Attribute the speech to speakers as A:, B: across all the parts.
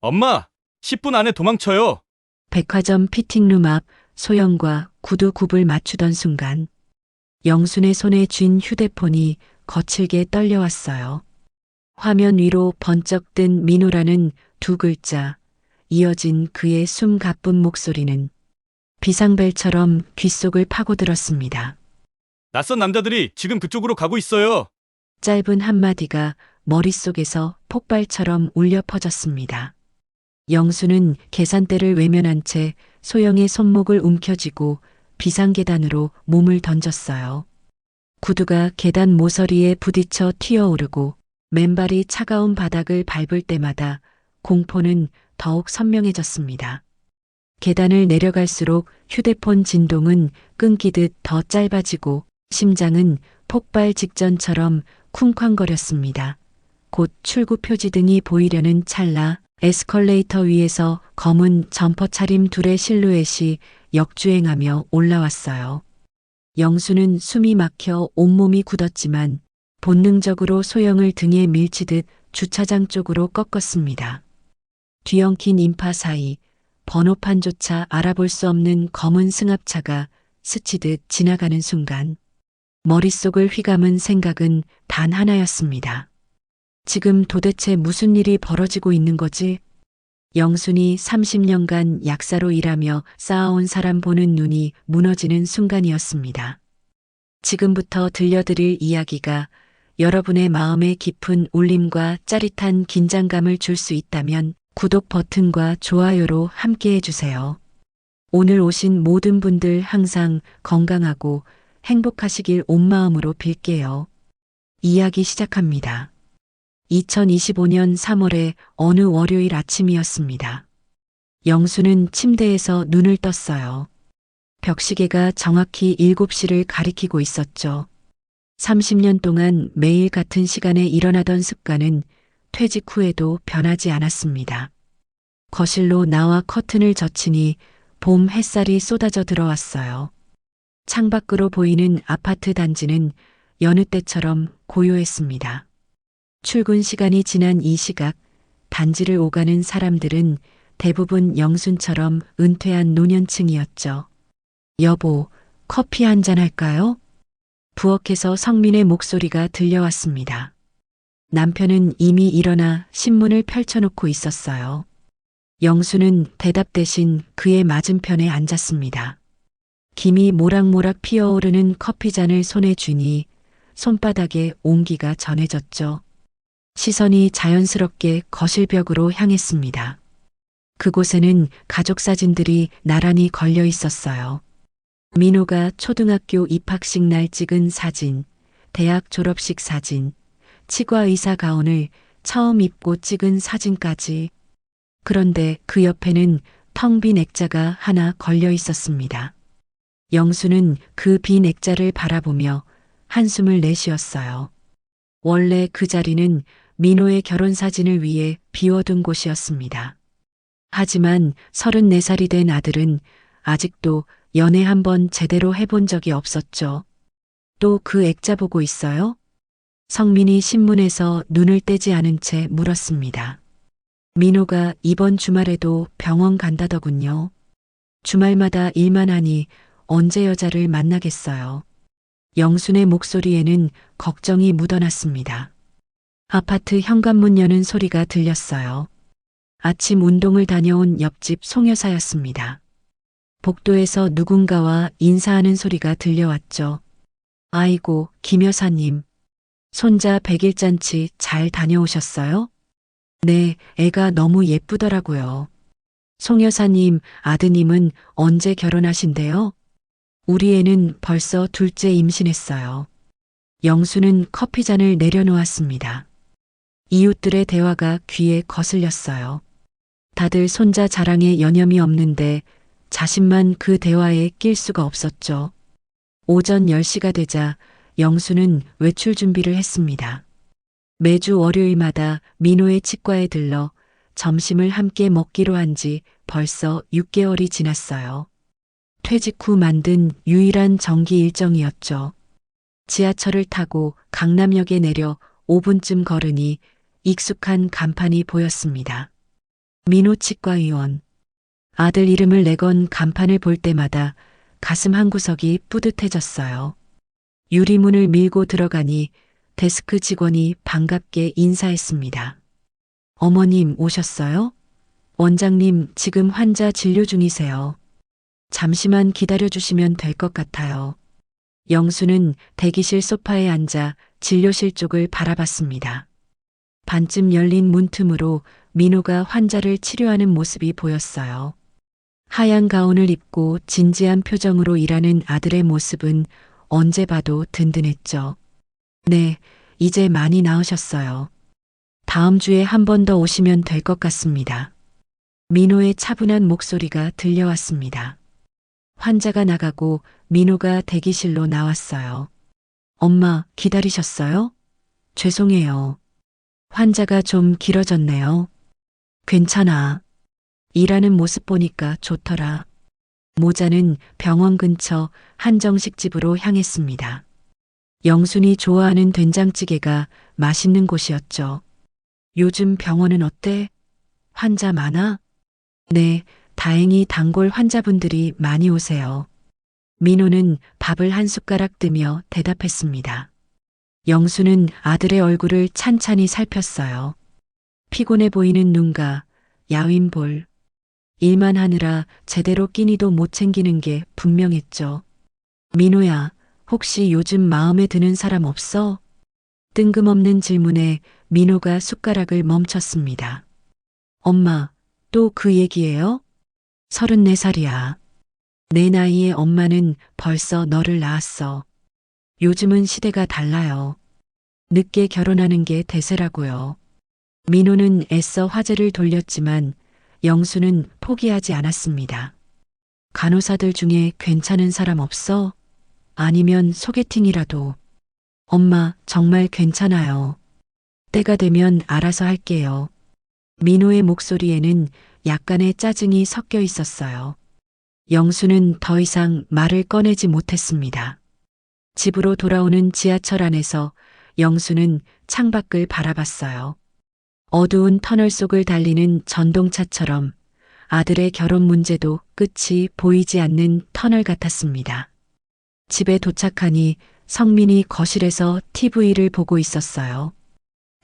A: 엄마, 10분 안에 도망쳐요.
B: 백화점 피팅룸 앞 소영과 구두 굽을 맞추던 순간 영순의 손에 쥔 휴대폰이 거칠게 떨려왔어요. 화면 위로 번쩍 뜬 민호라는 두 글자, 이어진 그의 숨 가쁜 목소리는 비상벨처럼 귓속을 파고들었습니다.
A: 낯선 남자들이 지금 그쪽으로 가고 있어요.
B: 짧은 한마디가 머릿속에서 폭발처럼 울려 퍼졌습니다. 영수는 계산대를 외면한 채 소영의 손목을 움켜쥐고 비상계단으로 몸을 던졌어요. 구두가 계단 모서리에 부딪혀 튀어오르고 맨발이 차가운 바닥을 밟을 때마다 공포는 더욱 선명해졌습니다. 계단을 내려갈수록 휴대폰 진동은 끊기듯 더 짧아지고 심장은 폭발 직전처럼 쿵쾅거렸습니다. 곧 출구 표지등이 보이려는 찰나 에스컬레이터 위에서 검은 점퍼 차림 둘의 실루엣이 역주행하며 올라왔어요. 영수는 숨이 막혀 온몸이 굳었지만 본능적으로 소영을 등에 밀치듯 주차장 쪽으로 꺾었습니다. 뒤엉킨 인파 사이 번호판조차 알아볼 수 없는 검은 승합차가 스치듯 지나가는 순간 머릿속을 휘감은 생각은 단 하나였습니다. 지금 도대체 무슨 일이 벌어지고 있는 거지? 영순이 30년간 약사로 일하며 쌓아온 사람 보는 눈이 무너지는 순간이었습니다. 지금부터 들려드릴 이야기가 여러분의 마음에 깊은 울림과 짜릿한 긴장감을 줄 수 있다면 구독 버튼과 좋아요로 함께해 주세요. 오늘 오신 모든 분들 항상 건강하고 행복하시길 온 마음으로 빌게요. 이야기 시작합니다. 2025년 3월의 어느 월요일 아침이었습니다. 영수는 침대에서 눈을 떴어요. 벽시계가 정확히 7시를 가리키고 있었죠. 30년 동안 매일 같은 시간에 일어나던 습관은 퇴직 후에도 변하지 않았습니다. 거실로 나와 커튼을 젖히니 봄 햇살이 쏟아져 들어왔어요. 창밖으로 보이는 아파트 단지는 여느 때처럼 고요했습니다. 출근 시간이 지난 이 시각, 단지를 오가는 사람들은 대부분 영순처럼 은퇴한 노년층이었죠. 여보, 커피 한잔 할까요? 부엌에서 성민의 목소리가 들려왔습니다. 남편은 이미 일어나 신문을 펼쳐놓고 있었어요. 영수는 대답 대신 그의 맞은편에 앉았습니다. 김이 모락모락 피어오르는 커피잔을 손에 쥐니 손바닥에 온기가 전해졌죠. 시선이 자연스럽게 거실벽으로 향했습니다. 그곳에는 가족 사진들이 나란히 걸려 있었어요. 민호가 초등학교 입학식 날 찍은 사진, 대학 졸업식 사진, 치과 의사 가운을 처음 입고 찍은 사진까지. 그런데 그 옆에는 텅 빈 액자가 하나 걸려 있었습니다. 영수는 그 빈 액자를 바라보며 한숨을 내쉬었어요. 원래 그 자리는 민호의 결혼 사진을 위해 비워둔 곳이었습니다. 하지만 34살이 된 아들은 아직도 연애 한번 제대로 해본 적이 없었죠. 또 그 액자 보고 있어요? 성민이 신문에서 눈을 떼지 않은 채 물었습니다. 민호가 이번 주말에도 병원 간다더군요. 주말마다 일만 하니 언제 여자를 만나겠어요. 영순의 목소리에는 걱정이 묻어났습니다. 아파트 현관문 여는 소리가 들렸어요. 아침 운동을 다녀온 옆집 송 여사였습니다. 복도에서 누군가와 인사하는 소리가 들려왔죠. 아이고, 김 여사님. 손자 100일잔치 잘 다녀오셨어요? 네, 애가 너무 예쁘더라고요. 송 여사님, 아드님은 언제 결혼하신대요? 우리 애는 벌써 둘째 임신했어요. 영수는 커피잔을 내려놓았습니다. 이웃들의 대화가 귀에 거슬렸어요. 다들 손자 자랑에 여념이 없는데 자신만 그 대화에 낄 수가 없었죠. 오전 10시가 되자 영수는 외출 준비를 했습니다. 매주 월요일마다 민호의 치과에 들러 점심을 함께 먹기로 한 지 벌써 6개월이 지났어요. 퇴직 후 만든 유일한 정기 일정이었죠. 지하철을 타고 강남역에 내려 5분쯤 걸으니 익숙한 간판이 보였습니다. 민호 치과의원. 아들 이름을 내건 간판을 볼 때마다 가슴 한구석이 뿌듯해졌어요. 유리문을 밀고 들어가니 데스크 직원이 반갑게 인사했습니다. 어머님 오셨어요? 원장님 지금 환자 진료 중이세요. 잠시만 기다려주시면 될 것 같아요. 영수는 대기실 소파에 앉아 진료실 쪽을 바라봤습니다. 반쯤 열린 문틈으로 민호가 환자를 치료하는 모습이 보였어요. 하얀 가운을 입고 진지한 표정으로 일하는 아들의 모습은 언제 봐도 든든했죠. 네, 이제 많이 나으셨어요. 다음 주에 한 번 더 오시면 될 것 같습니다. 민호의 차분한 목소리가 들려왔습니다. 환자가 나가고 민호가 대기실로 나왔어요. 엄마, 기다리셨어요? 죄송해요. 환자가 좀 길어졌네요. 괜찮아. 일하는 모습 보니까 좋더라. 모자는 병원 근처 한정식 집으로 향했습니다. 영순이 좋아하는 된장찌개가 맛있는 곳이었죠. 요즘 병원은 어때? 환자 많아? 네, 다행히 단골 환자분들이 많이 오세요. 민호는 밥을 한 숟가락 뜨며 대답했습니다. 영수는 아들의 얼굴을 찬찬히 살폈어요. 피곤해 보이는 눈과 야윈 볼. 일만 하느라 제대로 끼니도 못 챙기는 게 분명했죠. 민호야, 혹시 요즘 마음에 드는 사람 없어? 뜬금없는 질문에 민호가 숟가락을 멈췄습니다. 엄마, 또 그 얘기예요? 34살이야. 내 나이에 엄마는 벌써 너를 낳았어. 요즘은 시대가 달라요. 늦게 결혼하는 게 대세라고요. 민호는 애써 화제를 돌렸지만 영수는 포기하지 않았습니다. 간호사들 중에 괜찮은 사람 없어? 아니면 소개팅이라도. 엄마, 정말 괜찮아요. 때가 되면 알아서 할게요. 민호의 목소리에는 약간의 짜증이 섞여 있었어요. 영수는 더 이상 말을 꺼내지 못했습니다. 집으로 돌아오는 지하철 안에서 영수는 창밖을 바라봤어요. 어두운 터널 속을 달리는 전동차처럼 아들의 결혼 문제도 끝이 보이지 않는 터널 같았습니다. 집에 도착하니 성민이 거실에서 TV를 보고 있었어요.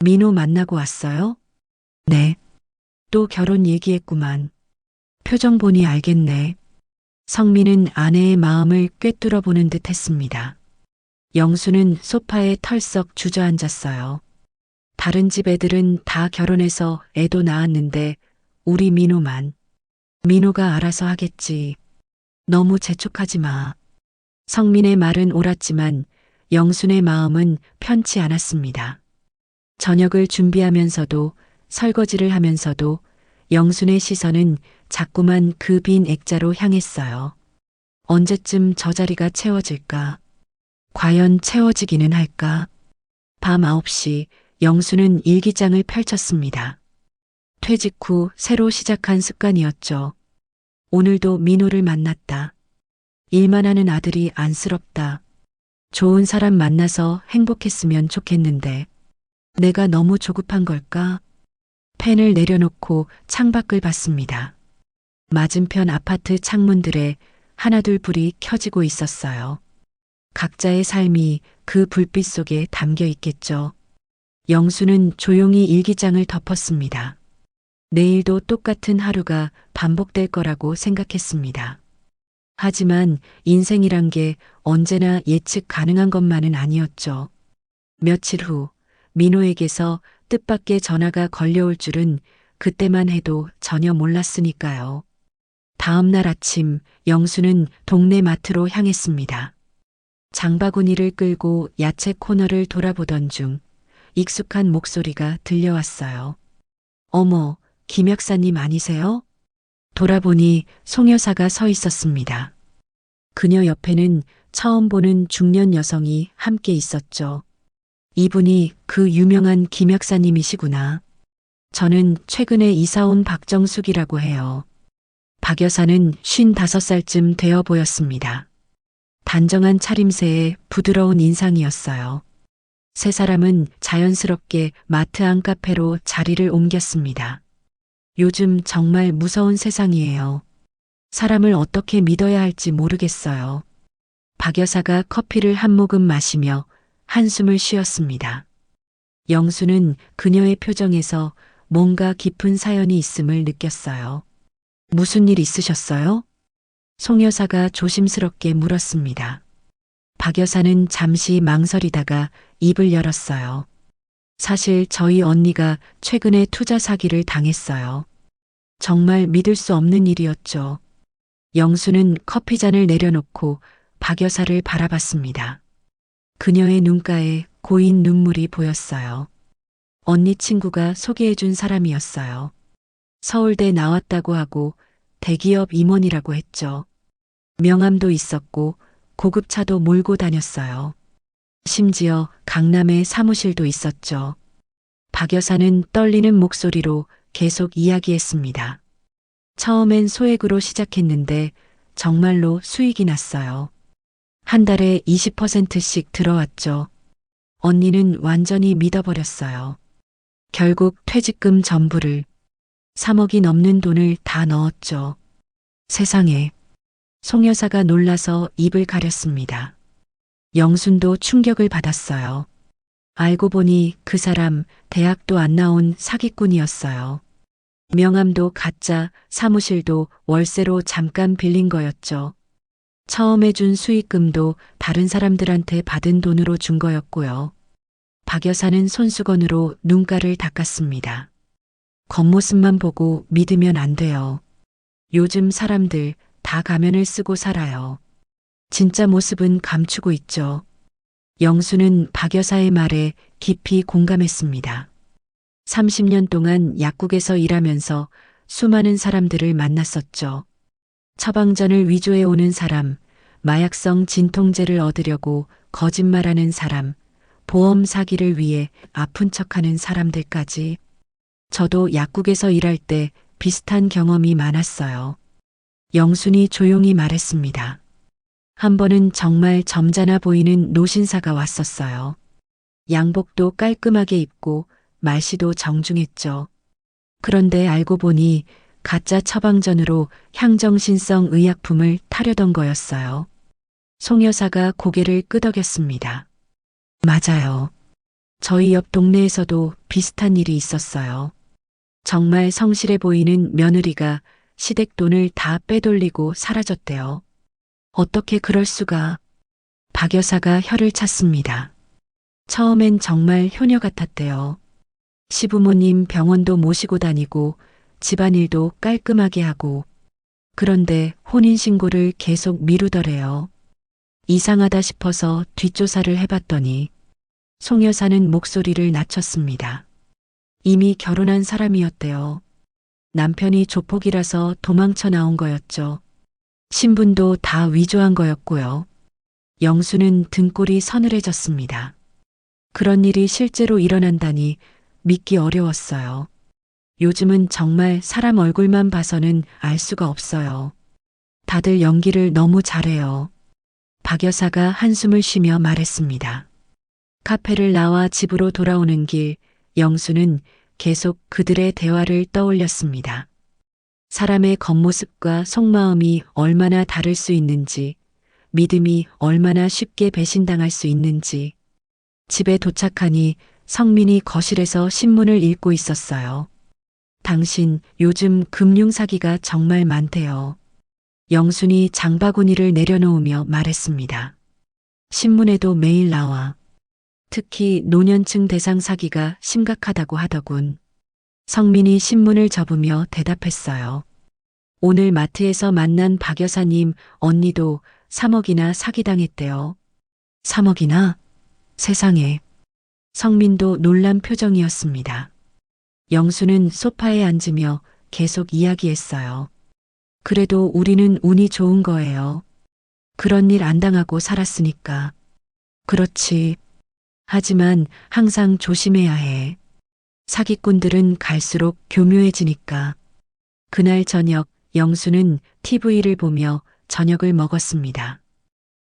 B: 민호 만나고 왔어요? 네. 또 결혼 얘기했구만. 표정 보니 알겠네. 성민은 아내의 마음을 꿰뚫어 보는 듯 했습니다. 영수는 소파에 털썩 주저앉았어요. 다른 집 애들은 다 결혼해서 애도 낳았는데 우리 민호만. 민호가 알아서 하겠지. 너무 재촉하지 마. 성민의 말은 옳았지만 영순의 마음은 편치 않았습니다. 저녁을 준비하면서도 설거지를 하면서도 영순의 시선은 자꾸만 그 빈 액자로 향했어요. 언제쯤 저 자리가 채워질까? 과연 채워지기는 할까? 밤 9시 영수는 일기장을 펼쳤습니다. 퇴직 후 새로 시작한 습관이었죠. 오늘도 민호를 만났다. 일만 하는 아들이 안쓰럽다. 좋은 사람 만나서 행복했으면 좋겠는데 내가 너무 조급한 걸까? 펜을 내려놓고 창밖을 봤습니다. 맞은편 아파트 창문들에 하나둘 불이 켜지고 있었어요. 각자의 삶이 그 불빛 속에 담겨 있겠죠. 영수는 조용히 일기장을 덮었습니다. 내일도 똑같은 하루가 반복될 거라고 생각했습니다. 하지만 인생이란 게 언제나 예측 가능한 것만은 아니었죠. 며칠 후 민호에게서 뜻밖의 전화가 걸려올 줄은 그때만 해도 전혀 몰랐으니까요. 다음 날 아침 영수는 동네 마트로 향했습니다. 장바구니를 끌고 야채 코너를 돌아보던 중 익숙한 목소리가 들려왔어요. 어머, 김 여사님 아니세요? 돌아보니 송 여사가 서 있었습니다. 그녀 옆에는 처음 보는 중년 여성이 함께 있었죠. 이분이 그 유명한 김 여사님이시구나. 저는 최근에 이사 온 박정숙이라고 해요. 박 여사는 55살쯤 되어 보였습니다. 단정한 차림새에 부드러운 인상이었어요. 세 사람은 자연스럽게 마트 안 카페로 자리를 옮겼습니다. 요즘 정말 무서운 세상이에요. 사람을 어떻게 믿어야 할지 모르겠어요. 박 여사가 커피를 한 모금 마시며 한숨을 쉬었습니다. 영수는 그녀의 표정에서 뭔가 깊은 사연이 있음을 느꼈어요. 무슨 일 있으셨어요? 송 여사가 조심스럽게 물었습니다. 박 여사는 잠시 망설이다가 입을 열었어요. 사실 저희 언니가 최근에 투자 사기를 당했어요. 정말 믿을 수 없는 일이었죠. 영수는 커피잔을 내려놓고 박 여사를 바라봤습니다. 그녀의 눈가에 고인 눈물이 보였어요. 언니 친구가 소개해준 사람이었어요. 서울대 나왔다고 하고 대기업 임원이라고 했죠. 명함도 있었고 고급차도 몰고 다녔어요. 심지어 강남에 사무실도 있었죠. 박 여사는 떨리는 목소리로 계속 이야기했습니다. 처음엔 소액으로 시작했는데 정말로 수익이 났어요. 한 달에 20%씩 들어왔죠. 언니는 완전히 믿어버렸어요. 결국 퇴직금 전부를 3억이 넘는 돈을 다 넣었죠. 세상에. 송 여사가 놀라서 입을 가렸습니다. 영순도 충격을 받았어요. 알고 보니 그 사람 대학도 안 나온 사기꾼이었어요. 명함도 가짜, 사무실도 월세로 잠깐 빌린 거였죠. 처음에 준 수익금도 다른 사람들한테 받은 돈으로 준 거였고요. 박 여사는 손수건으로 눈가를 닦았습니다. 겉모습만 보고 믿으면 안 돼요. 요즘 사람들 다 가면을 쓰고 살아요. 진짜 모습은 감추고 있죠. 영수는 박 여사의 말에 깊이 공감했습니다. 30년 동안 약국에서 일하면서 수많은 사람들을 만났었죠. 처방전을 위조해 오는 사람, 마약성 진통제를 얻으려고 거짓말하는 사람, 보험 사기를 위해 아픈 척하는 사람들까지. 저도 약국에서 일할 때 비슷한 경험이 많았어요. 영순이 조용히 말했습니다. 한 번은 정말 점잖아 보이는 노신사가 왔었어요. 양복도 깔끔하게 입고 말씨도 정중했죠. 그런데 알고 보니 가짜 처방전으로 향정신성 의약품을 타려던 거였어요. 송 여사가 고개를 끄덕였습니다. 맞아요. 저희 옆 동네에서도 비슷한 일이 있었어요. 정말 성실해 보이는 며느리가 시댁 돈을 다 빼돌리고 사라졌대요. 어떻게 그럴 수가. 박 여사가 혀를 찼습니다. 처음엔 정말 효녀 같았대요. 시부모님 병원도 모시고 다니고 집안일도 깔끔하게 하고. 그런데 혼인신고를 계속 미루더래요. 이상하다 싶어서 뒷조사를 해봤더니 송 여사는 목소리를 낮췄습니다. 이미 결혼한 사람이었대요. 남편이 조폭이라서 도망쳐 나온 거였죠. 신분도 다 위조한 거였고요. 영수는 등골이 서늘해졌습니다. 그런 일이 실제로 일어난다니 믿기 어려웠어요. 요즘은 정말 사람 얼굴만 봐서는 알 수가 없어요. 다들 연기를 너무 잘해요. 박 여사가 한숨을 쉬며 말했습니다. 카페를 나와 집으로 돌아오는 길, 영수는 계속 그들의 대화를 떠올렸습니다. 사람의 겉모습과 속마음이 얼마나 다를 수 있는지, 믿음이 얼마나 쉽게 배신당할 수 있는지. 집에 도착하니 성민이 거실에서 신문을 읽고 있었어요. 당신 요즘 금융사기가 정말 많대요. 영순이 장바구니를 내려놓으며 말했습니다. 신문에도 매일 나와. 특히 노년층 대상 사기가 심각하다고 하더군. 성민이 신문을 접으며 대답했어요. 오늘 마트에서 만난 박 여사님 언니도 3억이나 사기당했대요. 3억이나? 세상에. 성민도 놀란 표정이었습니다. 영수는 소파에 앉으며 계속 이야기했어요. 그래도 우리는 운이 좋은 거예요. 그런 일 안 당하고 살았으니까. 그렇지. 하지만 항상 조심해야 해. 사기꾼들은 갈수록 교묘해지니까. 그날 저녁 영수는 TV를 보며 저녁을 먹었습니다.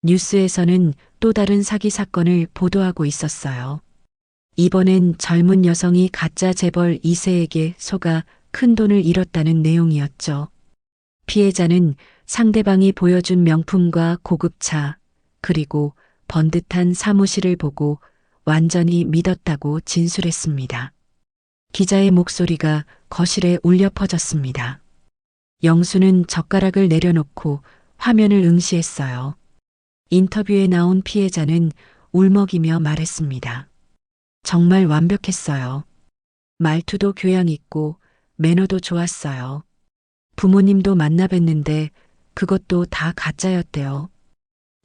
B: 뉴스에서는 또 다른 사기 사건을 보도하고 있었어요. 이번엔 젊은 여성이 가짜 재벌 2세에게 속아 큰 돈을 잃었다는 내용이었죠. 피해자는 상대방이 보여준 명품과 고급차, 그리고 번듯한 사무실을 보고 완전히 믿었다고 진술했습니다. 기자의 목소리가 거실에 울려 퍼졌습니다. 영수는 젓가락을 내려놓고 화면을 응시했어요. 인터뷰에 나온 피해자는 울먹이며 말했습니다. 정말 완벽했어요. 말투도 교양 있고 매너도 좋았어요. 부모님도 만나 뵀는데 그것도 다 가짜였대요.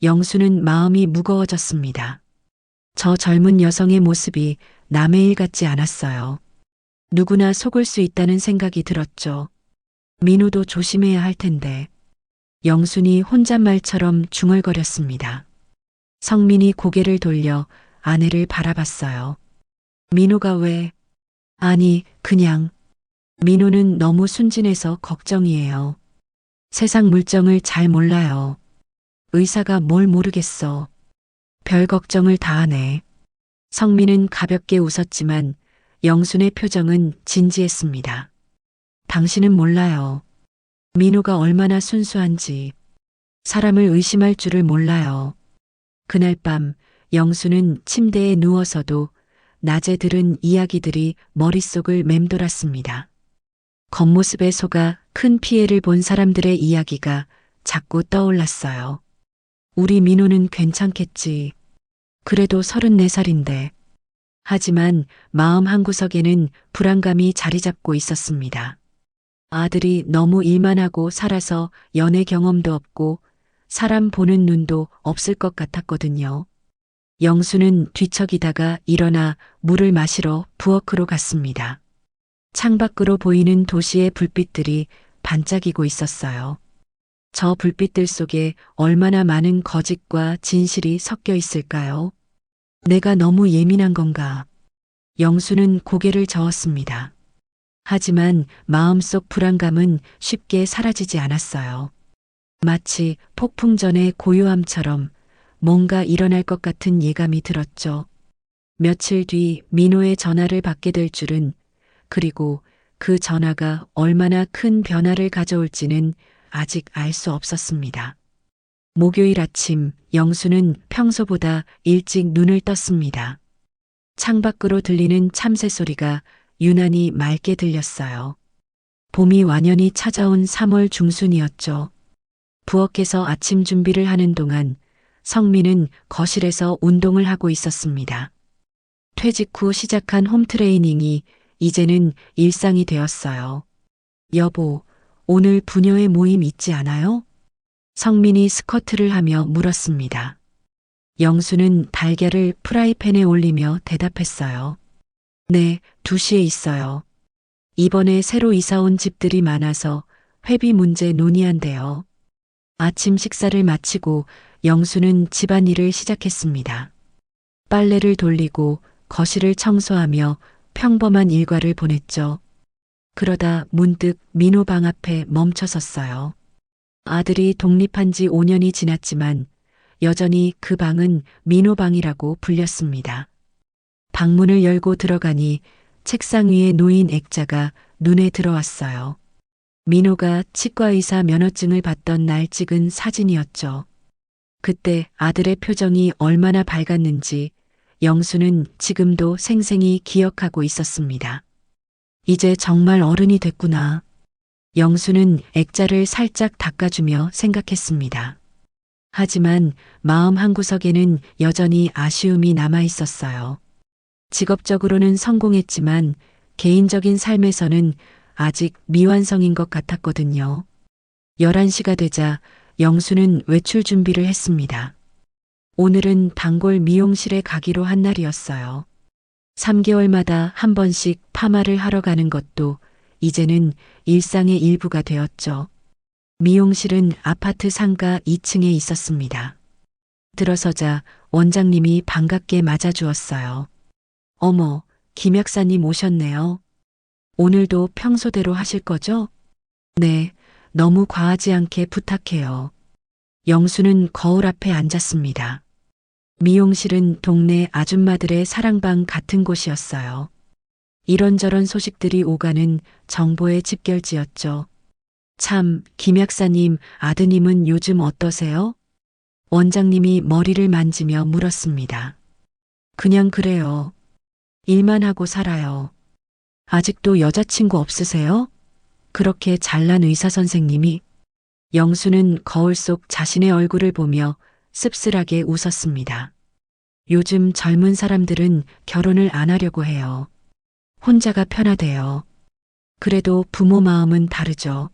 B: 영수는 마음이 무거워졌습니다. 저 젊은 여성의 모습이 남의 일 같지 않았어요. 누구나 속을 수 있다는 생각이 들었죠. 민호도 조심해야 할 텐데. 영순이 혼잣말처럼 중얼거렸습니다. 성민이 고개를 돌려 아내를 바라봤어요. 민호가 왜? 아니, 그냥. 민호는 너무 순진해서 걱정이에요. 세상 물정을 잘 몰라요. 의사가 뭘 모르겠어. 별 걱정을 다 하네. 성민은 가볍게 웃었지만 영순의 표정은 진지했습니다. 당신은 몰라요. 민호가 얼마나 순수한지. 사람을 의심할 줄을 몰라요. 그날 밤 영수는 침대에 누워서도 낮에 들은 이야기들이 머릿속을 맴돌았습니다. 겉모습에 속아 큰 피해를 본 사람들의 이야기가 자꾸 떠올랐어요. 우리 민호는 괜찮겠지. 그래도 34살인데. 하지만 마음 한구석에는 불안감이 자리 잡고 있었습니다. 아들이 너무 일만 하고 살아서 연애 경험도 없고 사람 보는 눈도 없을 것 같았거든요. 영수는 뒤척이다가 일어나 물을 마시러 부엌으로 갔습니다. 창밖으로 보이는 도시의 불빛들이 반짝이고 있었어요. 저 불빛들 속에 얼마나 많은 거짓과 진실이 섞여 있을까요? 내가 너무 예민한 건가? 영수는 고개를 저었습니다. 하지만 마음속 불안감은 쉽게 사라지지 않았어요. 마치 폭풍 전의 고요함처럼 뭔가 일어날 것 같은 예감이 들었죠. 며칠 뒤 민호의 전화를 받게 될 줄은, 그리고 그 전화가 얼마나 큰 변화를 가져올지는 아직 알 수 없었습니다. 목요일 아침 영수는 평소보다 일찍 눈을 떴습니다. 창밖으로 들리는 참새 소리가 유난히 맑게 들렸어요. 봄이 완연히 찾아온 3월 중순이었죠. 부엌에서 아침 준비를 하는 동안 성민은 거실에서 운동을 하고 있었습니다. 퇴직 후 시작한 홈트레이닝이 이제는 일상이 되었어요. 여보, 오늘 부녀회 모임 있지 않아요? 성민이 스쿼트를 하며 물었습니다. 영수는 달걀을 프라이팬에 올리며 대답했어요. 네, 2시에 있어요. 이번에 새로 이사 온 집들이 많아서 회비 문제 논의한대요. 아침 식사를 마치고 영수는 집안일을 시작했습니다. 빨래를 돌리고 거실을 청소하며 평범한 일과를 보냈죠. 그러다 문득 민호 방 앞에 멈춰섰어요. 아들이 독립한 지 5년이 지났지만 여전히 그 방은 민호 방이라고 불렸습니다. 방문을 열고 들어가니 책상 위에 놓인 액자가 눈에 들어왔어요. 민호가 치과의사 면허증을 받던 날 찍은 사진이었죠. 그때 아들의 표정이 얼마나 밝았는지 영수는 지금도 생생히 기억하고 있었습니다. 이제 정말 어른이 됐구나. 영수는 액자를 살짝 닦아주며 생각했습니다. 하지만 마음 한구석에는 여전히 아쉬움이 남아 있었어요. 직업적으로는 성공했지만 개인적인 삶에서는 아직 미완성인 것 같았거든요. 11시가 되자 영수는 외출 준비를 했습니다. 오늘은 단골 미용실에 가기로 한 날이었어요. 3개월마다 한 번씩 파마를 하러 가는 것도 이제는 일상의 일부가 되었죠. 미용실은 아파트 상가 2층에 있었습니다. 들어서자 원장님이 반갑게 맞아주었어요. 어머, 김 약사님 오셨네요. 오늘도 평소대로 하실 거죠? 네, 너무 과하지 않게 부탁해요. 영수는 거울 앞에 앉았습니다. 미용실은 동네 아줌마들의 사랑방 같은 곳이었어요. 이런저런 소식들이 오가는 정보의 집결지였죠. 참, 김 약사님, 아드님은 요즘 어떠세요? 원장님이 머리를 만지며 물었습니다. 그냥 그래요. 일만 하고 살아요. 아직도 여자친구 없으세요? 그렇게 잘난 의사 선생님이. 영수는 거울 속 자신의 얼굴을 보며 씁쓸하게 웃었습니다. 요즘 젊은 사람들은 결혼을 안 하려고 해요. 혼자가 편하대요. 그래도 부모 마음은 다르죠.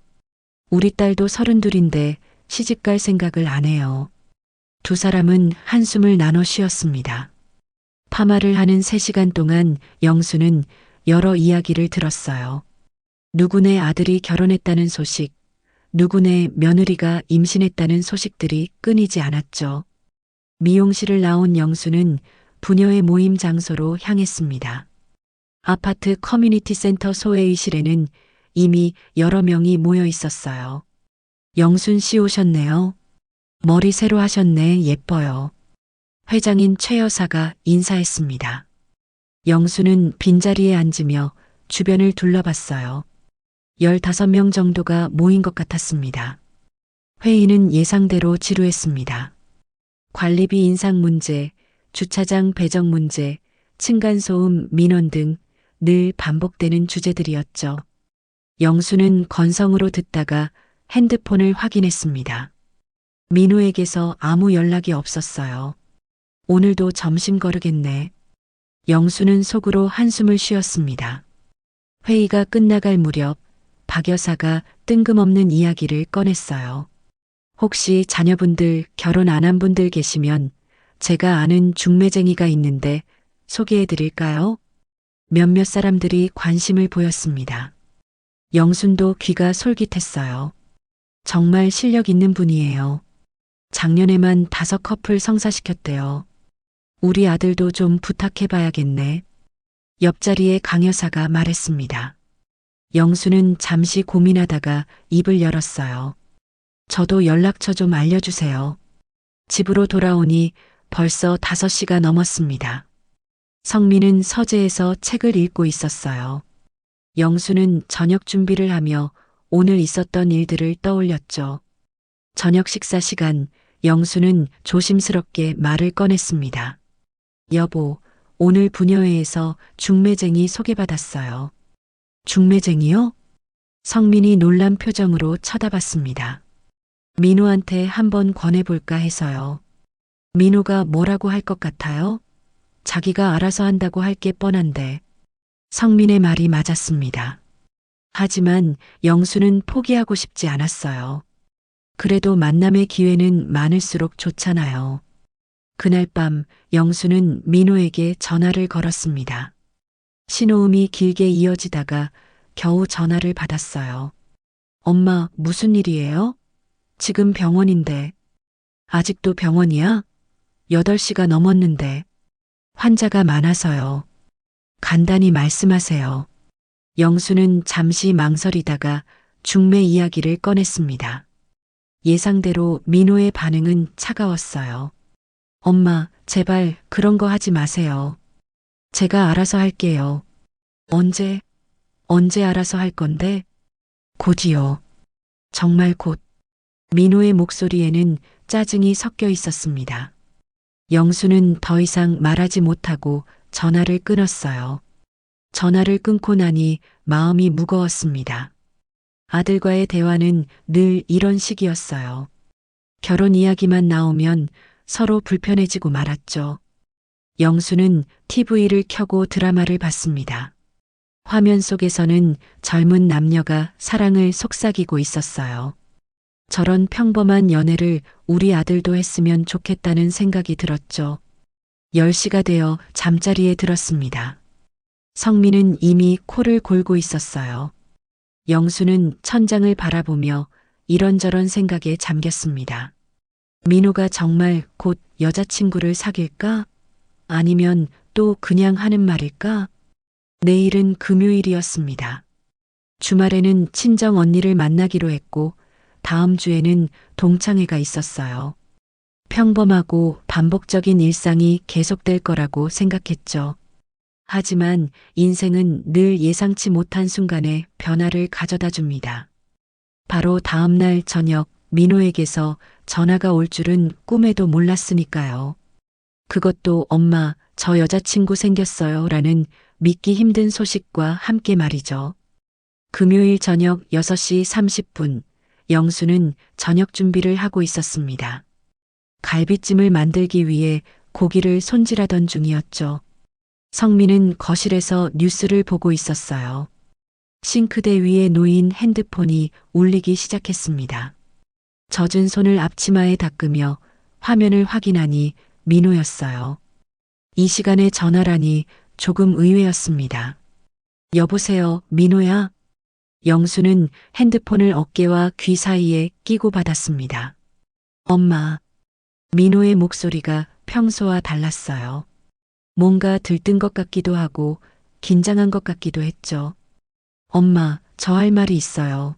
B: 우리 딸도 32인데 시집갈 생각을 안 해요. 두 사람은 한숨을 나눠 쉬었습니다. 파마를 하는 3시간 동안 영수는 여러 이야기를 들었어요. 누구네 아들이 결혼했다는 소식, 누구네 며느리가 임신했다는 소식들이 끊이지 않았죠. 미용실을 나온 영수는 부녀의 모임 장소로 향했습니다. 아파트 커뮤니티 센터 소회의실에는 이미 여러 명이 모여 있었어요. 영순 씨 오셨네요. 머리 새로 하셨네. 예뻐요. 회장인 최 여사가 인사했습니다. 영수는 빈자리에 앉으며 주변을 둘러봤어요. 15명 정도가 모인 것 같았습니다. 회의는 예상대로 지루했습니다. 관리비 인상 문제, 주차장 배정 문제, 층간소음 민원 등 늘 반복되는 주제들이었죠. 영수는 건성으로 듣다가 핸드폰을 확인했습니다. 민호에게서 아무 연락이 없었어요. 오늘도 점심 거르겠네. 영수는 속으로 한숨을 쉬었습니다. 회의가 끝나갈 무렵 박 여사가 뜬금없는 이야기를 꺼냈어요. 혹시 자녀분들 결혼 안 한 분들 계시면 제가 아는 중매쟁이가 있는데 소개해 드릴까요? 몇몇 사람들이 관심을 보였습니다. 영순도 귀가 솔깃했어요. 정말 실력 있는 분이에요. 작년에만 5커플 성사시켰대요. 우리 아들도 좀 부탁해 봐야겠네. 옆자리에 강 여사가 말했습니다. 영수는 잠시 고민하다가 입을 열었어요. 저도 연락처 좀 알려주세요. 집으로 돌아오니 벌써 5시가 넘었습니다. 성민은 서재에서 책을 읽고 있었어요. 영수는 저녁 준비를 하며 오늘 있었던 일들을 떠올렸죠. 저녁 식사 시간, 영수는 조심스럽게 말을 꺼냈습니다. 여보, 오늘 부녀회에서 중매쟁이 소개받았어요. 중매쟁이요? 성민이 놀란 표정으로 쳐다봤습니다. 민호한테 한번 권해볼까 해서요. 민호가 뭐라고 할 것 같아요? 자기가 알아서 한다고 할 게 뻔한데. 성민의 말이 맞았습니다. 하지만 영수는 포기하고 싶지 않았어요. 그래도 만남의 기회는 많을수록 좋잖아요. 그날 밤 영수는 민호에게 전화를 걸었습니다. 신호음이 길게 이어지다가 겨우 전화를 받았어요. 엄마, 무슨 일이에요? 지금 병원인데. 아직도 병원이야? 8시가 넘었는데. 환자가 많아서요. 간단히 말씀하세요. 영수는 잠시 망설이다가 중매 이야기를 꺼냈습니다. 예상대로 민호의 반응은 차가웠어요. 엄마, 제발 그런 거 하지 마세요. 제가 알아서 할게요. 언제 알아서 할 건데? 곧이요. 정말 곧. 민호의 목소리에는 짜증이 섞여 있었습니다. 영수는 더 이상 말하지 못하고 전화를 끊었어요. 전화를 끊고 나니 마음이 무거웠습니다. 아들과의 대화는 늘 이런 식이었어요. 결혼 이야기만 나오면 서로 불편해지고 말았죠. 영수는 TV를 켜고 드라마를 봤습니다. 화면 속에서는 젊은 남녀가 사랑을 속삭이고 있었어요. 저런 평범한 연애를 우리 아들도 했으면 좋겠다는 생각이 들었죠. 10시가 되어 잠자리에 들었습니다. 성민은 이미 코를 골고 있었어요. 영수는 천장을 바라보며 이런저런 생각에 잠겼습니다. 민호가 정말 곧 여자친구를 사귈까? 아니면 또 그냥 하는 말일까? 내일은 금요일이었습니다. 주말에는 친정 언니를 만나기로 했고 다음 주에는 동창회가 있었어요. 평범하고 반복적인 일상이 계속될 거라고 생각했죠. 하지만 인생은 늘 예상치 못한 순간에 변화를 가져다 줍니다. 바로 다음 날 저녁 민호에게서 전화가 올 줄은 꿈에도 몰랐으니까요. 그것도 엄마, 저 여자친구 생겼어요 라는 믿기 힘든 소식과 함께 말이죠. 금요일 저녁 6시 30분, 영수는 저녁 준비를 하고 있었습니다. 갈비찜을 만들기 위해 고기를 손질하던 중이었죠. 성민은 거실에서 뉴스를 보고 있었어요. 싱크대 위에 놓인 핸드폰이 울리기 시작했습니다. 젖은 손을 앞치마에 닦으며 화면을 확인하니 민호였어요. 이 시간에 전화라니 조금 의외였습니다. 여보세요, 민호야? 영수는 핸드폰을 어깨와 귀 사이에 끼고 받았습니다. 엄마. 민호의 목소리가 평소와 달랐어요. 뭔가 들뜬 것 같기도 하고 긴장한 것 같기도 했죠. 엄마, 저 할 말이 있어요.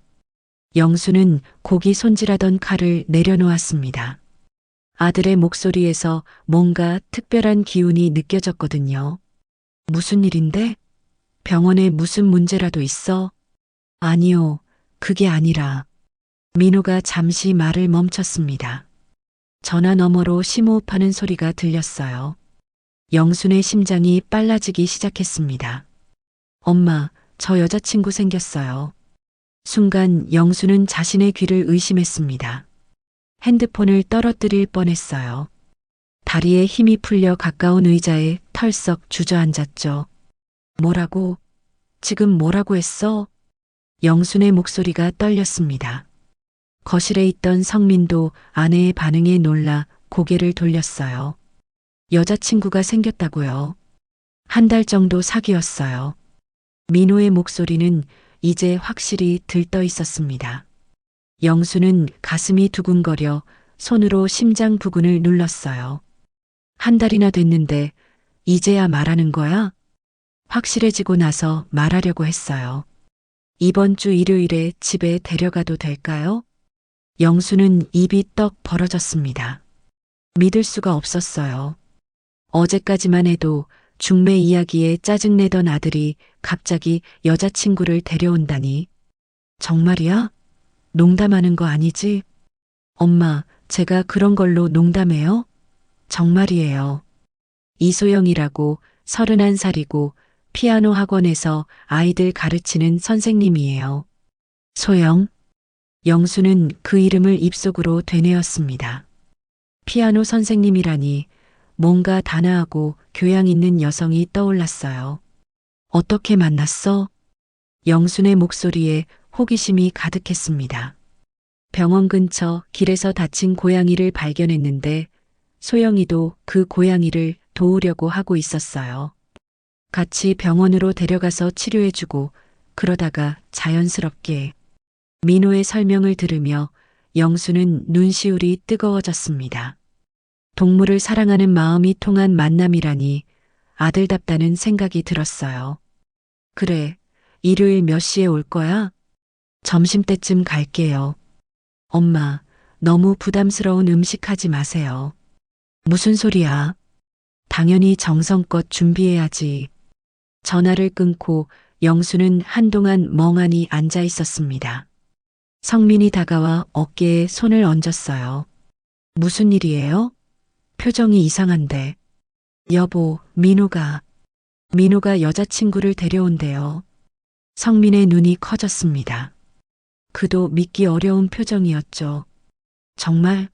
B: 영수는 고기 손질하던 칼을 내려놓았습니다. 아들의 목소리에서 뭔가 특별한 기운이 느껴졌거든요. 무슨 일인데? 병원에 무슨 문제라도 있어? 아니요, 그게 아니라. 민호가 잠시 말을 멈췄습니다. 전화 너머로 심호흡하는 소리가 들렸어요. 영순의 심장이 빨라지기 시작했습니다. 엄마, 저 여자친구 생겼어요. 순간 영수는 자신의 귀를 의심했습니다. 핸드폰을 떨어뜨릴 뻔했어요. 다리에 힘이 풀려 가까운 의자에 털썩 주저앉았죠. 뭐라고? 지금 뭐라고 했어? 영순의 목소리가 떨렸습니다. 거실에 있던 성민도 아내의 반응에 놀라 고개를 돌렸어요. 여자친구가 생겼다고요. 한 달 정도 사귀었어요. 민호의 목소리는 이제 확실히 들떠 있었습니다. 영수는 가슴이 두근거려 손으로 심장 부근을 눌렀어요. 한 달이나 됐는데 이제야 말하는 거야? 확실해지고 나서 말하려고 했어요. 이번 주 일요일에 집에 데려가도 될까요? 영수는 입이 떡 벌어졌습니다. 믿을 수가 없었어요. 어제까지만 해도 중매 이야기에 짜증내던 아들이 갑자기 여자친구를 데려온다니. 정말이야? 농담하는 거 아니지? 엄마, 제가 그런 걸로 농담해요? 정말이에요. 이소영이라고 31살이고 피아노 학원에서 아이들 가르치는 선생님이에요. 소영? 영수는 그 이름을 입속으로 되뇌었습니다. 피아노 선생님이라니 뭔가 단아하고 교양 있는 여성이 떠올랐어요. 어떻게 만났어? 영순의 목소리에 호기심이 가득했습니다. 병원 근처 길에서 다친 고양이를 발견했는데 소영이도 그 고양이를 도우려고 하고 있었어요. 같이 병원으로 데려가서 치료해주고 그러다가 자연스럽게 민호의 설명을 들으며 영수는 눈시울이 뜨거워졌습니다. 동물을 사랑하는 마음이 통한 만남이라니 아들답다는 생각이 들었어요. 그래, 일요일 몇 시에 올 거야? 점심때쯤 갈게요. 엄마, 너무 부담스러운 음식 하지 마세요. 무슨 소리야? 당연히 정성껏 준비해야지. 전화를 끊고 영수는 한동안 멍하니 앉아 있었습니다. 성민이 다가와 어깨에 손을 얹었어요. 무슨 일이에요? 표정이 이상한데. 여보, 민호가 여자친구를 데려온대요. 성민의 눈이 커졌습니다. 그도 믿기 어려운 표정이었죠. 정말?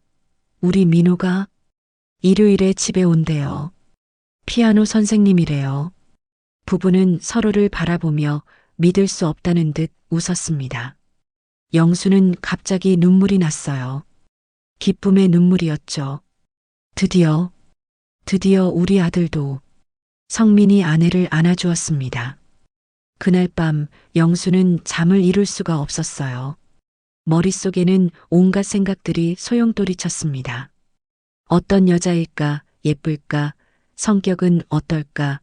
B: 우리 민호가 일요일에 집에 온대요. 피아노 선생님이래요. 부부는 서로를 바라보며 믿을 수 없다는 듯 웃었습니다. 영수는 갑자기 눈물이 났어요. 기쁨의 눈물이었죠. 드디어 우리 아들도. 성민이 아내를 안아주었습니다. 그날 밤 영수는 잠을 이룰 수가 없었어요. 머릿속에는 온갖 생각들이 소용돌이쳤습니다. 어떤 여자일까, 예쁠까, 성격은 어떨까,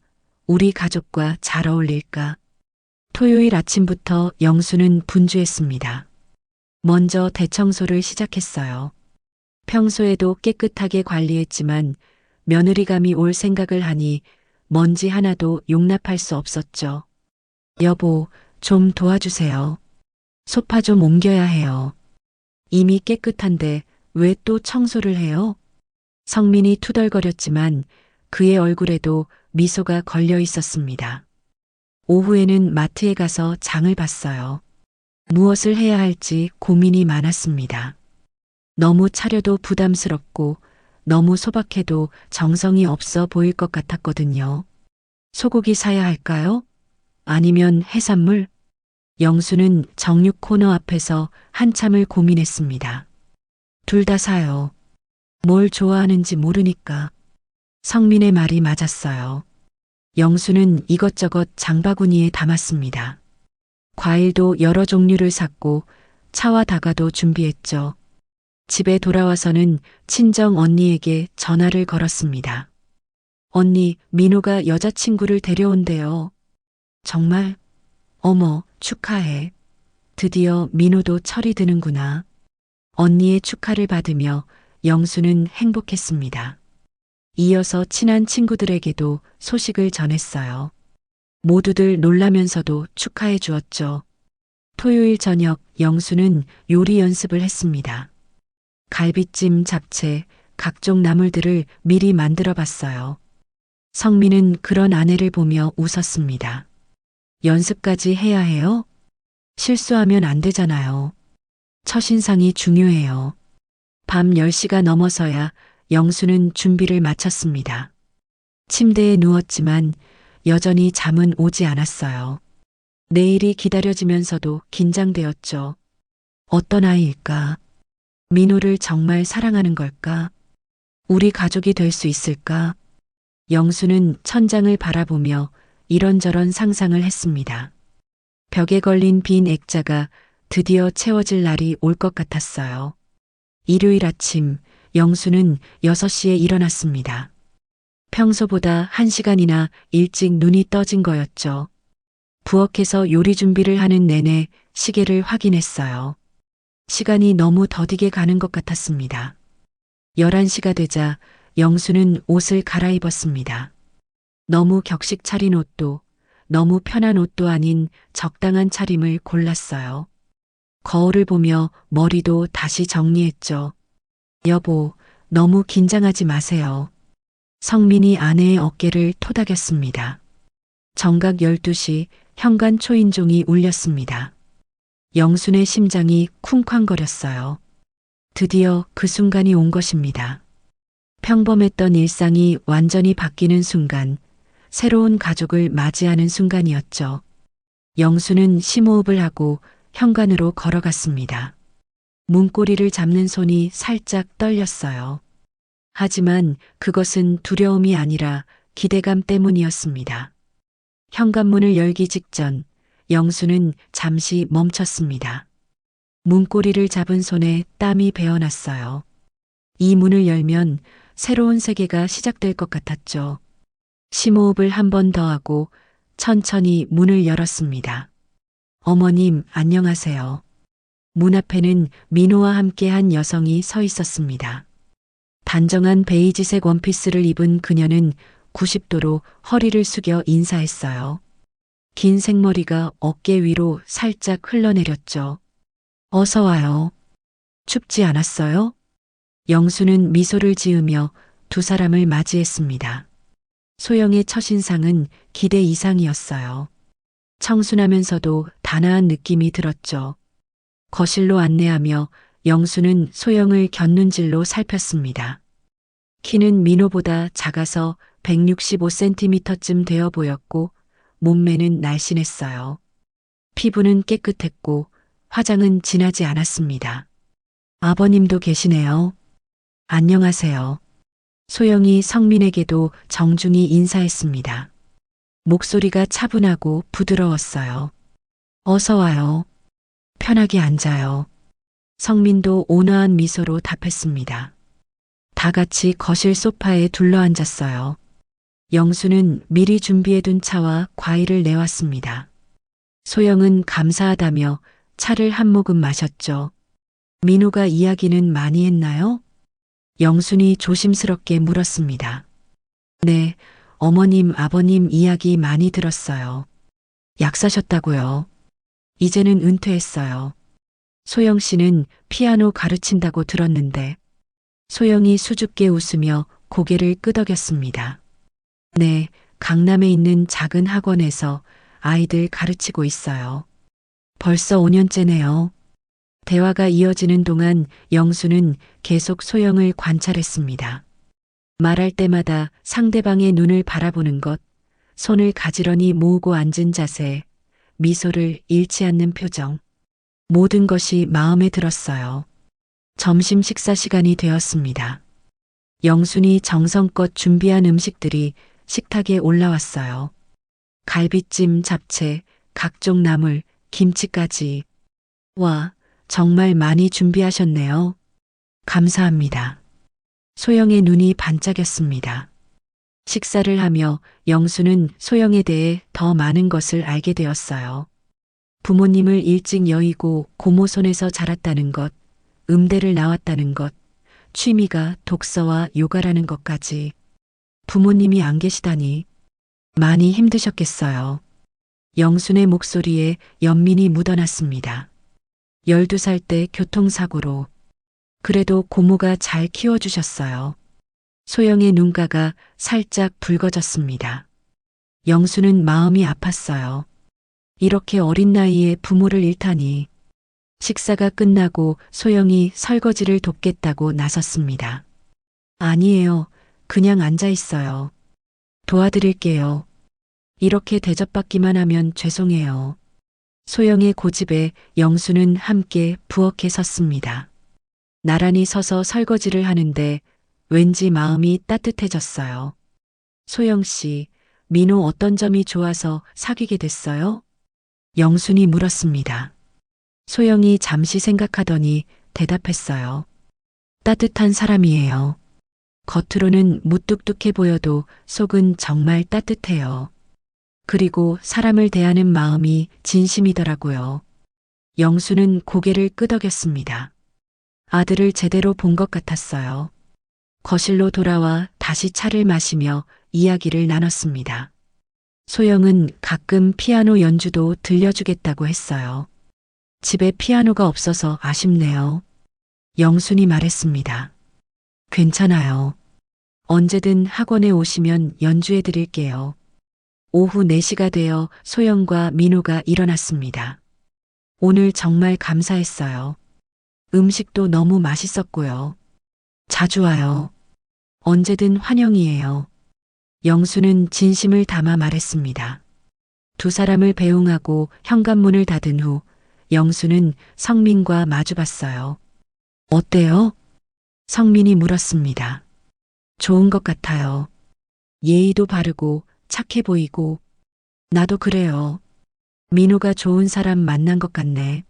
B: 우리 가족과 잘 어울릴까. 토요일 아침부터 영수는 분주했습니다. 먼저 대청소를 시작했어요. 평소에도 깨끗하게 관리했지만 며느리감이 올 생각을 하니 먼지 하나도 용납할 수 없었죠. 여보, 좀 도와주세요. 소파 좀 옮겨야 해요. 이미 깨끗한데 왜 또 청소를 해요? 성민이 투덜거렸지만 그의 얼굴에도 미소가 걸려 있었습니다. 오후에는 마트에 가서 장을 봤어요. 무엇을 해야 할지 고민이 많았습니다. 너무 차려도 부담스럽고 너무 소박해도 정성이 없어 보일 것 같았거든요. 소고기 사야 할까요? 아니면 해산물? 영수는 정육 코너 앞에서 한참을 고민했습니다. 둘 다 사요. 뭘 좋아하는지 모르니까. 성민의 말이 맞았어요. 영수는 이것저것 장바구니에 담았습니다. 과일도 여러 종류를 샀고 차와 다가도 준비했죠. 집에 돌아와서는 친정 언니에게 전화를 걸었습니다. 언니, 민호가 여자친구를 데려온대요. 정말? 어머, 축하해. 드디어 민호도 철이 드는구나. 언니의 축하를 받으며 영수는 행복했습니다. 이어서 친한 친구들에게도 소식을 전했어요. 모두들 놀라면서도 축하해 주었죠. 토요일 저녁 영수는 요리 연습을 했습니다. 갈비찜, 잡채, 각종 나물들을 미리 만들어 봤어요. 성민은 그런 아내를 보며 웃었습니다. 연습까지 해야 해요? 실수하면 안 되잖아요. 첫인상이 중요해요. 밤 10시가 넘어서야 영수는 준비를 마쳤습니다. 침대에 누웠지만 여전히 잠은 오지 않았어요. 내일이 기다려지면서도 긴장되었죠. 어떤 아이일까? 민호를 정말 사랑하는 걸까? 우리 가족이 될 수 있을까? 영수는 천장을 바라보며 이런저런 상상을 했습니다. 벽에 걸린 빈 액자가 드디어 채워질 날이 올 것 같았어요. 일요일 아침 영수는 6시에 일어났습니다. 평소보다 1시간이나 일찍 눈이 떠진 거였죠. 부엌에서 요리 준비를 하는 내내 시계를 확인했어요. 시간이 너무 더디게 가는 것 같았습니다. 11시가 되자 영수는 옷을 갈아입었습니다. 너무 격식 차린 옷도 너무 편한 옷도 아닌 적당한 차림을 골랐어요. 거울을 보며 머리도 다시 정리했죠. 여보, 너무 긴장하지 마세요. 성민이 아내의 어깨를 토닥였습니다. 정각 12시 현관 초인종이 울렸습니다. 영순의 심장이 쿵쾅거렸어요. 드디어 그 순간이 온 것입니다. 평범했던 일상이 완전히 바뀌는 순간, 새로운 가족을 맞이하는 순간이었죠. 영수는 심호흡을 하고 현관으로 걸어갔습니다. 문고리를 잡는 손이 살짝 떨렸어요. 하지만 그것은 두려움이 아니라 기대감 때문이었습니다. 현관문을 열기 직전 영수는 잠시 멈췄습니다. 문고리를 잡은 손에 땀이 배어났어요. 이 문을 열면 새로운 세계가 시작될 것 같았죠. 심호흡을 한 번 더 하고 천천히 문을 열었습니다. 어머님, 안녕하세요. 문 앞에는 민호와 함께한 여성이 서 있었습니다. 단정한 베이지색 원피스를 입은 그녀는 90도로 허리를 숙여 인사했어요. 긴 생머리가 어깨 위로 살짝 흘러내렸죠. 어서 와요. 춥지 않았어요? 영수는 미소를 지으며 두 사람을 맞이했습니다. 소영의 첫인상은 기대 이상이었어요. 청순하면서도 단아한 느낌이 들었죠. 거실로 안내하며 영수는 소영을 곁눈질로 살폈습니다. 키는 민호보다 작아서 165cm쯤 되어 보였고 몸매는 날씬했어요. 피부는 깨끗했고 화장은 진하지 않았습니다. 아버님도 계시네요. 안녕하세요. 소영이 성민에게도 정중히 인사했습니다. 목소리가 차분하고 부드러웠어요. 어서 와요. 편하게 앉아요. 성민도 온화한 미소로 답했습니다. 다 같이 거실 소파에 둘러앉았어요. 영수는 미리 준비해둔 차와 과일을 내왔습니다. 소영은 감사하다며 차를 한 모금 마셨죠. 민호가 이야기는 많이 했나요? 영순이 조심스럽게 물었습니다. 네, 어머님, 아버님 이야기 많이 들었어요. 약 사셨다고요. 이제는 은퇴했어요. 소영 씨는 피아노 가르친다고 들었는데 소영이 수줍게 웃으며 고개를 끄덕였습니다. 네, 강남에 있는 작은 학원에서 아이들 가르치고 있어요. 벌써 5년째네요. 대화가 이어지는 동안 영수는 계속 소영을 관찰했습니다. 말할 때마다 상대방의 눈을 바라보는 것, 손을 가지런히 모으고 앉은 자세, 미소를 잃지 않는 표정. 모든 것이 마음에 들었어요. 점심 식사 시간이 되었습니다. 영순이 정성껏 준비한 음식들이 식탁에 올라왔어요. 갈비찜, 잡채, 각종 나물, 김치까지. 와, 정말 많이 준비하셨네요. 감사합니다. 소영의 눈이 반짝였습니다. 식사를 하며 영수는 소영에 대해 더 많은 것을 알게 되었어요. 부모님을 일찍 여의고 고모 손에서 자랐다는 것, 음대를 나왔다는 것, 취미가 독서와 요가라는 것까지. 부모님이 안 계시다니 많이 힘드셨겠어요. 영순의 목소리에 연민이 묻어났습니다. 12살 때 교통사고로. 그래도 고모가 잘 키워주셨어요. 소영의 눈가가 살짝 붉어졌습니다. 영수는 마음이 아팠어요. 이렇게 어린 나이에 부모를 잃다니. 식사가 끝나고 소영이 설거지를 돕겠다고 나섰습니다. 아니에요. 그냥 앉아 있어요. 도와드릴게요. 이렇게 대접받기만 하면 죄송해요. 소영의 고집에 영수는 함께 부엌에 섰습니다. 나란히 서서 설거지를 하는데 왠지 마음이 따뜻해졌어요. 소영 씨, 민호 어떤 점이 좋아서 사귀게 됐어요? 영순이 물었습니다. 소영이 잠시 생각하더니 대답했어요. 따뜻한 사람이에요. 겉으로는 무뚝뚝해 보여도 속은 정말 따뜻해요. 그리고 사람을 대하는 마음이 진심이더라고요. 영수는 고개를 끄덕였습니다. 아들을 제대로 본 것 같았어요. 거실로 돌아와 다시 차를 마시며 이야기를 나눴습니다. 소영은 가끔 피아노 연주도 들려주겠다고 했어요. 집에 피아노가 없어서 아쉽네요. 영순이 말했습니다. 괜찮아요. 언제든 학원에 오시면 연주해 드릴게요. 오후 4시가 되어 소영과 민호가 일어났습니다. 오늘 정말 감사했어요. 음식도 너무 맛있었고요. 자주 와요. 언제든 환영이에요. 영수는 진심을 담아 말했습니다. 두 사람을 배웅하고 현관문을 닫은 후 영수는 성민과 마주봤어요. 어때요? 성민이 물었습니다. 좋은 것 같아요. 예의도 바르고 착해 보이고. 나도 그래요. 민호가 좋은 사람 만난 것 같네.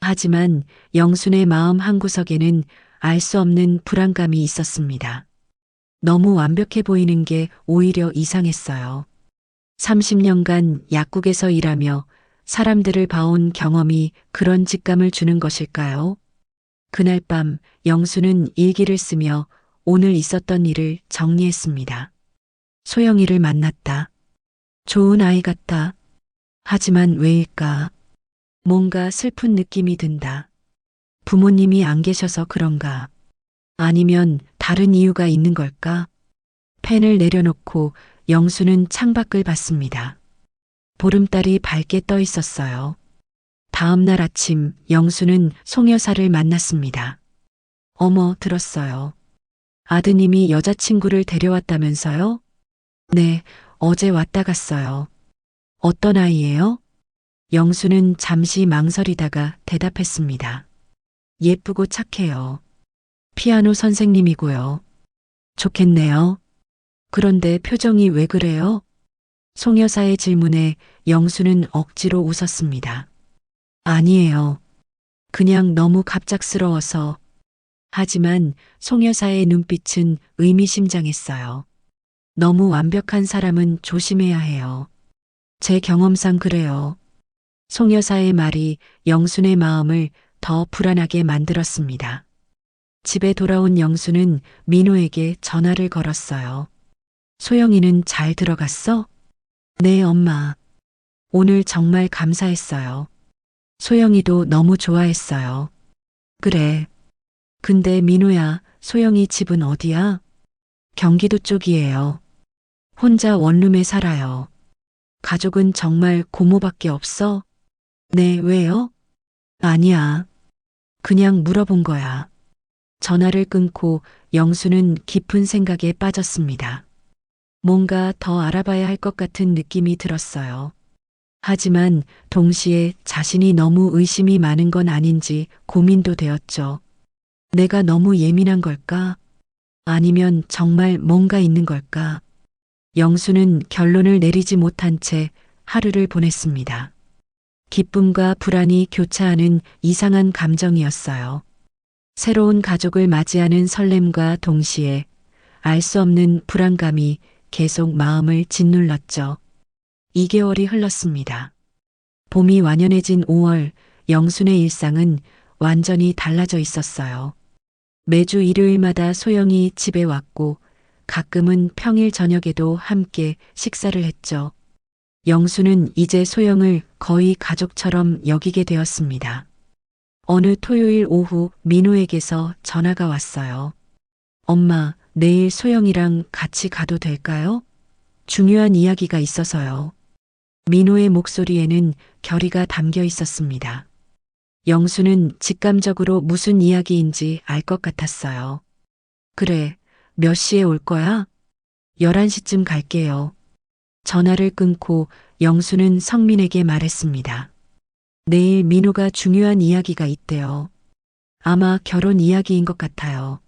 B: 하지만 영순의 마음 한구석에는 알 수 없는 불안감이 있었습니다. 너무 완벽해 보이는 게 오히려 이상했어요. 30년간 약국에서 일하며 사람들을 봐온 경험이 그런 직감을 주는 것일까요? 그날 밤 영수는 일기를 쓰며 오늘 있었던 일을 정리했습니다. 소영이를 만났다. 좋은 아이 같다. 하지만 왜일까? 뭔가 슬픈 느낌이 든다. 부모님이 안 계셔서 그런가? 아니면 다른 이유가 있는 걸까? 펜을 내려놓고 영수는 창밖을 봤습니다. 보름달이 밝게 떠 있었어요. 다음 날 아침 영수는 송 여사를 만났습니다. 어머, 들었어요. 아드님이 여자친구를 데려왔다면서요? 네, 어제 왔다 갔어요. 어떤 아이예요? 영수는 잠시 망설이다가 대답했습니다. 예쁘고 착해요. 피아노 선생님이고요. 좋겠네요. 그런데 표정이 왜 그래요? 송 여사의 질문에 영수는 억지로 웃었습니다. 아니에요. 그냥 너무 갑작스러워서. 하지만 송 여사의 눈빛은 의미심장했어요. 너무 완벽한 사람은 조심해야 해요. 제 경험상 그래요. 송 여사의 말이 영순의 마음을 더 불안하게 만들었습니다. 집에 돌아온 영수는 민호에게 전화를 걸었어요. 소영이는 잘 들어갔어? 네, 엄마. 오늘 정말 감사했어요. 소영이도 너무 좋아했어요. 그래. 근데 민호야, 소영이 집은 어디야? 경기도 쪽이에요. 혼자 원룸에 살아요. 가족은 정말 고모밖에 없어? 네, 왜요? 아니야. 그냥 물어본 거야. 전화를 끊고 영수는 깊은 생각에 빠졌습니다. 뭔가 더 알아봐야 할 것 같은 느낌이 들었어요. 하지만 동시에 자신이 너무 의심이 많은 건 아닌지 고민도 되었죠. 내가 너무 예민한 걸까? 아니면 정말 뭔가 있는 걸까? 영수는 결론을 내리지 못한 채 하루를 보냈습니다. 기쁨과 불안이 교차하는 이상한 감정이었어요. 새로운 가족을 맞이하는 설렘과 동시에 알 수 없는 불안감이 계속 마음을 짓눌렀죠. 2개월이 흘렀습니다. 봄이 완연해진 5월, 영순의 일상은 완전히 달라져 있었어요. 매주 일요일마다 소영이 집에 왔고 가끔은 평일 저녁에도 함께 식사를 했죠. 영수는 이제 소영을 거의 가족처럼 여기게 되었습니다. 어느 토요일 오후 민호에게서 전화가 왔어요. 엄마, 내일 소영이랑 같이 가도 될까요? 중요한 이야기가 있어서요. 민호의 목소리에는 결의가 담겨 있었습니다. 영수는 직감적으로 무슨 이야기인지 알 것 같았어요. 그래, 몇 시에 올 거야? 11시쯤 갈게요. 전화를 끊고 영수는 성민에게 말했습니다. 내일 민호가 중요한 이야기가 있대요. 아마 결혼 이야기인 것 같아요.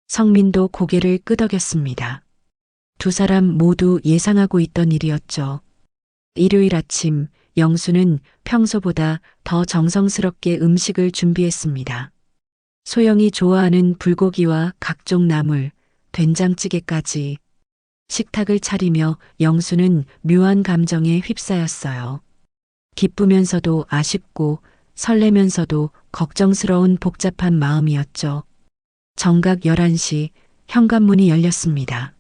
B: 성민도 고개를 끄덕였습니다. 두 사람 모두 예상하고 있던 일이었죠. 일요일 아침, 영수는 평소보다 더 정성스럽게 음식을 준비했습니다. 소영이 좋아하는 불고기와 각종 나물, 된장찌개까지. 식탁을 차리며 영수는 묘한 감정에 휩싸였어요. 기쁘면서도 아쉽고 설레면서도 걱정스러운 복잡한 마음이었죠. 정각 11시 현관문이 열렸습니다.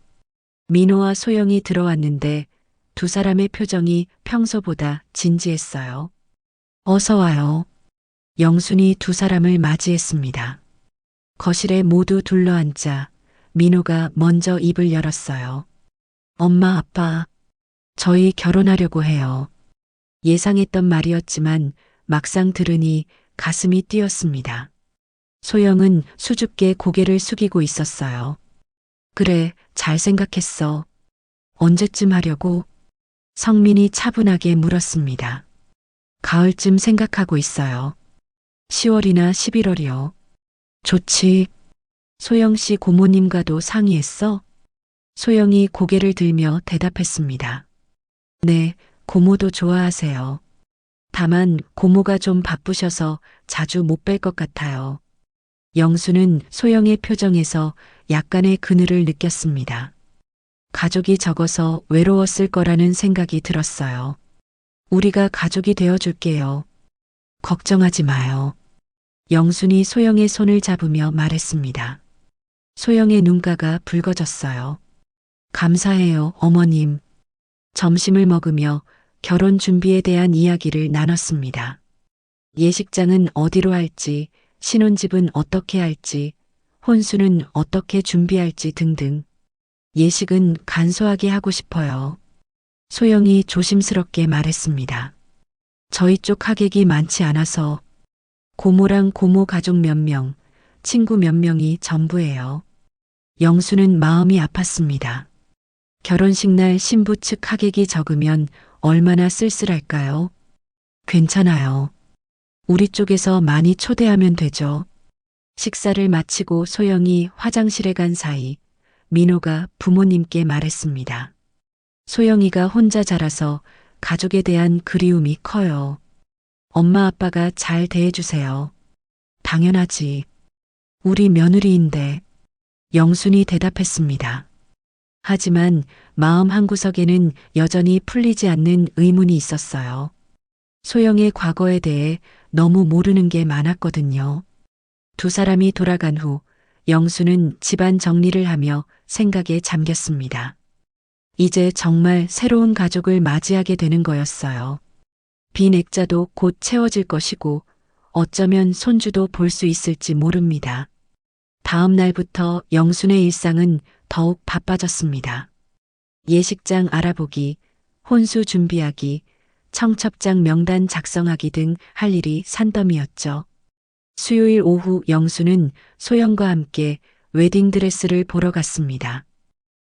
B: 민호와 소영이 들어왔는데 두 사람의 표정이 평소보다 진지했어요. 어서 와요. 영순이 두 사람을 맞이했습니다. 거실에 모두 둘러앉자 민호가 먼저 입을 열었어요. 엄마, 아빠, 저희 결혼하려고 해요. 예상했던 말이었지만 막상 들으니 가슴이 뛰었습니다. 소영은 수줍게 고개를 숙이고 있었어요. 그래, 잘 생각했어. 언제쯤 하려고? 성민이 차분하게 물었습니다. 가을쯤 생각하고 있어요. 10월이나 11월이요. 좋지. 소영 씨 고모님과도 상의했어? 소영이 고개를 들며 대답했습니다. 네, 고모도 좋아하세요. 다만 고모가 좀 바쁘셔서 자주 못 뵐 것 같아요. 영수는 소영의 표정에서 약간의 그늘을 느꼈습니다. 가족이 적어서 외로웠을 거라는 생각이 들었어요. 우리가 가족이 되어줄게요. 걱정하지 마요. 영순이 소영의 손을 잡으며 말했습니다. 소영의 눈가가 붉어졌어요. 감사해요, 어머님. 점심을 먹으며 결혼 준비에 대한 이야기를 나눴습니다. 예식장은 어디로 할지, 신혼집은 어떻게 할지, 혼수는 어떻게 준비할지 등등. 예식은 간소하게 하고 싶어요. 소영이 조심스럽게 말했습니다. 저희 쪽 하객이 많지 않아서 고모랑 고모 가족 몇 명, 친구 몇 명이 전부예요. 영수는 마음이 아팠습니다. 결혼식 날 신부 측 하객이 적으면 얼마나 쓸쓸할까요? 괜찮아요. 우리 쪽에서 많이 초대하면 되죠. 식사를 마치고 소영이 화장실에 간 사이 민호가 부모님께 말했습니다. 소영이가 혼자 자라서 가족에 대한 그리움이 커요. 엄마 아빠가 잘 대해주세요. 당연하지. 우리 며느리인데. 영순이 대답했습니다. 하지만 마음 한구석에는 여전히 풀리지 않는 의문이 있었어요. 소영의 과거에 대해 너무 모르는 게 많았거든요. 두 사람이 돌아간 후 영수는 집안 정리를 하며 생각에 잠겼습니다. 이제 정말 새로운 가족을 맞이하게 되는 거였어요. 빈 액자도 곧 채워질 것이고 어쩌면 손주도 볼 수 있을지 모릅니다. 다음 날부터 영순의 일상은 더욱 바빠졌습니다. 예식장 알아보기, 혼수 준비하기, 청첩장 명단 작성하기 등 할 일이 산더미였죠. 수요일 오후 영수는 소영과 함께 웨딩드레스를 보러 갔습니다.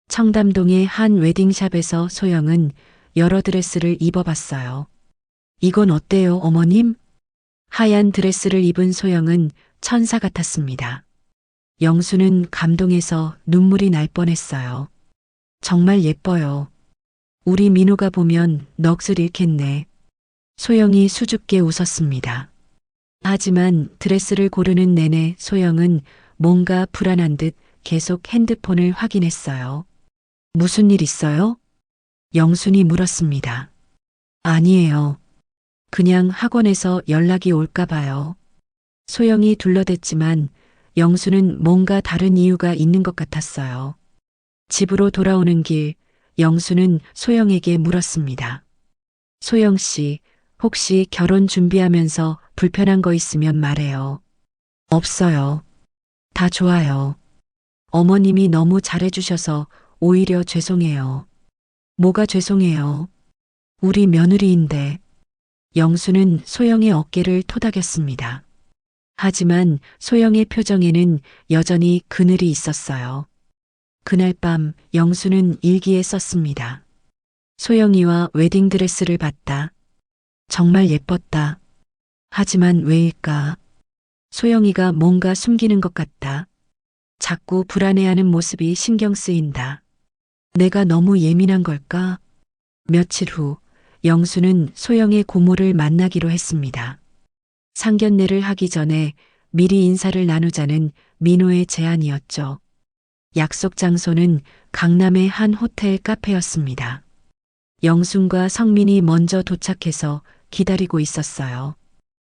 B: 청담동의 한 웨딩샵에서 소영은 여러 드레스를 입어봤어요. 이건 어때요, 어머님? 하얀 드레스를 입은 소영은 천사 같았습니다. 영수는 감동해서 눈물이 날 뻔했어요. 정말 예뻐요. 우리 민호가 보면 넋을 잃겠네. 소영이 수줍게 웃었습니다. 하지만 드레스를 고르는 내내 소영은 뭔가 불안한 듯 계속 핸드폰을 확인했어요. 무슨 일 있어요? 영순이 물었습니다. 아니에요. 그냥 학원에서 연락이 올까 봐요. 소영이 둘러댔지만 영수는 뭔가 다른 이유가 있는 것 같았어요. 집으로 돌아오는 길, 영수는 소영에게 물었습니다. 소영 씨, 혹시 결혼 준비하면서 불편한 거 있으면 말해요. 없어요. 다 좋아요. 어머님이 너무 잘해주셔서 오히려 죄송해요. 뭐가 죄송해요? 우리 며느리인데. 영수는 소영의 어깨를 토닥였습니다. 하지만 소영의 표정에는 여전히 그늘이 있었어요. 그날 밤 영수는 일기에 썼습니다. 소영이와 웨딩드레스를 봤다. 정말 예뻤다. 하지만 왜일까? 소영이가 뭔가 숨기는 것 같다. 자꾸 불안해하는 모습이 신경 쓰인다. 내가 너무 예민한 걸까? 며칠 후 영수는 소영의 고모를 만나기로 했습니다. 상견례를 하기 전에 미리 인사를 나누자는 민호의 제안이었죠. 약속 장소는 강남의 한 호텔 카페였습니다. 영순과 성민이 먼저 도착해서 기다리고 있었어요.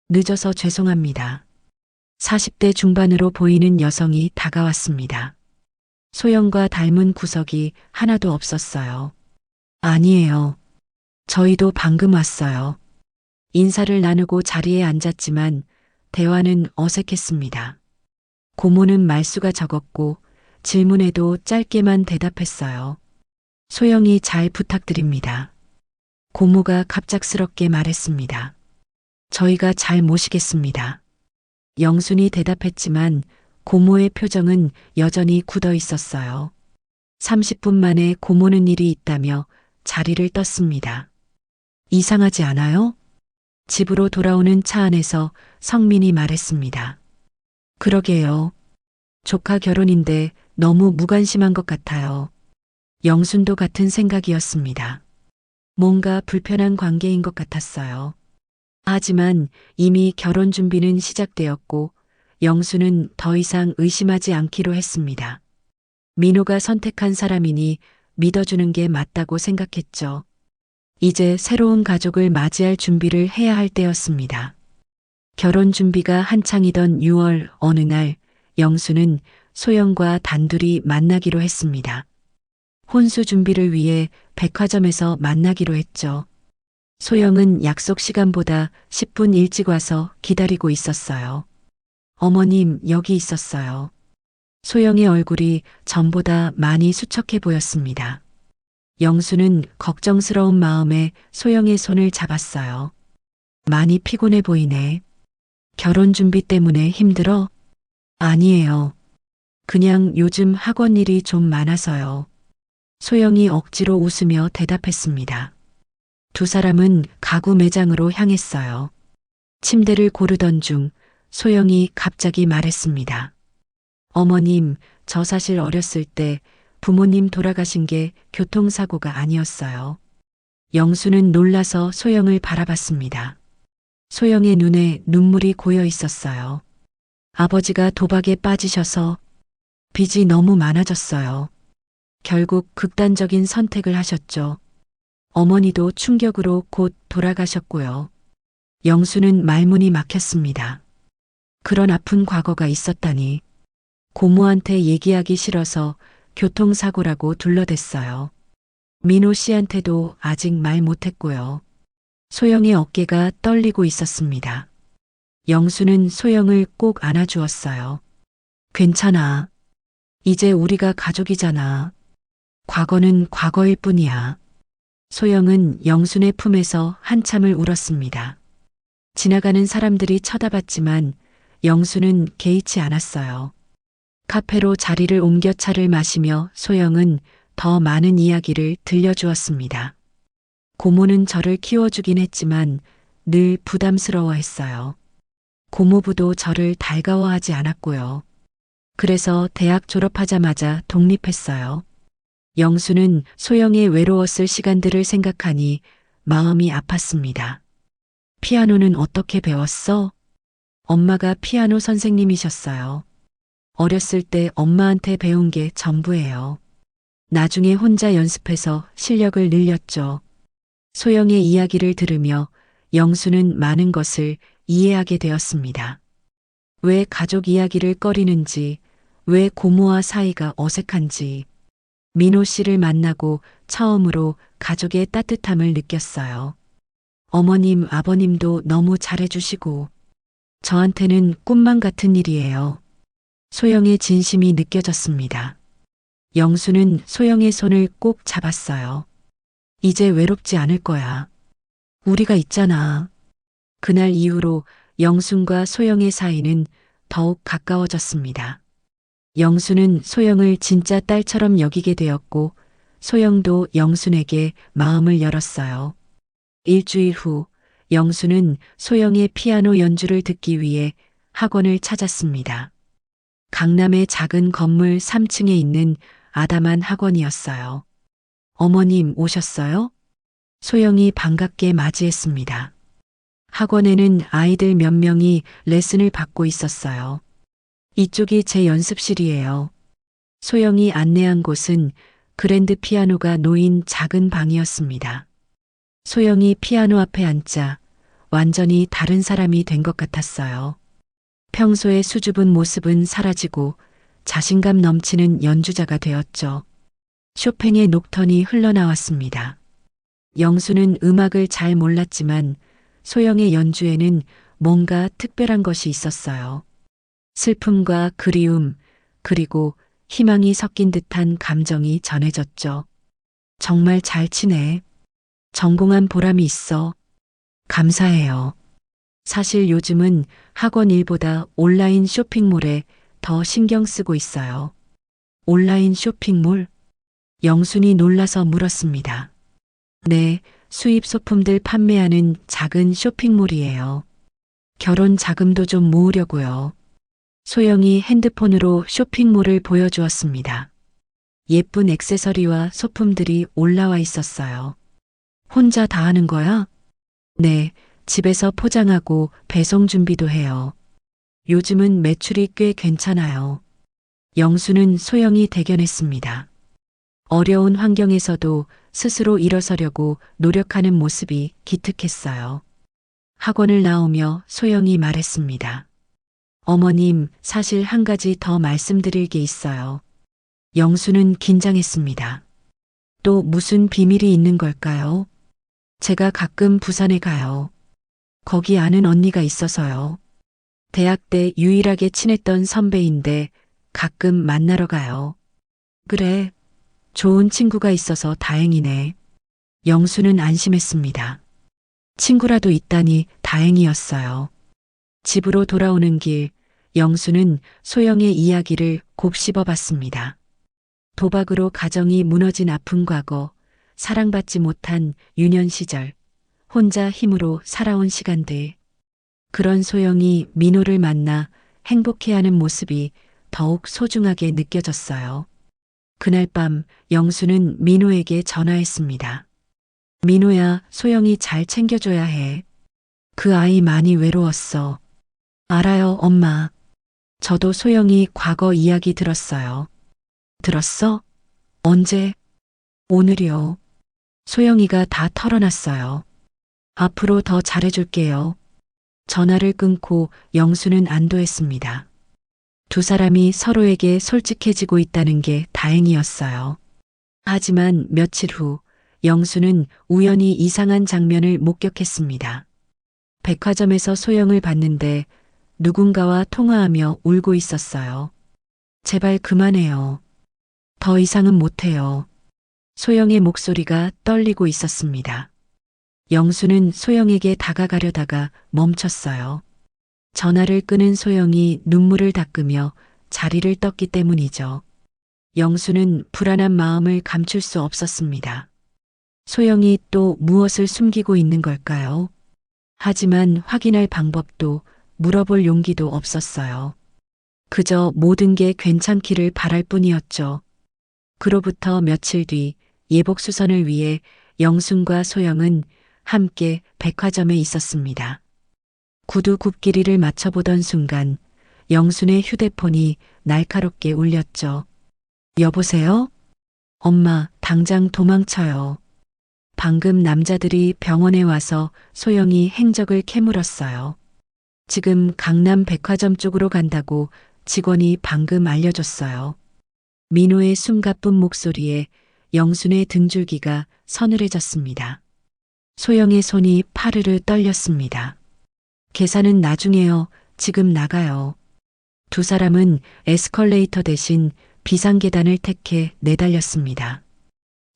B: 늦어서 죄송합니다. 40대 중반으로 보이는 여성이 다가왔습니다. 소영과 닮은 구석이 하나도 없었어요. 아니에요. 저희도 방금 왔어요. 인사를 나누고 자리에 앉았지만 대화는 어색했습니다. 고모는 말수가 적었고 질문에도 짧게만 대답했어요. 소영이 잘 부탁드립니다. 고모가 갑작스럽게 말했습니다. 저희가 잘 모시겠습니다. 영순이 대답했지만 고모의 표정은 여전히 굳어 있었어요. 30분 만에 고모는 일이 있다며 자리를 떴습니다. 이상하지 않아요? 집으로 돌아오는 차 안에서 성민이 말했습니다. 그러게요. 조카 결혼인데 너무 무관심한 것 같아요. 영순도 같은 생각이었습니다. 뭔가 불편한 관계인 것 같았어요. 하지만 이미 결혼 준비는 시작되었고 영수는 더 이상 의심하지 않기로 했습니다. 민호가 선택한 사람이니 믿어주는 게 맞다고 생각했죠. 이제 새로운 가족을 맞이할 준비를 해야 할 때였습니다. 결혼 준비가 한창이던 6월 어느 날 영수는 소영과 단둘이 만나기로 했습니다. 혼수 준비를 위해 백화점에서 만나기로 했죠. 소영은 약속 시간보다 10분 일찍 와서 기다리고 있었어요. 어머님, 여기 있었어요. 소영의 얼굴이 전보다 많이 수척해 보였습니다. 영수는 걱정스러운 마음에 소영의 손을 잡았어요. 많이 피곤해 보이네. 결혼 준비 때문에 힘들어? 아니에요. 그냥 요즘 학원 일이 좀 많아서요. 소영이 억지로 웃으며 대답했습니다. 두 사람은 가구 매장으로 향했어요. 침대를 고르던 중 소영이 갑자기 말했습니다. 어머님, 저 사실 어렸을 때 부모님 돌아가신 게 교통사고가 아니었어요. 영수는 놀라서 소영을 바라봤습니다. 소영의 눈에 눈물이 고여 있었어요. 아버지가 도박에 빠지셔서 빚이 너무 많아졌어요. 결국 극단적인 선택을 하셨죠. 어머니도 충격으로 곧 돌아가셨고요. 영수는 말문이 막혔습니다. 그런 아픈 과거가 있었다니. 고모한테 얘기하기 싫어서 교통사고라고 둘러댔어요. 민호 씨한테도 아직 말 못했고요. 소영의 어깨가 떨리고 있었습니다. 영수는 소영을 꼭 안아주었어요. 괜찮아. 이제 우리가 가족이잖아. 과거는 과거일 뿐이야. 소영은 영순의 품에서 한참을 울었습니다. 지나가는 사람들이 쳐다봤지만 영수는 개의치 않았어요. 카페로 자리를 옮겨 차를 마시며 소영은 더 많은 이야기를 들려주었습니다. 고모는 저를 키워주긴 했지만 늘 부담스러워했어요. 고모부도 저를 달가워하지 않았고요. 그래서 대학 졸업하자마자 독립했어요. 영수는 소영의 외로웠을 시간들을 생각하니 마음이 아팠습니다. 피아노는 어떻게 배웠어? 엄마가 피아노 선생님이셨어요. 어렸을 때 엄마한테 배운 게 전부예요. 나중에 혼자 연습해서 실력을 늘렸죠. 소영의 이야기를 들으며 영수는 많은 것을 이해하게 되었습니다. 왜 가족 이야기를 꺼리는지, 왜 고모와 사이가 어색한지, 민호 씨를 만나고 처음으로 가족의 따뜻함을 느꼈어요. 어머님, 아버님도 너무 잘해주시고, 저한테는 꿈만 같은 일이에요. 소영의 진심이 느껴졌습니다. 영수는 소영의 손을 꼭 잡았어요. 이제 외롭지 않을 거야. 우리가 있잖아. 그날 이후로 영순과 소영의 사이는 더욱 가까워졌습니다. 영순은 소영을 진짜 딸처럼 여기게 되었고 소영도 영순에게 마음을 열었어요. 일주일 후 영순은 소영의 피아노 연주를 듣기 위해 학원을 찾았습니다. 강남의 작은 건물 3층에 있는 아담한 학원이었어요. 어머님 오셨어요? 소영이 반갑게 맞이했습니다. 학원에는 아이들 몇 명이 레슨을 받고 있었어요. 이쪽이 제 연습실이에요. 소영이 안내한 곳은 그랜드 피아노가 놓인 작은 방이었습니다. 소영이 피아노 앞에 앉자 완전히 다른 사람이 된 것 같았어요. 평소의 수줍은 모습은 사라지고 자신감 넘치는 연주자가 되었죠. 쇼팽의 녹턴이 흘러나왔습니다. 영수는 음악을 잘 몰랐지만 소영의 연주에는 뭔가 특별한 것이 있었어요. 슬픔과 그리움, 그리고 희망이 섞인 듯한 감정이 전해졌죠. 정말 잘 치네. 전공한 보람이 있어. 감사해요. 사실 요즘은 학원 일보다 온라인 쇼핑몰에 더 신경 쓰고 있어요. 온라인 쇼핑몰? 영순이 놀라서 물었습니다. 네, 수입 소품들 판매하는 작은 쇼핑몰이에요. 결혼 자금도 좀 모으려고요. 소영이 핸드폰으로 쇼핑몰을 보여주었습니다. 예쁜 액세서리와 소품들이 올라와 있었어요. 혼자 다 하는 거야? 네, 집에서 포장하고 배송 준비도 해요. 요즘은 매출이 꽤 괜찮아요. 영수는 소영이 대견했습니다. 어려운 환경에서도 스스로 일어서려고 노력하는 모습이 기특했어요. 학원을 나오며 소영이 말했습니다. 어머님, 사실 한 가지 더 말씀드릴 게 있어요. 영수는 긴장했습니다. 또 무슨 비밀이 있는 걸까요? 제가 가끔 부산에 가요. 거기 아는 언니가 있어서요. 대학 때 유일하게 친했던 선배인데 가끔 만나러 가요. 그래, 좋은 친구가 있어서 다행이네. 영수는 안심했습니다. 친구라도 있다니 다행이었어요. 집으로 돌아오는 길, 영수는 소영의 이야기를 곱씹어 봤습니다. 도박으로 가정이 무너진 아픈 과거, 사랑받지 못한 유년 시절, 혼자 힘으로 살아온 시간들. 그런 소영이 민호를 만나 행복해하는 모습이 더욱 소중하게 느껴졌어요. 그날 밤 영수는 민호에게 전화했습니다. 민호야, 소영이 잘 챙겨줘야 해. 그 아이 많이 외로웠어. 알아요, 엄마. 저도 소영이 과거 이야기 들었어요. 들었어? 언제? 오늘이요. 소영이가 다 털어놨어요. 앞으로 더 잘해줄게요. 전화를 끊고 영수는 안도했습니다. 두 사람이 서로에게 솔직해지고 있다는 게 다행이었어요. 하지만 며칠 후 영수는 우연히 이상한 장면을 목격했습니다. 백화점에서 소영을 봤는데 누군가와 통화하며 울고 있었어요. 제발 그만해요. 더 이상은 못해요. 소영의 목소리가 떨리고 있었습니다. 영수는 소영에게 다가가려다가 멈췄어요. 전화를 끊은 소영이 눈물을 닦으며 자리를 떴기 때문이죠. 영수는 불안한 마음을 감출 수 없었습니다. 소영이 또 무엇을 숨기고 있는 걸까요? 하지만 확인할 방법도 물어볼 용기도 없었어요. 그저 모든 게 괜찮기를 바랄 뿐이었죠. 그로부터 며칠 뒤 예복수선을 위해 영순과 소영은 함께 백화점에 있었습니다. 구두 굽길이를 맞춰보던 순간 영순의 휴대폰이 날카롭게 울렸죠. 여보세요? 엄마, 당장 도망쳐요. 방금 남자들이 병원에 와서 소영이 행적을 캐물었어요. 지금 강남 백화점 쪽으로 간다고 직원이 방금 알려줬어요. 민호의 숨가쁜 목소리에 영순의 등줄기가 서늘해졌습니다. 소영의 손이 파르르 떨렸습니다. 계산은 나중에요. 지금 나가요. 두 사람은 에스컬레이터 대신 비상계단을 택해 내달렸습니다.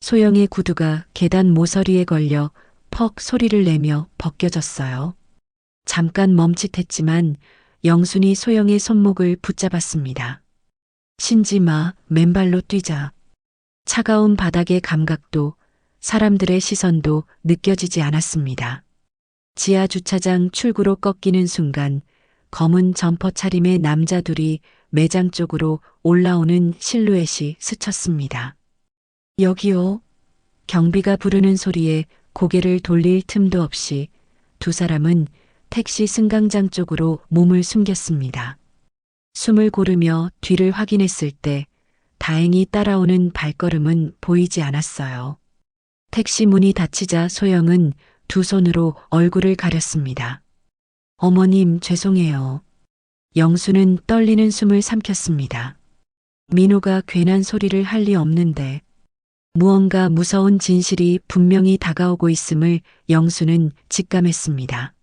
B: 소영의 구두가 계단 모서리에 걸려 퍽 소리를 내며 벗겨졌어요. 잠깐 멈칫했지만 영순이 소영의 손목을 붙잡았습니다. 신지 마, 맨발로 뛰자. 차가운 바닥의 감각도 사람들의 시선도 느껴지지 않았습니다. 지하 주차장 출구로 꺾이는 순간 검은 점퍼 차림의 남자 둘이 매장 쪽으로 올라오는 실루엣이 스쳤습니다. 여기요. 경비가 부르는 소리에 고개를 돌릴 틈도 없이 두 사람은 택시 승강장 쪽으로 몸을 숨겼습니다. 숨을 고르며 뒤를 확인했을 때 다행히 따라오는 발걸음은 보이지 않았어요. 택시 문이 닫히자 소영은 두 손으로 얼굴을 가렸습니다. 어머님, 죄송해요. 영수는 떨리는 숨을 삼켰습니다. 민호가 괜한 소리를 할 리 없는데 무언가 무서운 진실이 분명히 다가오고 있음을 영수는 직감했습니다.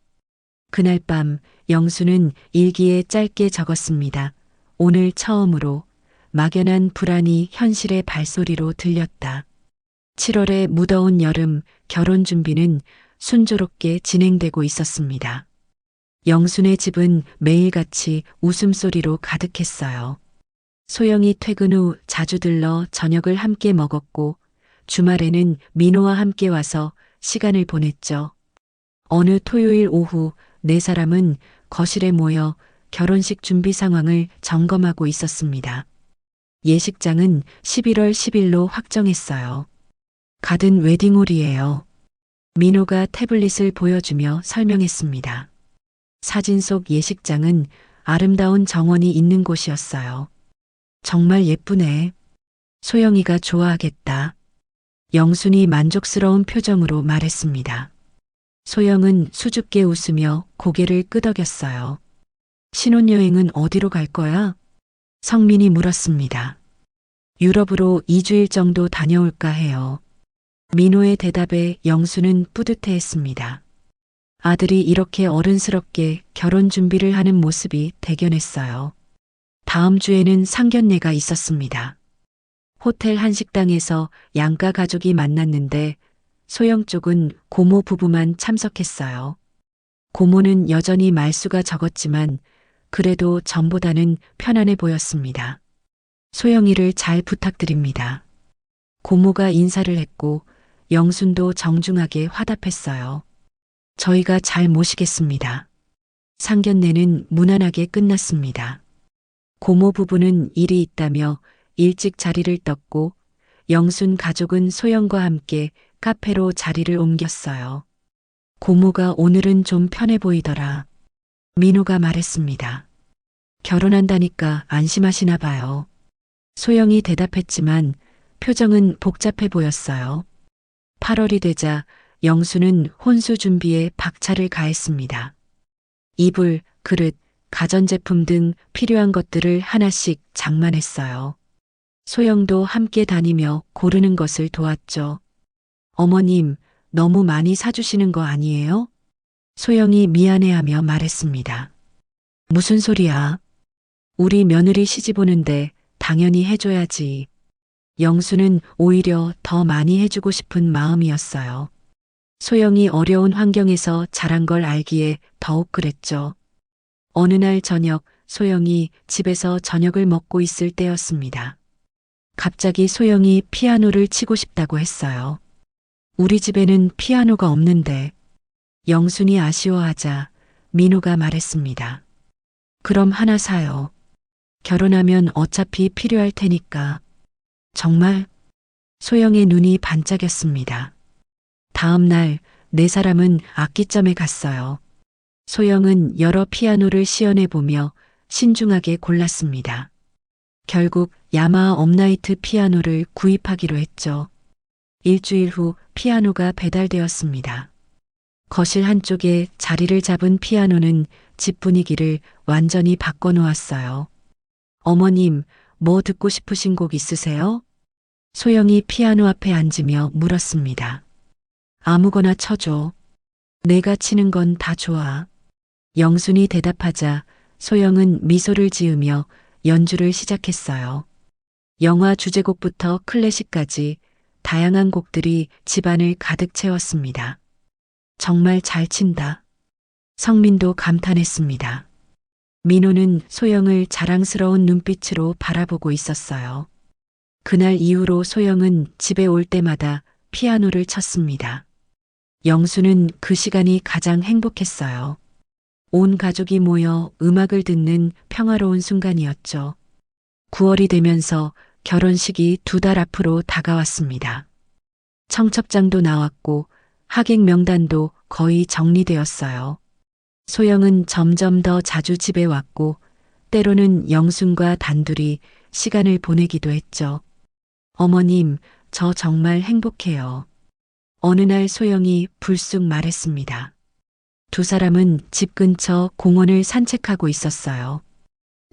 B: 그날 밤 영수는 일기에 짧게 적었습니다. 오늘 처음으로 막연한 불안이 현실의 발소리로 들렸다. 7월의 무더운 여름 결혼 준비는 순조롭게 진행되고 있었습니다. 영순의 집은 매일같이 웃음소리로 가득했어요. 소영이 퇴근 후 자주 들러 저녁을 함께 먹었고 주말에는 민호와 함께 와서 시간을 보냈죠. 어느 토요일 오후 네 사람은 거실에 모여 결혼식 준비 상황을 점검하고 있었습니다. 예식장은 11월 10일로 확정했어요. 가든 웨딩홀이에요. 민호가 태블릿을 보여주며 설명했습니다. 사진 속 예식장은 아름다운 정원이 있는 곳이었어요. 정말 예쁘네. 소영이가 좋아하겠다. 영순이 만족스러운 표정으로 말했습니다. 소영은 수줍게 웃으며 고개를 끄덕였어요. 신혼여행은 어디로 갈 거야? 성민이 물었습니다. 유럽으로 2주일 정도 다녀올까 해요. 민호의 대답에 영수는 뿌듯해했습니다. 아들이 이렇게 어른스럽게 결혼 준비를 하는 모습이 대견했어요. 다음 주에는 상견례가 있었습니다. 호텔 한식당에서 양가 가족이 만났는데 소영 쪽은 고모 부부만 참석했어요. 고모는 여전히 말수가 적었지만 그래도 전보다는 편안해 보였습니다. 소영이를 잘 부탁드립니다. 고모가 인사를 했고 영순도 정중하게 화답했어요. 저희가 잘 모시겠습니다. 상견례는 무난하게 끝났습니다. 고모 부부는 일이 있다며 일찍 자리를 떴고 영순 가족은 소영과 함께 카페로 자리를 옮겼어요. 고모가 오늘은 좀 편해 보이더라. 민호가 말했습니다. 결혼한다니까 안심하시나 봐요. 소영이 대답했지만 표정은 복잡해 보였어요. 8월이 되자 영수는 혼수 준비에 박차를 가했습니다. 이불, 그릇, 가전제품 등 필요한 것들을 하나씩 장만했어요. 소영도 함께 다니며 고르는 것을 도왔죠. 어머님, 너무 많이 사주시는 거 아니에요? 소영이 미안해하며 말했습니다. 무슨 소리야? 우리 며느리 시집 오는데 당연히 해줘야지. 영수는 오히려 더 많이 해주고 싶은 마음이었어요. 소영이 어려운 환경에서 자란 걸 알기에 더욱 그랬죠. 어느 날 저녁 소영이 집에서 저녁을 먹고 있을 때였습니다. 갑자기 소영이 피아노를 치고 싶다고 했어요. 우리 집에는 피아노가 없는데. 영순이 아쉬워하자 민호가 말했습니다. 그럼 하나 사요. 결혼하면 어차피 필요할 테니까. 정말? 소영의 눈이 반짝였습니다. 다음 날 네 사람은 악기점에 갔어요. 소영은 여러 피아노를 시연해 보며 신중하게 골랐습니다. 결국 야마하 업라이트 피아노를 구입하기로 했죠. 일주일 후 피아노가 배달되었습니다. 거실 한쪽에 자리를 잡은 피아노는 집 분위기를 완전히 바꿔놓았어요. 어머님, 뭐 듣고 싶으신 곡 있으세요? 소영이 피아노 앞에 앉으며 물었습니다. 아무거나 쳐줘. 내가 치는 건 다 좋아. 영순이 대답하자 소영은 미소를 지으며 연주를 시작했어요. 영화 주제곡부터 클래식까지 다양한 곡들이 집안을 가득 채웠습니다. 정말 잘 친다. 성민도 감탄했습니다. 민호는 소영을 자랑스러운 눈빛으로 바라보고 있었어요. 그날 이후로 소영은 집에 올 때마다 피아노를 쳤습니다. 영수는 그 시간이 가장 행복했어요. 온 가족이 모여 음악을 듣는 평화로운 순간이었죠. 9월이 되면서 결혼식이 2달 앞으로 다가왔습니다. 청첩장도 나왔고 하객 명단도 거의 정리되었어요. 소영은 점점 더 자주 집에 왔고 때로는 영순과 단둘이 시간을 보내기도 했죠. 어머님, 저 정말 행복해요. 어느 날 소영이 불쑥 말했습니다. 두 사람은 집 근처 공원을 산책하고 있었어요.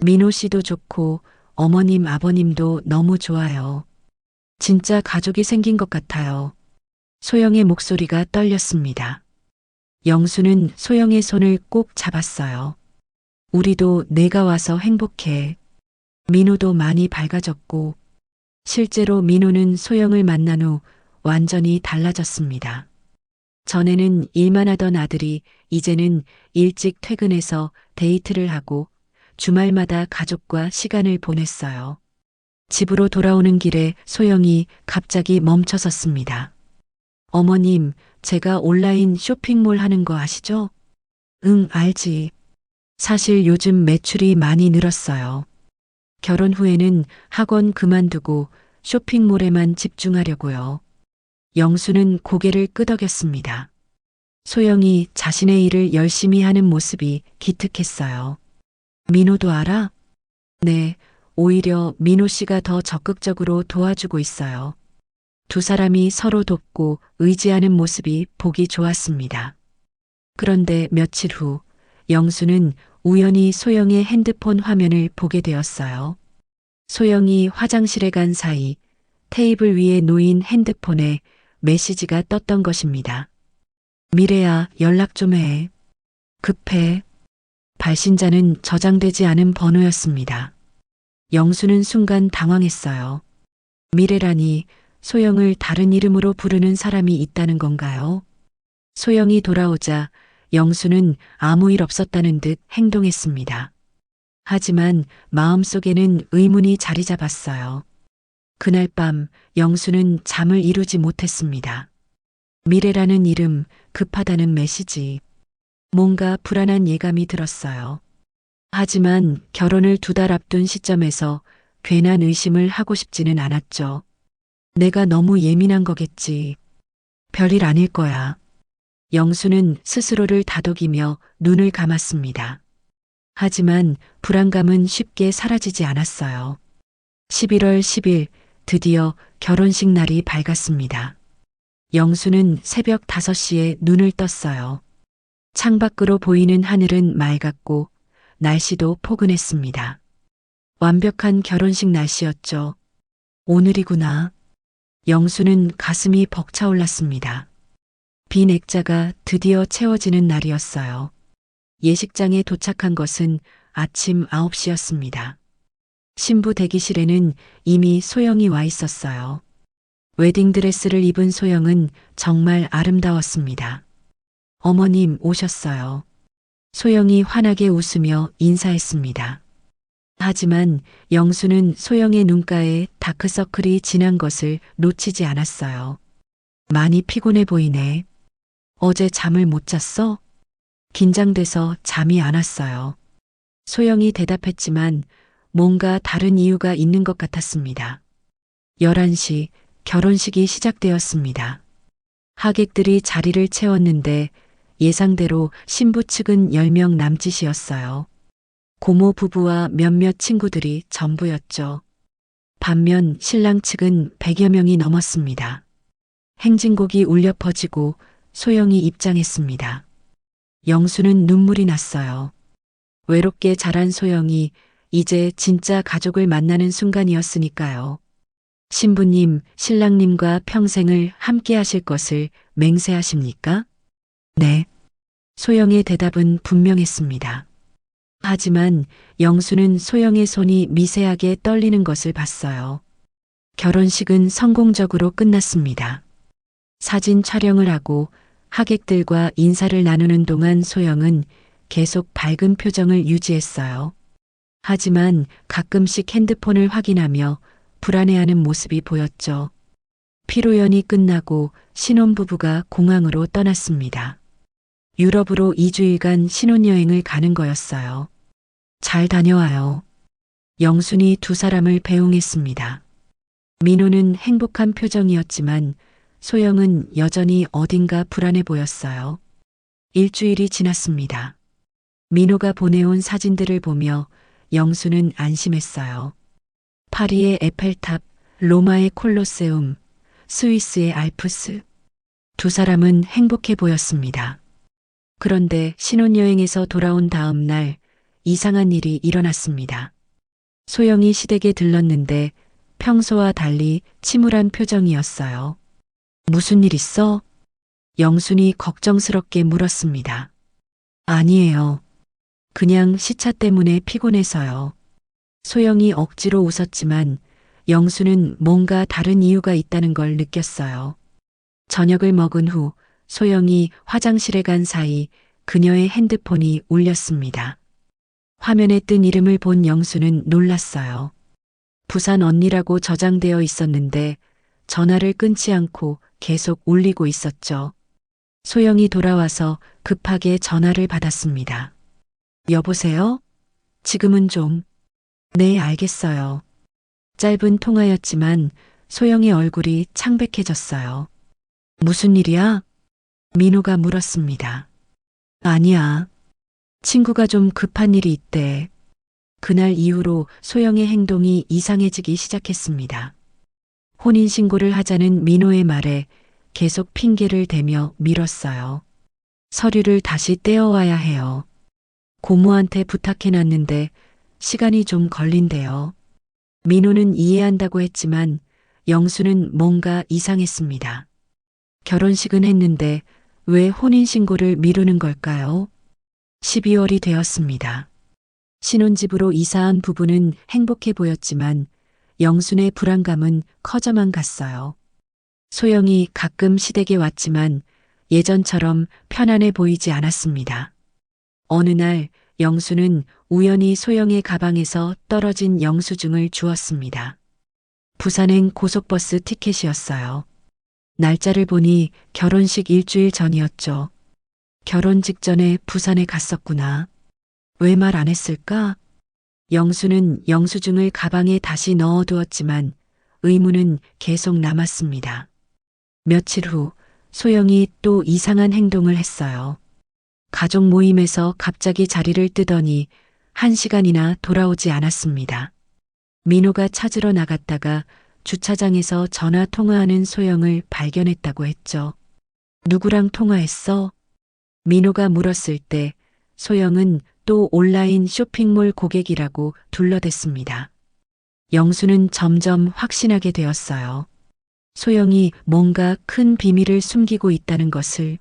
B: 민호 씨도 좋고 어머님 아버님도 너무 좋아요. 진짜 가족이 생긴 것 같아요. 소영의 목소리가 떨렸습니다. 영수는 소영의 손을 꼭 잡았어요. 우리도 내가 와서 행복해. 민호도 많이 밝아졌고 실제로 민호는 소영을 만난 후 완전히 달라졌습니다. 전에는 일만 하던 아들이 이제는 일찍 퇴근해서 데이트를 하고 주말마다 가족과 시간을 보냈어요. 집으로 돌아오는 길에 소영이 갑자기 멈춰섰습니다. 어머님, 제가 온라인 쇼핑몰 하는 거 아시죠? 응, 알지. 사실 요즘 매출이 많이 늘었어요. 결혼 후에는 학원 그만두고 쇼핑몰에만 집중하려고요. 영수는 고개를 끄덕였습니다. 소영이 자신의 일을 열심히 하는 모습이 기특했어요. 민호도 알아? 네, 오히려 민호 씨가 더 적극적으로 도와주고 있어요. 두 사람이 서로 돕고 의지하는 모습이 보기 좋았습니다. 그런데 며칠 후 영수는 우연히 소영의 핸드폰 화면을 보게 되었어요. 소영이 화장실에 간 사이 테이블 위에 놓인 핸드폰에 메시지가 떴던 것입니다. 미래야, 연락 좀 해. 급해. 발신자는 저장되지 않은 번호였습니다. 영수는 순간 당황했어요. 미래라니 소영을 다른 이름으로 부르는 사람이 있다는 건가요? 소영이 돌아오자 영수는 아무 일 없었다는 듯 행동했습니다. 하지만 마음속에는 의문이 자리 잡았어요. 그날 밤 영수는 잠을 이루지 못했습니다. 미래라는 이름, 급하다는 메시지. 뭔가 불안한 예감이 들었어요. 하지만 결혼을 2달 앞둔 시점에서 괜한 의심을 하고 싶지는 않았죠. 내가 너무 예민한 거겠지. 별일 아닐 거야. 영수는 스스로를 다독이며 눈을 감았습니다. 하지만 불안감은 쉽게 사라지지 않았어요. 11월 10일 드디어 결혼식 날이 밝았습니다. 영수는 새벽 5시에 눈을 떴어요. 창밖으로 보이는 하늘은 맑았고 날씨도 포근했습니다. 완벽한 결혼식 날씨였죠. 오늘이구나. 영수는 가슴이 벅차올랐습니다. 빈 액자가 드디어 채워지는 날이었어요. 예식장에 도착한 것은 아침 9시였습니다. 신부 대기실에는 이미 소영이 와 있었어요. 웨딩드레스를 입은 소영은 정말 아름다웠습니다. 어머님 오셨어요. 소영이 환하게 웃으며 인사했습니다. 하지만 영수는 소영의 눈가에 다크서클이 진한 것을 놓치지 않았어요. 많이 피곤해 보이네. 어제 잠을 못 잤어? 긴장돼서 잠이 안 왔어요. 소영이 대답했지만 뭔가 다른 이유가 있는 것 같았습니다. 11시 결혼식이 시작되었습니다. 하객들이 자리를 채웠는데 예상대로 신부 측은 10명 남짓이었어요. 고모 부부와 몇몇 친구들이 전부였죠. 반면 신랑 측은 100여 명이 넘었습니다. 행진곡이 울려 퍼지고 소영이 입장했습니다. 영수는 눈물이 났어요. 외롭게 자란 소영이 이제 진짜 가족을 만나는 순간이었으니까요. 신부님, 신랑님과 평생을 함께 하실 것을 맹세하십니까? 네. 소영의 대답은 분명했습니다. 하지만 영수는 소영의 손이 미세하게 떨리는 것을 봤어요. 결혼식은 성공적으로 끝났습니다. 사진 촬영을 하고 하객들과 인사를 나누는 동안 소영은 계속 밝은 표정을 유지했어요. 하지만 가끔씩 핸드폰을 확인하며 불안해하는 모습이 보였죠. 피로연이 끝나고 신혼부부가 공항으로 떠났습니다. 유럽으로 2주일간 신혼여행을 가는 거였어요. 잘 다녀와요. 영순이 두 사람을 배웅했습니다. 민호는 행복한 표정이었지만 소영은 여전히 어딘가 불안해 보였어요. 일주일이 지났습니다. 민호가 보내온 사진들을 보며 영수는 안심했어요. 파리의 에펠탑, 로마의 콜로세움, 스위스의 알프스. 두 사람은 행복해 보였습니다. 그런데 신혼여행에서 돌아온 다음 날 이상한 일이 일어났습니다. 소영이 시댁에 들렀는데 평소와 달리 침울한 표정이었어요. 무슨 일 있어? 영순이 걱정스럽게 물었습니다. 아니에요. 그냥 시차 때문에 피곤해서요. 소영이 억지로 웃었지만 영수는 뭔가 다른 이유가 있다는 걸 느꼈어요. 저녁을 먹은 후 소영이 화장실에 간 사이 그녀의 핸드폰이 울렸습니다. 화면에 뜬 이름을 본 영수는 놀랐어요. 부산 언니라고 저장되어 있었는데 전화를 끊지 않고 계속 울리고 있었죠. 소영이 돌아와서 급하게 전화를 받았습니다. 여보세요? 지금은 좀. 네, 알겠어요. 짧은 통화였지만 소영의 얼굴이 창백해졌어요. 무슨 일이야? 민호가 물었습니다. 아니야. 친구가 좀 급한 일이 있대. 그날 이후로 소영의 행동이 이상해지기 시작했습니다. 혼인신고를 하자는 민호의 말에 계속 핑계를 대며 미뤘어요. 서류를 다시 떼어와야 해요. 고모한테 부탁해놨는데 시간이 좀 걸린대요. 민호는 이해한다고 했지만 영수는 뭔가 이상했습니다. 결혼식은 했는데 왜 혼인신고를 미루는 걸까요? 12월이 되었습니다. 신혼집으로 이사한 부부는 행복해 보였지만 영순의 불안감은 커져만 갔어요. 소영이 가끔 시댁에 왔지만 예전처럼 편안해 보이지 않았습니다. 어느 날 영수는 우연히 소영의 가방에서 떨어진 영수증을 주었습니다. 부산행 고속버스 티켓이었어요. 날짜를 보니 결혼식 일주일 전이었죠. 결혼 직전에 부산에 갔었구나. 왜 말 안 했을까? 영수는 영수증을 가방에 다시 넣어두었지만 의문은 계속 남았습니다. 며칠 후 소영이 또 이상한 행동을 했어요. 가족 모임에서 갑자기 자리를 뜨더니 1시간이나 돌아오지 않았습니다. 민호가 찾으러 나갔다가 주차장에서 전화 통화하는 소영을 발견했다고 했죠. 누구랑 통화했어? 민호가 물었을 때 소영은 또 온라인 쇼핑몰 고객이라고 둘러댔습니다. 영수는 점점 확신하게 되었어요. 소영이 뭔가 큰 비밀을 숨기고 있다는 것을.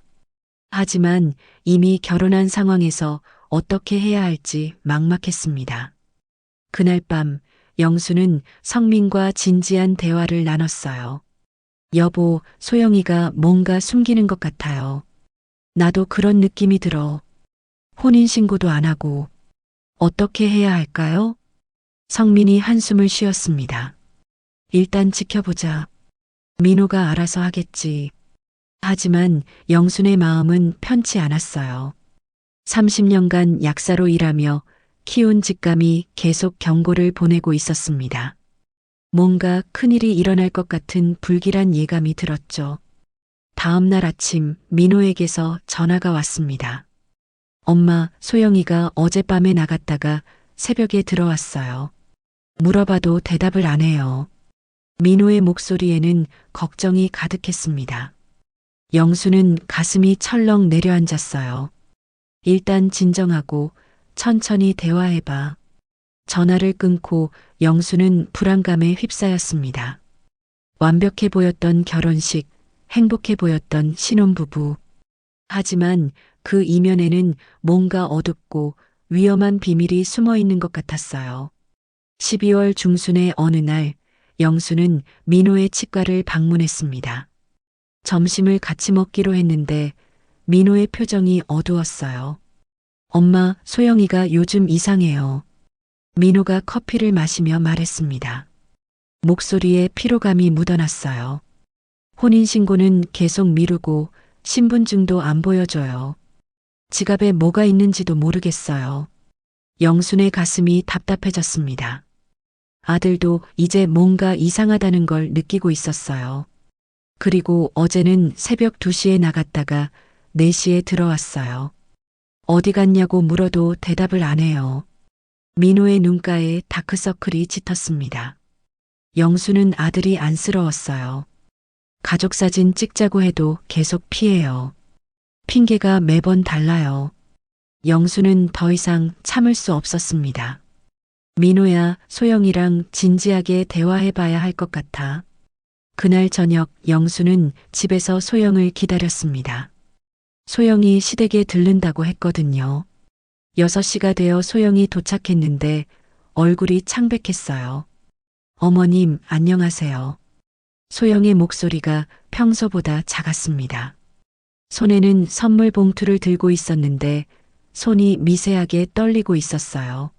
B: 하지만 이미 결혼한 상황에서 어떻게 해야 할지 막막했습니다. 그날 밤 영수는 성민과 진지한 대화를 나눴어요. 여보, 소영이가 뭔가 숨기는 것 같아요. 나도 그런 느낌이 들어. 혼인신고도 안 하고. 어떻게 해야 할까요? 성민이 한숨을 쉬었습니다. 일단 지켜보자. 민호가 알아서 하겠지. 하지만 영순의 마음은 편치 않았어요. 30년간 약사로 일하며 키운 직감이 계속 경고를 보내고 있었습니다. 뭔가 큰일이 일어날 것 같은 불길한 예감이 들었죠. 다음 날 아침 민호에게서 전화가 왔습니다. 엄마, 소영이가 어젯밤에 나갔다가 새벽에 들어왔어요. 물어봐도 대답을 안 해요. 민호의 목소리에는 걱정이 가득했습니다. 영수는 가슴이 철렁 내려앉았어요. 일단 진정하고 천천히 대화해봐. 전화를 끊고 영수는 불안감에 휩싸였습니다. 완벽해 보였던 결혼식, 행복해 보였던 신혼부부. 하지만 그 이면에는 뭔가 어둡고 위험한 비밀이 숨어 있는 것 같았어요. 12월 중순의 어느 날, 영수는 민호의 치과를 방문했습니다. 점심을 같이 먹기로 했는데 민호의 표정이 어두웠어요. 엄마, 소영이가 요즘 이상해요. 민호가 커피를 마시며 말했습니다. 목소리에 피로감이 묻어났어요. 혼인신고는 계속 미루고 신분증도 안 보여줘요. 지갑에 뭐가 있는지도 모르겠어요. 영순의 가슴이 답답해졌습니다. 아들도 이제 뭔가 이상하다는 걸 느끼고 있었어요. 그리고 어제는 새벽 2시에 나갔다가 4시에 들어왔어요. 어디 갔냐고 물어도 대답을 안 해요. 민호의 눈가에 다크서클이 짙었습니다. 영수는 아들이 안쓰러웠어요. 가족사진 찍자고 해도 계속 피해요. 핑계가 매번 달라요. 영수는 더 이상 참을 수 없었습니다. 민호야, 소영이랑 진지하게 대화해봐야 할 것 같아. 그날 저녁 영수는 집에서 소영을 기다렸습니다. 소영이 시댁에 들른다고 했거든요. 6시가 되어 소영이 도착했는데 얼굴이 창백했어요. 어머님, 안녕하세요. 소영의 목소리가 평소보다 작았습니다. 손에는 선물 봉투를 들고 있었는데 손이 미세하게 떨리고 있었어요.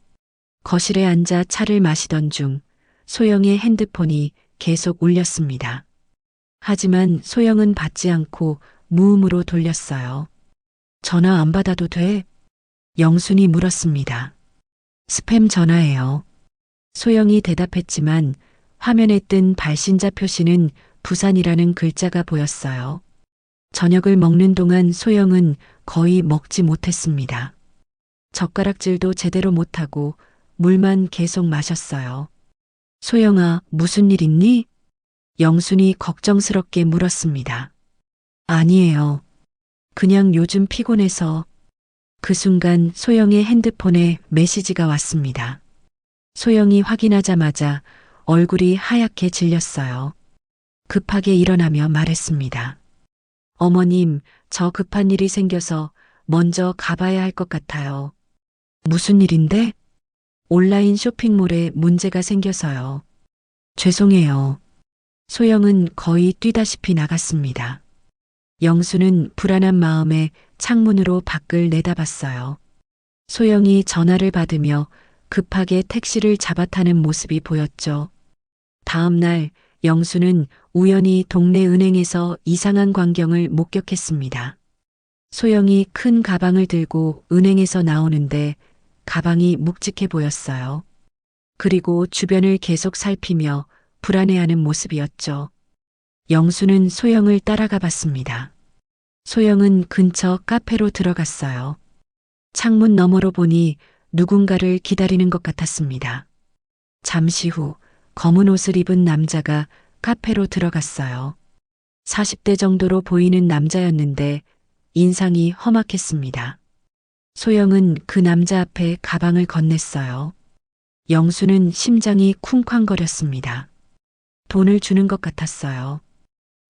B: 거실에 앉아 차를 마시던 중 소영의 핸드폰이 계속 울렸습니다. 하지만 소영은 받지 않고 무음으로 돌렸어요. 전화 안 받아도 돼? 영순이 물었습니다. 스팸 전화예요. 소영이 대답했지만 화면에 뜬 발신자 표시는 부산이라는 글자가 보였어요. 저녁을 먹는 동안 소영은 거의 먹지 못했습니다. 젓가락질도 제대로 못하고 물만 계속 마셨어요. 소영아, 무슨 일 있니? 영순이 걱정스럽게 물었습니다. 아니에요. 그냥 요즘 피곤해서. 그 순간 소영의 핸드폰에 메시지가 왔습니다. 소영이 확인하자마자 얼굴이 하얗게 질렸어요. 급하게 일어나며 말했습니다. 어머님, 저 급한 일이 생겨서 먼저 가봐야 할 것 같아요. 무슨 일인데? 온라인 쇼핑몰에 문제가 생겨서요. 죄송해요. 소영은 거의 뛰다시피 나갔습니다. 영수는 불안한 마음에 창문으로 밖을 내다봤어요. 소영이 전화를 받으며 급하게 택시를 잡아타는 모습이 보였죠. 다음 날 영수는 우연히 동네 은행에서 이상한 광경을 목격했습니다. 소영이 큰 가방을 들고 은행에서 나오는데 가방이 묵직해 보였어요. 그리고 주변을 계속 살피며 불안해하는 모습이었죠. 영수는 소영을 따라가 봤습니다. 소영은 근처 카페로 들어갔어요. 창문 너머로 보니 누군가를 기다리는 것 같았습니다. 잠시 후 검은 옷을 입은 남자가 카페로 들어갔어요. 40대 정도로 보이는 남자였는데 인상이 험악했습니다. 소영은 그 남자 앞에 가방을 건넸어요. 영수는 심장이 쿵쾅거렸습니다. 돈을 주는 것 같았어요.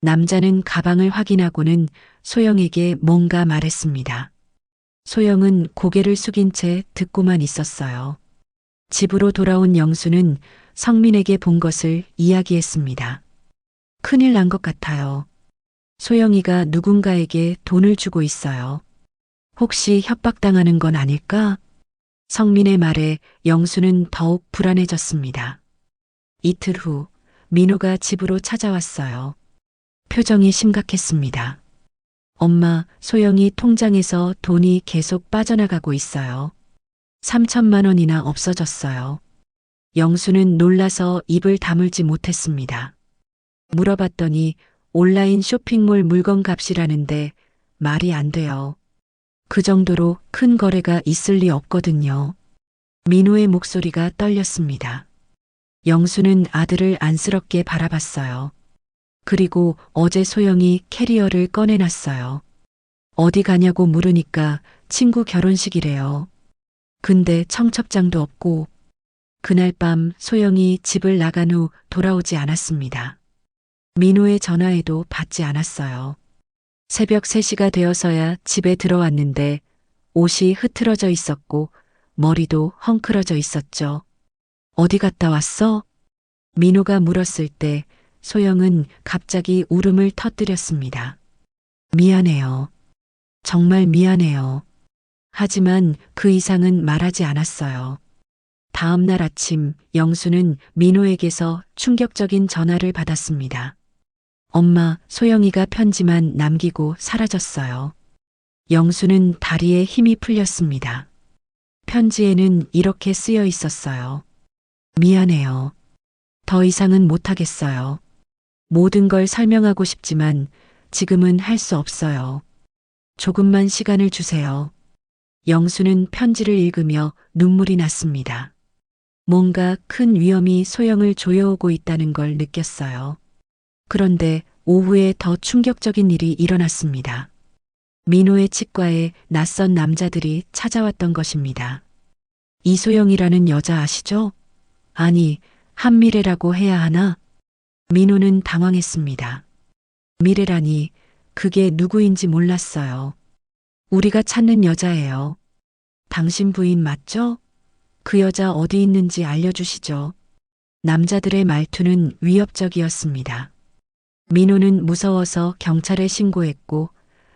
B: 남자는 가방을 확인하고는 소영에게 뭔가 말했습니다. 소영은 고개를 숙인 채 듣고만 있었어요. 집으로 돌아온 영수는 성민에게 본 것을 이야기했습니다. 큰일 난 것 같아요. 소영이가 누군가에게 돈을 주고 있어요. 혹시 협박당하는 건 아닐까? 성민의 말에 영수는 더욱 불안해졌습니다. 이틀 후 민호가 집으로 찾아왔어요. 표정이 심각했습니다. 엄마, 소영이 통장에서 돈이 계속 빠져나가고 있어요. 3천만 원이나 없어졌어요. 영수는 놀라서 입을 다물지 못했습니다. 물어봤더니 온라인 쇼핑몰 물건 값이라는데 말이 안 돼요. 그 정도로 큰 거래가 있을 리 없거든요. 민호의 목소리가 떨렸습니다. 영수는 아들을 안쓰럽게 바라봤어요. 그리고 어제 소영이 캐리어를 꺼내놨어요. 어디 가냐고 물으니까 친구 결혼식이래요. 근데 청첩장도 없고 그날 밤 소영이 집을 나간 후 돌아오지 않았습니다. 민호의 전화에도 받지 않았어요. 새벽 3시가 되어서야 집에 들어왔는데 옷이 흐트러져 있었고 머리도 헝클어져 있었죠. 어디 갔다 왔어? 민호가 물었을 때 소영은 갑자기 울음을 터뜨렸습니다. 미안해요. 정말 미안해요. 하지만 그 이상은 말하지 않았어요. 다음 날 아침 영수는 민호에게서 충격적인 전화를 받았습니다. 엄마, 소영이가 편지만 남기고 사라졌어요. 영수는 다리에 힘이 풀렸습니다. 편지에는 이렇게 쓰여 있었어요. 미안해요. 더 이상은 못하겠어요. 모든 걸 설명하고 싶지만 지금은 할 수 없어요. 조금만 시간을 주세요. 영수는 편지를 읽으며 눈물이 났습니다. 뭔가 큰 위험이 소영을 조여오고 있다는 걸 느꼈어요. 그런데 오후에 더 충격적인 일이 일어났습니다. 민호의 치과에 낯선 남자들이 찾아왔던 것입니다. 이소영이라는 여자 아시죠? 아니, 한미래라고 해야 하나? 민호는 당황했습니다. 미래라니, 그게 누구인지 몰랐어요. 우리가 찾는 여자예요. 당신 부인 맞죠? 그 여자 어디 있는지 알려주시죠. 남자들의 말투는 위협적이었습니다. 민호는 무서워서 경찰에 신고했고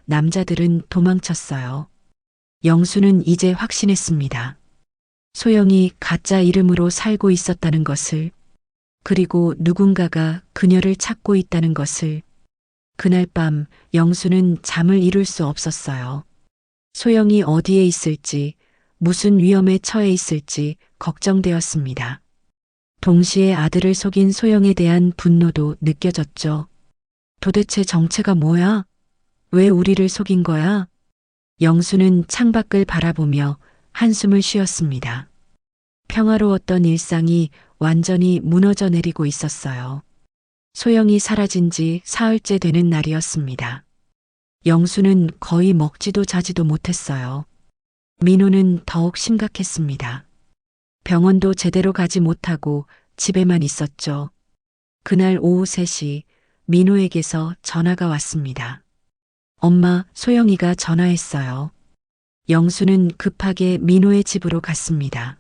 B: 남자들은 도망쳤어요. 영수는 이제 확신했습니다. 소영이 가짜 이름으로 살고 있었다는 것을, 그리고 누군가가 그녀를 찾고 있다는 것을. 그날 밤 영수는 잠을 이룰 수 없었어요. 소영이 어디에 있을지, 무슨 위험에 처해 있을지 걱정되었습니다. 동시에 아들을 속인 소영에 대한 분노도 느껴졌죠. 도대체 정체가 뭐야? 왜 우리를 속인 거야? 영수는 창밖을 바라보며 한숨을 쉬었습니다. 평화로웠던 일상이 완전히 무너져 내리고 있었어요. 소영이 사라진 지 사흘째 되는 날이었습니다. 영수는 거의 먹지도 자지도 못했어요. 민호는 더욱 심각했습니다. 병원도 제대로 가지 못하고 집에만 있었죠. 그날 오후 3시 민호에게서 전화가 왔습니다. 엄마, 소영이가 전화했어요. 영수는 급하게 민호의 집으로 갔습니다.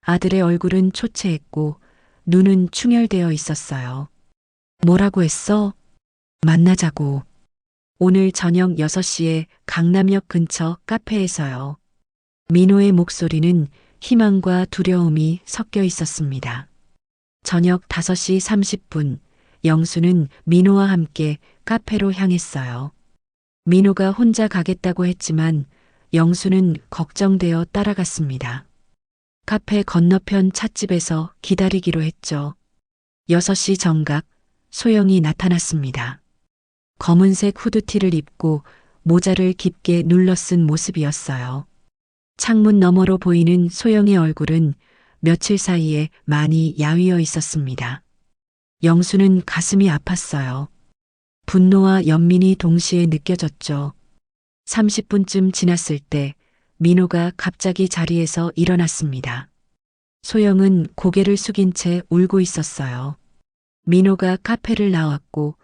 B: 아들의 얼굴은 초췌했고 눈은 충혈되어 있었어요. 뭐라고 했어? 만나자고. 오늘 저녁 6시에 강남역 근처 카페에서요. 민호의 목소리는 희망과 두려움이 섞여 있었습니다. 저녁 5시 30분, 영수는 민호와 함께 카페로 향했어요. 민호가 혼자 가겠다고 했지만 영수는 걱정되어 따라갔습니다. 카페 건너편 찻집에서 기다리기로 했죠. 6시 정각, 소영이 나타났습니다. 검은색 후드티를 입고 모자를 깊게 눌러 쓴 모습이었어요. 창문 너머로 보이는 소영의 얼굴은 며칠 사이에 많이 야위어 있었습니다. 영수는 가슴이 아팠어요. 분노와 연민이 동시에 느껴졌죠. 30분쯤 지났을 때 민호가 갑자기 자리에서 일어났습니다. 소영은 고개를 숙인 채 울고 있었어요. 민호가 카페를 나왔고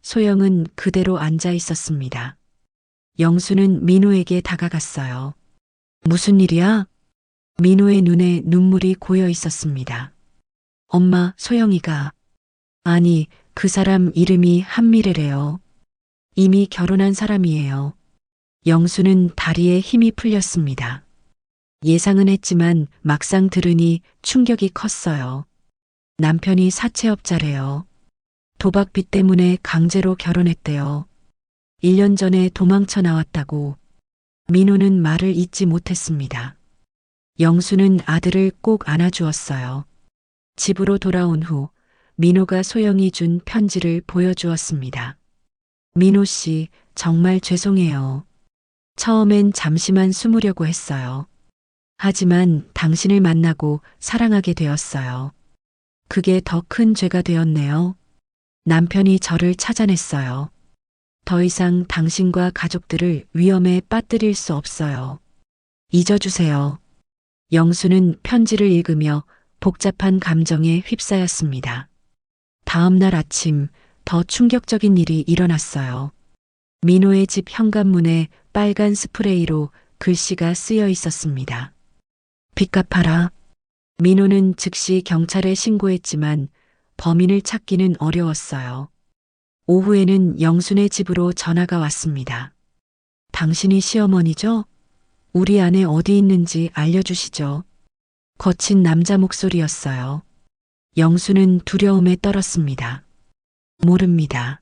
B: 소영은 그대로 앉아 있었습니다. 영수는 민호에게 다가갔어요. 무슨 일이야? 민호의 눈에 눈물이 고여 있었습니다. 엄마, 소영이가. 아니, 그 사람 이름이 한미래래요. 이미 결혼한 사람이에요. 영수는 다리에 힘이 풀렸습니다. 예상은 했지만 막상 들으니 충격이 컸어요. 남편이 사채업자래요. 도박빚 때문에 강제로 결혼했대요. 1년 전에 도망쳐 나왔다고. 민호는 말을 잇지 못했습니다. 영수는 아들을 꼭 안아주었어요. 집으로 돌아온 후 민호가 소영이 준 편지를 보여주었습니다. 민호 씨, 정말 죄송해요. 처음엔 잠시만 숨으려고 했어요. 하지만 당신을 만나고 사랑하게 되었어요. 그게 더 큰 죄가 되었네요. 남편이 저를 찾아냈어요. 더 이상 당신과 가족들을 위험에 빠뜨릴 수 없어요. 잊어주세요. 영수는 편지를 읽으며 복잡한 감정에 휩싸였습니다. 다음 날 아침 더 충격적인 일이 일어났어요. 민호의 집 현관문에 빨간 스프레이로 글씨가 쓰여 있었습니다. 빚 갚아라. 민호는 즉시 경찰에 신고했지만 범인을 찾기는 어려웠어요. 오후에는 영순의 집으로 전화가 왔습니다. 당신이 시어머니죠? 우리 아내 어디 있는지 알려주시죠. 거친 남자 목소리였어요. 영수는 두려움에 떨었습니다. 모릅니다.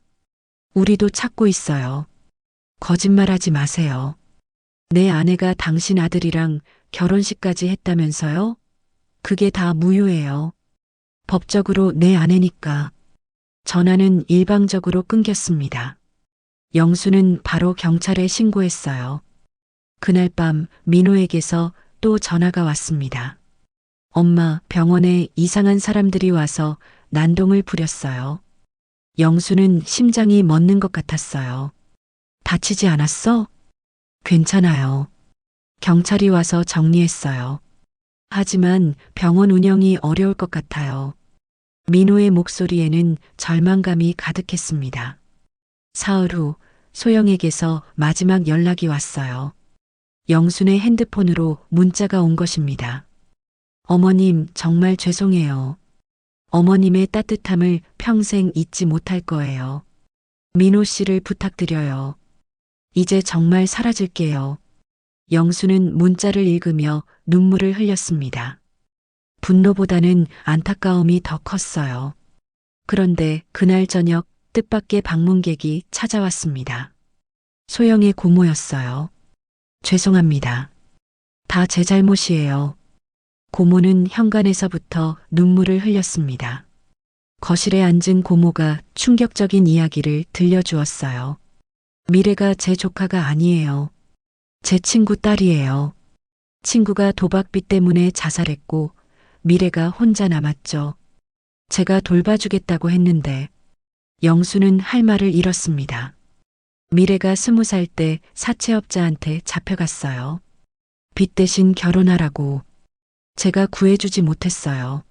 B: 우리도 찾고 있어요. 거짓말하지 마세요. 내 아내가 당신 아들이랑 결혼식까지 했다면서요? 그게 다 무효예요. 법적으로 내 아내니까. 전화는 일방적으로 끊겼습니다. 영수는 바로 경찰에 신고했어요. 그날 밤 민호에게서 또 전화가 왔습니다. 엄마, 병원에 이상한 사람들이 와서 난동을 부렸어요. 영수는 심장이 멎는 것 같았어요. 다치지 않았어? 괜찮아요. 경찰이 와서 정리했어요. 하지만 병원 운영이 어려울 것 같아요. 민호의 목소리에는 절망감이 가득했습니다. 사흘 후 소영에게서 마지막 연락이 왔어요. 영순의 핸드폰으로 문자가 온 것입니다. 어머님, 정말 죄송해요. 어머님의 따뜻함을 평생 잊지 못할 거예요. 민호 씨를 부탁드려요. 이제 정말 사라질게요. 영수는 문자를 읽으며 눈물을 흘렸습니다. 분노보다는 안타까움이 더 컸어요. 그런데 그날 저녁 뜻밖의 방문객이 찾아왔습니다. 소영의 고모였어요. 죄송합니다. 다 제 잘못이에요. 고모는 현관에서부터 눈물을 흘렸습니다. 거실에 앉은 고모가 충격적인 이야기를 들려주었어요. 미래가 제 조카가 아니에요. 제 친구 딸이에요. 친구가 도박빚 때문에 자살했고 미래가 혼자 남았죠. 제가 돌봐주겠다고 했는데 영수는 할 말을 잃었습니다. 미래가 20살 때 사채업자한테 잡혀갔어요. 빚 대신 결혼하라고. 제가 구해주지 못했어요.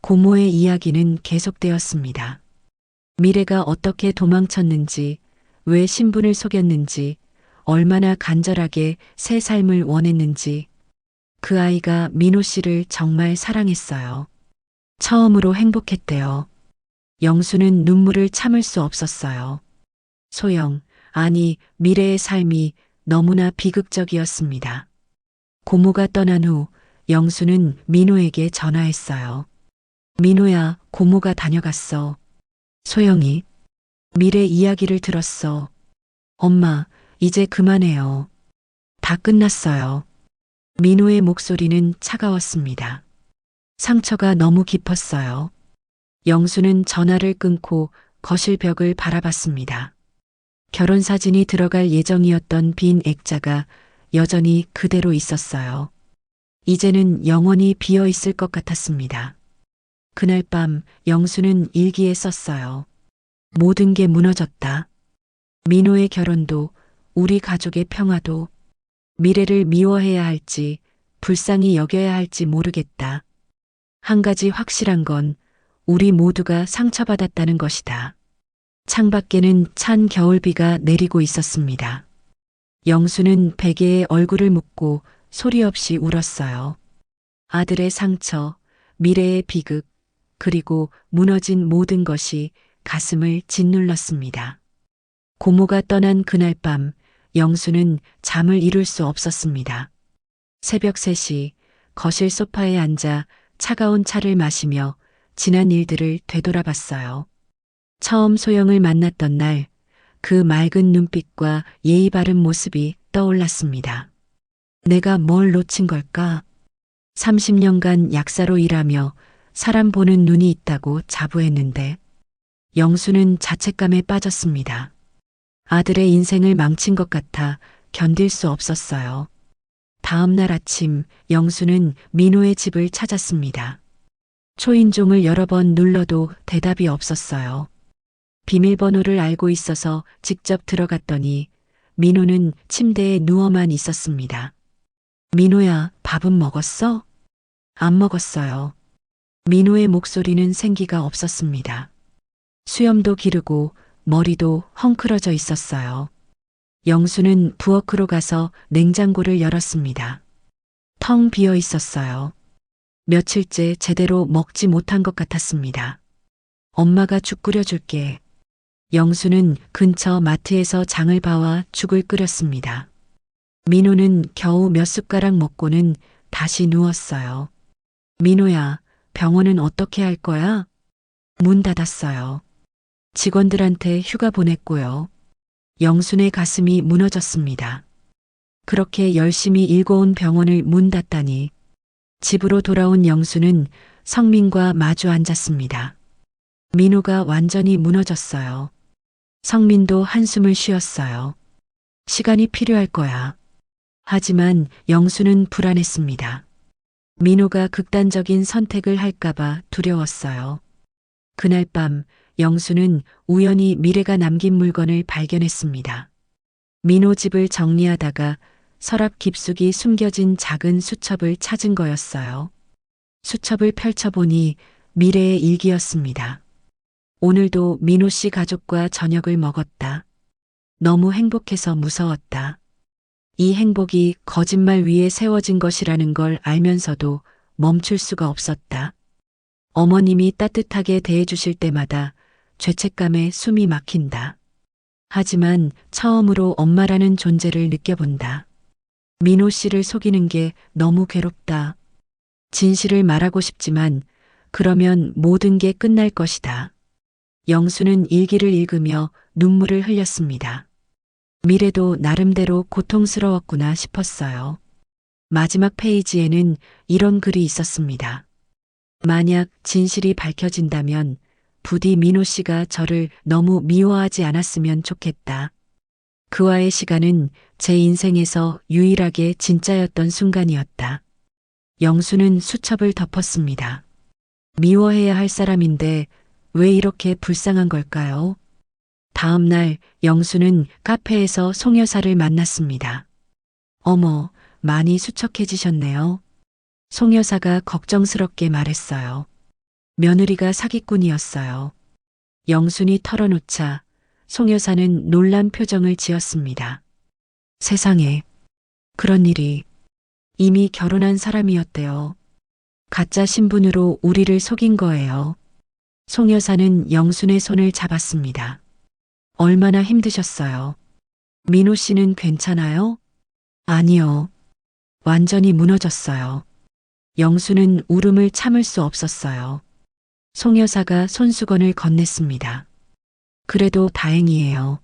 B: 고모의 이야기는 계속되었습니다. 미래가 어떻게 도망쳤는지, 왜 신분을 속였는지, 얼마나 간절하게 새 삶을 원했는지, 그 아이가 민호 씨를 정말 사랑했어요. 처음으로 행복했대요. 영수는 눈물을 참을 수 없었어요. 소영, 아니, 미래의 삶이 너무나 비극적이었습니다. 고모가 떠난 후 영수는 민호에게 전화했어요. 민호야, 고모가 다녀갔어. 소영이, 미래 이야기를 들었어. 엄마, 이제 그만해요. 다 끝났어요. 민호의 목소리는 차가웠습니다. 상처가 너무 깊었어요. 영수는 전화를 끊고 거실 벽을 바라봤습니다. 결혼 사진이 들어갈 예정이었던 빈 액자가 여전히 그대로 있었어요. 이제는 영원히 비어 있을 것 같았습니다. 그날 밤 영수는 일기에 썼어요. 모든 게 무너졌다. 민호의 결혼도, 우리 가족의 평화도, 미래를 미워해야 할지, 불쌍히 여겨야 할지 모르겠다. 한 가지 확실한 건 우리 모두가 상처받았다는 것이다. 창밖에는 찬 겨울비가 내리고 있었습니다. 영수는 베개에 얼굴을 묻고 소리 없이 울었어요. 아들의 상처, 미래의 비극, 그리고 무너진 모든 것이 가슴을 짓눌렀습니다. 고모가 떠난 그날 밤 영수는 잠을 이룰 수 없었습니다. 새벽 3시 거실 소파에 앉아 차가운 차를 마시며 지난 일들을 되돌아봤어요. 처음 소영을 만났던 날 그 맑은 눈빛과 예의 바른 모습이 떠올랐습니다. 내가 뭘 놓친 걸까? 30년간 약사로 일하며 사람 보는 눈이 있다고 자부했는데 영수는 자책감에 빠졌습니다. 아들의 인생을 망친 것 같아 견딜 수 없었어요. 다음 날 아침 영수는 민호의 집을 찾았습니다. 초인종을 여러 번 눌러도 대답이 없었어요. 비밀번호를 알고 있어서 직접 들어갔더니 민호는 침대에 누워만 있었습니다. 민호야, 밥은 먹었어? 안 먹었어요. 민호의 목소리는 생기가 없었습니다. 수염도 기르고 머리도 헝클어져 있었어요. 영수는 부엌으로 가서 냉장고를 열었습니다. 텅 비어 있었어요. 며칠째 제대로 먹지 못한 것 같았습니다. 엄마가 죽 끓여줄게. 영수는 근처 마트에서 장을 봐와 죽을 끓였습니다. 민호는 겨우 몇 숟가락 먹고는 다시 누웠어요. 민호야, 병원은 어떻게 할 거야? 문 닫았어요. 직원들한테 휴가 보냈고요. 영순의 가슴이 무너졌습니다. 그렇게 열심히 일궈온 병원을 문 닫다니. 집으로 돌아온 영수는 성민과 마주 앉았습니다. 민호가 완전히 무너졌어요. 성민도 한숨을 쉬었어요. 시간이 필요할 거야. 하지만 영수는 불안했습니다. 민호가 극단적인 선택을 할까봐 두려웠어요. 그날 밤 영수는 우연히 미래가 남긴 물건을 발견했습니다. 민호 집을 정리하다가 서랍 깊숙이 숨겨진 작은 수첩을 찾은 거였어요. 수첩을 펼쳐보니 미래의 일기였습니다. 오늘도 민호 씨 가족과 저녁을 먹었다. 너무 행복해서 무서웠다. 이 행복이 거짓말 위에 세워진 것이라는 걸 알면서도 멈출 수가 없었다. 어머님이 따뜻하게 대해주실 때마다 죄책감에 숨이 막힌다. 하지만 처음으로 엄마라는 존재를 느껴본다. 민호 씨를 속이는 게 너무 괴롭다. 진실을 말하고 싶지만 그러면 모든 게 끝날 것이다. 영수는 일기를 읽으며 눈물을 흘렸습니다. 미래도 나름대로 고통스러웠구나 싶었어요. 마지막 페이지에는 이런 글이 있었습니다. 만약 진실이 밝혀진다면 부디 민호 씨가 저를 너무 미워하지 않았으면 좋겠다. 그와의 시간은 제 인생에서 유일하게 진짜였던 순간이었다. 영수는 수첩을 덮었습니다. 미워해야 할 사람인데 왜 이렇게 불쌍한 걸까요? 다음 날 영수는 카페에서 송 여사를 만났습니다. 어머, 많이 수척해지셨네요. 송 여사가 걱정스럽게 말했어요. 며느리가 사기꾼이었어요. 영순이 털어놓자 송 여사는 놀란 표정을 지었습니다. 세상에, 그런 일이. 이미 결혼한 사람이었대요. 가짜 신분으로 우리를 속인 거예요. 송 여사는 영순의 손을 잡았습니다. 얼마나 힘드셨어요? 민호 씨는 괜찮아요? 아니요. 완전히 무너졌어요. 영수는 울음을 참을 수 없었어요. 송 여사가 손수건을 건넸습니다. 그래도 다행이에요.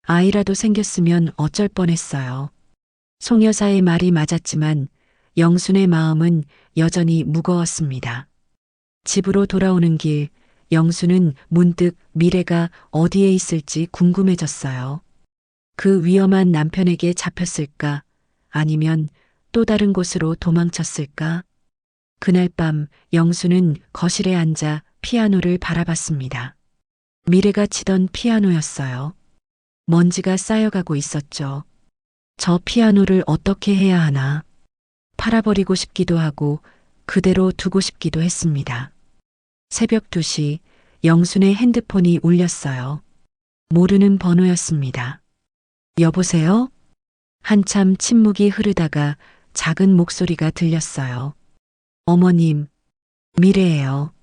B: 아이라도 생겼으면 어쩔 뻔했어요. 송 여사의 말이 맞았지만 영순의 마음은 여전히 무거웠습니다. 집으로 돌아오는 길, 영수는 문득 미래가 어디에 있을지 궁금해졌어요. 그 위험한 남편에게 잡혔을까? 아니면 또 다른 곳으로 도망쳤을까? 그날 밤 영수는 거실에 앉아 피아노를 바라봤습니다. 미래가 치던 피아노였어요. 먼지가 쌓여가고 있었죠. 저 피아노를 어떻게 해야 하나? 팔아버리고 싶기도 하고 그대로 두고 싶기도 했습니다. 새벽 2시 영순의 핸드폰이 울렸어요. 모르는 번호였습니다. 여보세요? 한참 침묵이 흐르다가 작은 목소리가 들렸어요. 어머님, 미래예요.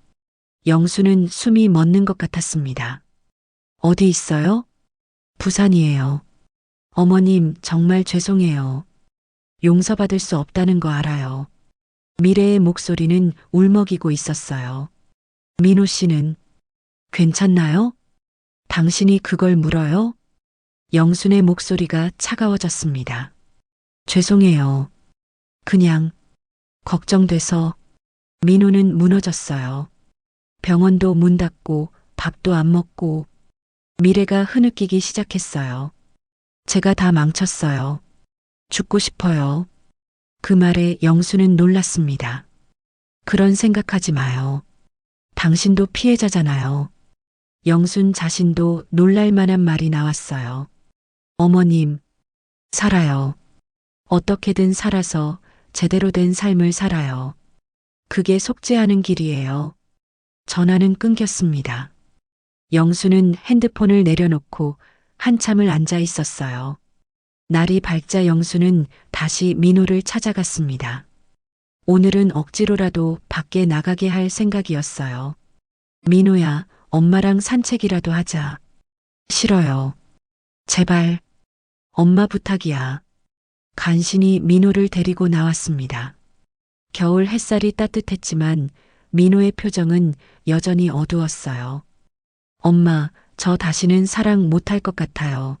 B: 영수는 숨이 멎는 것 같았습니다. 어디 있어요? 부산이에요. 어머님, 정말 죄송해요. 용서받을 수 없다는 거 알아요. 미래의 목소리는 울먹이고 있었어요. 민호 씨는 괜찮나요? 당신이 그걸 물어요? 영순의 목소리가 차가워졌습니다. 죄송해요. 그냥 걱정돼서. 민호는 무너졌어요. 병원도 문 닫고 밥도 안 먹고 미래가 흐느끼기 시작했어요. 제가 다 망쳤어요. 죽고 싶어요. 그 말에 영수는 놀랐습니다. 그런 생각하지 마요. 당신도 피해자잖아요. 영순 자신도 놀랄 만한 말이 나왔어요. 어머님, 살아요. 어떻게든 살아서 제대로 된 삶을 살아요. 그게 속죄하는 길이에요. 전화는 끊겼습니다. 영수는 핸드폰을 내려놓고 한참을 앉아 있었어요. 날이 밝자 영수는 다시 민호를 찾아갔습니다. 오늘은 억지로라도 밖에 나가게 할 생각이었어요. 민호야, 엄마랑 산책이라도 하자. 싫어요. 제발. 엄마 부탁이야. 간신히 민호를 데리고 나왔습니다. 겨울 햇살이 따뜻했지만 민호의 표정은 여전히 어두웠어요. 엄마, 저 다시는 사랑 못할 것 같아요.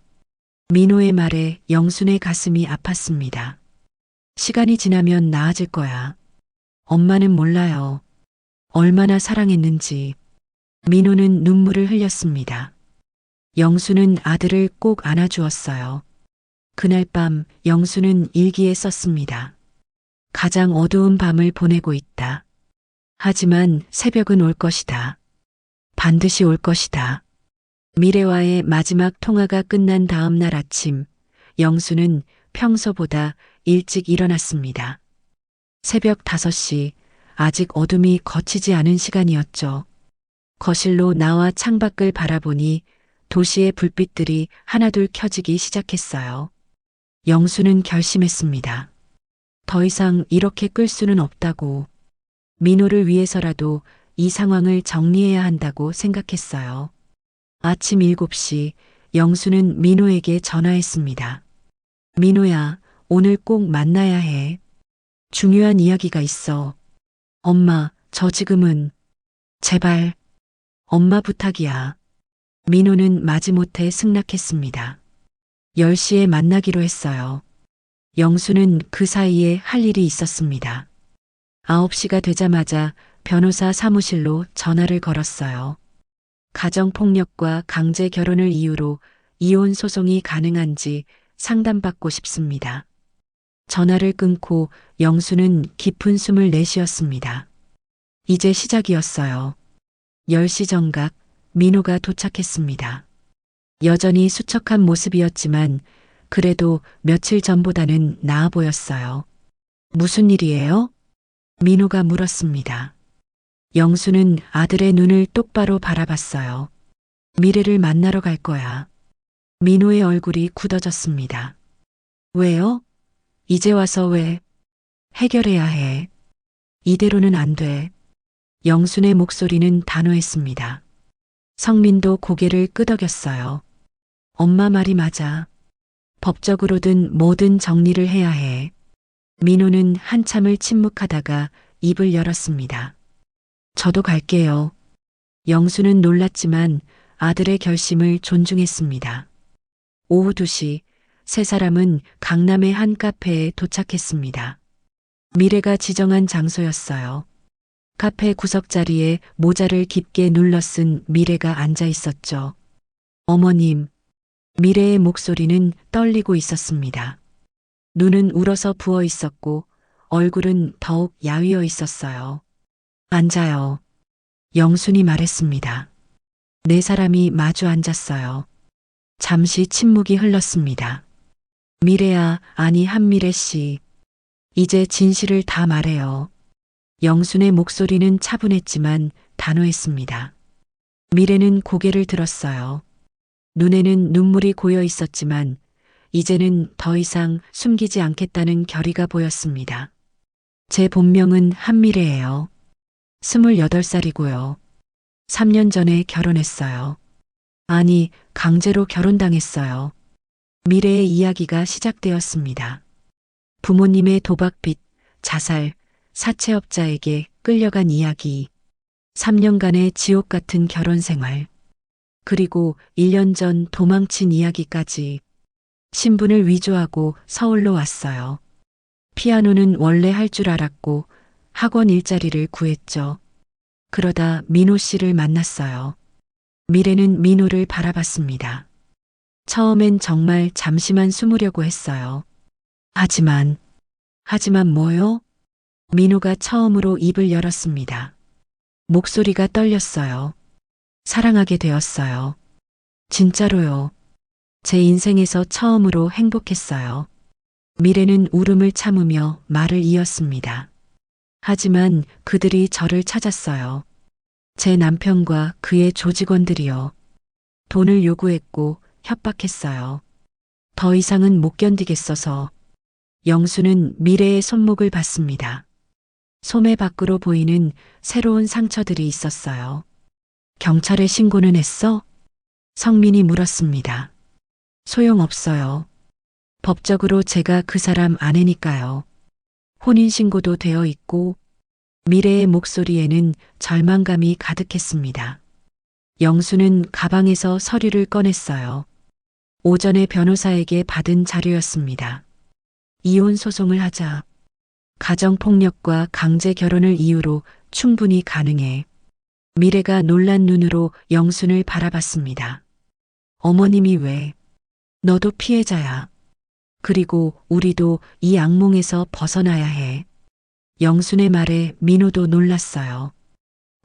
B: 민호의 말에 영순의 가슴이 아팠습니다. 시간이 지나면 나아질 거야. 엄마는 몰라요. 얼마나 사랑했는지. 민호는 눈물을 흘렸습니다. 영수는 아들을 꼭 안아주었어요. 그날 밤 영수는 일기에 썼습니다. 가장 어두운 밤을 보내고 있다. 하지만 새벽은 올 것이다. 반드시 올 것이다. 미래와의 마지막 통화가 끝난 다음 날 아침, 영수는 평소보다 일찍 일어났습니다. 새벽 5시, 아직 어둠이 거치지 않은 시간이었죠. 거실로 나와 창밖을 바라보니 도시의 불빛들이 하나둘 켜지기 시작했어요. 영수는 결심했습니다. 더 이상 이렇게 끌 수는 없다고. 민호를 위해서라도 이 상황을 정리해야 한다고 생각했어요. 아침 7시 영수는 민호에게 전화했습니다. 민호야, 오늘 꼭 만나야 해. 중요한 이야기가 있어. 엄마, 저 지금은. 제발. 엄마 부탁이야. 민호는 마지못해 승낙했습니다. 10시에 만나기로 했어요. 영수는 그 사이에 할 일이 있었습니다. 9시가 되자마자 변호사 사무실로 전화를 걸었어요. 가정폭력과 강제 결혼을 이유로 이혼 소송이 가능한지 상담받고 싶습니다. 전화를 끊고 영수는 깊은 숨을 내쉬었습니다. 이제 시작이었어요. 10시 정각 민호가 도착했습니다. 여전히 수척한 모습이었지만 그래도 며칠 전보다는 나아 보였어요. 무슨 일이에요? 민호가 물었습니다. 영수는 아들의 눈을 똑바로 바라봤어요. 미래를 만나러 갈 거야. 민호의 얼굴이 굳어졌습니다. 왜요? 이제 와서 왜? 해결해야 해. 이대로는 안 돼. 영순의 목소리는 단호했습니다. 성민도 고개를 끄덕였어요. 엄마 말이 맞아. 법적으로든 뭐든 정리를 해야 해. 민호는 한참을 침묵하다가 입을 열었습니다. 저도 갈게요. 영수는 놀랐지만 아들의 결심을 존중했습니다. 오후 2시 세 사람은 강남의 한 카페에 도착했습니다. 미래가 지정한 장소였어요. 카페 구석자리에 모자를 깊게 눌러 쓴 미래가 앉아 있었죠. 어머님, 미래의 목소리는 떨리고 있었습니다. 눈은 울어서 부어 있었고 얼굴은 더욱 야위어 있었어요. 앉아요. 영순이 말했습니다. 네 사람이 마주 앉았어요. 잠시 침묵이 흘렀습니다. 미래야, 아니 한미래 씨. 이제 진실을 다 말해요. 영순의 목소리는 차분했지만 단호했습니다. 미래는 고개를 들었어요. 눈에는 눈물이 고여 있었지만 이제는 더 이상 숨기지 않겠다는 결의가 보였습니다. 제 본명은 한미래예요. 28살이고요. 3년 전에 결혼했어요. 아니, 강제로 결혼당했어요. 미래의 이야기가 시작되었습니다. 부모님의 도박빚, 자살, 사채업자에게 끌려간 이야기, 3년간의 지옥 같은 결혼 생활, 그리고 1년 전 도망친 이야기까지 신분을 위조하고 서울로 왔어요. 피아노는 원래 할 줄 알았고 학원 일자리를 구했죠. 그러다 민호 씨를 만났어요. 미래는 민호를 바라봤습니다. 처음엔 정말 잠시만 숨으려고 했어요. 하지만 뭐요? 민호가 처음으로 입을 열었습니다. 목소리가 떨렸어요. 사랑하게 되었어요. 진짜로요. 제 인생에서 처음으로 행복했어요. 미래는 울음을 참으며 말을 이었습니다. 하지만 그들이 저를 찾았어요. 제 남편과 그의 조직원들이요. 돈을 요구했고 협박했어요. 더 이상은 못 견디겠어서 영수는 미래의 손목을 봤습니다. 소매 밖으로 보이는 새로운 상처들이 있었어요. 경찰에 신고는 했어? 성민이 물었습니다. 소용없어요. 법적으로 제가 그 사람 아내니까요. 혼인신고도 되어 있고 미래의 목소리에는 절망감이 가득했습니다. 영수는 가방에서 서류를 꺼냈어요. 오전에 변호사에게 받은 자료였습니다. 이혼 소송을 하자. 가정폭력과 강제 결혼을 이유로 충분히 가능해. 미래가 놀란 눈으로 영순을 바라봤습니다. 어머님이 왜? 너도 피해자야. 그리고 우리도 이 악몽에서 벗어나야 해. 영순의 말에 민호도 놀랐어요.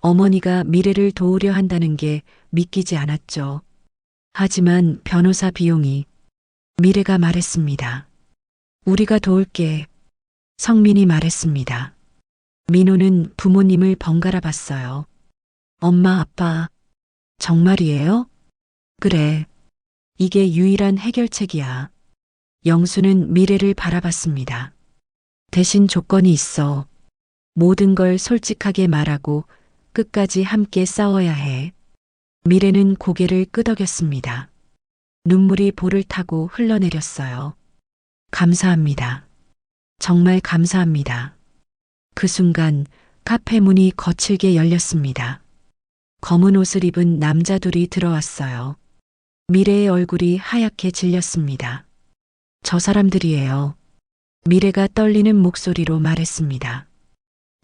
B: 어머니가 미래를 도우려 한다는 게 믿기지 않았죠. 하지만 변호사 비용이 미래가 말했습니다. 우리가 도울게. 성민이 말했습니다. 민호는 부모님을 번갈아 봤어요. 엄마, 아빠, 정말이에요? 그래. 이게 유일한 해결책이야. 영수는 미래를 바라봤습니다. 대신 조건이 있어. 모든 걸 솔직하게 말하고 끝까지 함께 싸워야 해. 미래는 고개를 끄덕였습니다. 눈물이 볼을 타고 흘러내렸어요. 감사합니다. 정말 감사합니다. 그 순간 카페 문이 거칠게 열렸습니다. 검은 옷을 입은 남자 둘이 들어왔어요. 미래의 얼굴이 하얗게 질렸습니다. 저 사람들이에요. 미래가 떨리는 목소리로 말했습니다.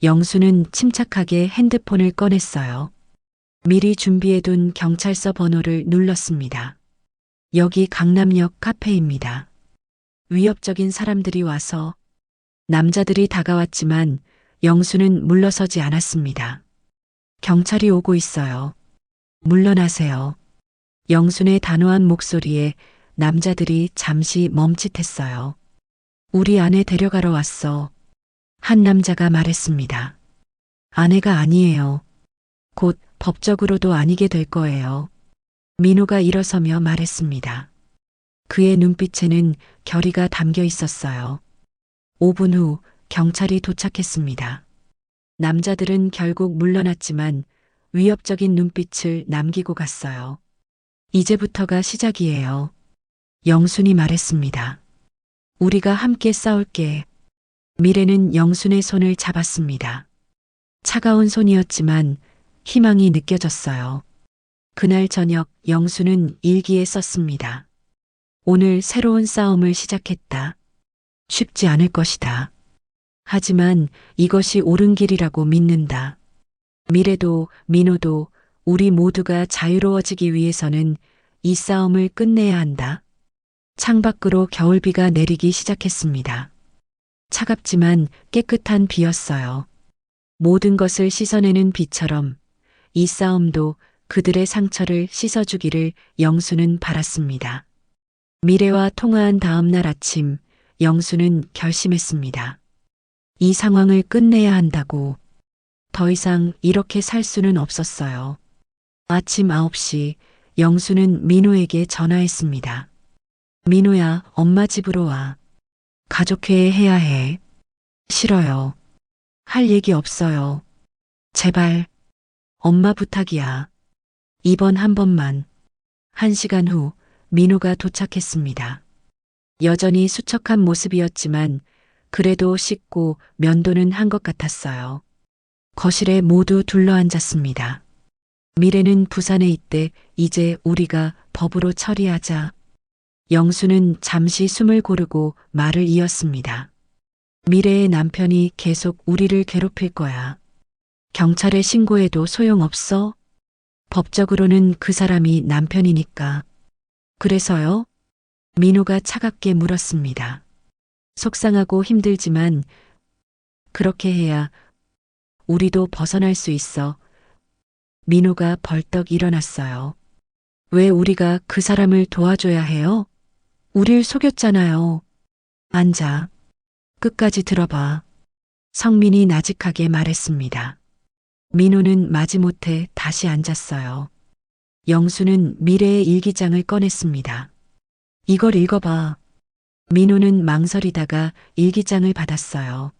B: 영수는 침착하게 핸드폰을 꺼냈어요. 미리 준비해둔 경찰서 번호를 눌렀습니다. 여기 강남역 카페입니다. 위협적인 사람들이 와서 남자들이 다가왔지만 영수는 물러서지 않았습니다. 경찰이 오고 있어요. 물러나세요. 영순의 단호한 목소리에 남자들이 잠시 멈칫했어요. 우리 아내 데려가러 왔어. 한 남자가 말했습니다. 아내가 아니에요. 곧 법적으로도 아니게 될 거예요. 민호가 일어서며 말했습니다. 그의 눈빛에는 결의가 담겨 있었어요. 5분 후 경찰이 도착했습니다. 남자들은 결국 물러났지만 위협적인 눈빛을 남기고 갔어요. 이제부터가 시작이에요. 영순이 말했습니다. 우리가 함께 싸울게. 미래는 영순의 손을 잡았습니다. 차가운 손이었지만 희망이 느껴졌어요. 그날 저녁 영순은 일기에 썼습니다. 오늘 새로운 싸움을 시작했다. 쉽지 않을 것이다. 하지만 이것이 옳은 길이라고 믿는다. 미래도 민호도 우리 모두가 자유로워지기 위해서는 이 싸움을 끝내야 한다. 창밖으로 겨울비가 내리기 시작했습니다. 차갑지만 깨끗한 비였어요. 모든 것을 씻어내는 비처럼 이 싸움도 그들의 상처를 씻어주기를 영수는 바랐습니다. 미래와 통화한 다음 날 아침 영수는 결심했습니다. 이 상황을 끝내야 한다고. 더 이상 이렇게 살 수는 없었어요. 아침 9시 영수는 민호에게 전화했습니다. 민호야, 엄마 집으로 와. 가족회의 해야 해. 싫어요. 할 얘기 없어요. 제발. 엄마 부탁이야. 이번 한 번만. 1시간 후 민호가 도착했습니다. 여전히 수척한 모습이었지만 그래도 씻고 면도는 한 것 같았어요. 거실에 모두 둘러앉았습니다. 미래는 부산에 있대. 이제 우리가 법으로 처리하자. 영수는 잠시 숨을 고르고 말을 이었습니다. 미래의 남편이 계속 우리를 괴롭힐 거야. 경찰에 신고해도 소용없어? 법적으로는 그 사람이 남편이니까. 그래서요? 민호가 차갑게 물었습니다. 속상하고 힘들지만 그렇게 해야 우리도 벗어날 수 있어. 민호가 벌떡 일어났어요. 왜 우리가 그 사람을 도와줘야 해요? 우릴 속였잖아요. 앉아. 끝까지 들어봐. 성민이 나직하게 말했습니다. 민호는 마지못해 다시 앉았어요. 영수는 미래의 일기장을 꺼냈습니다. 이걸 읽어봐. 민호는 망설이다가 일기장을 받았어요.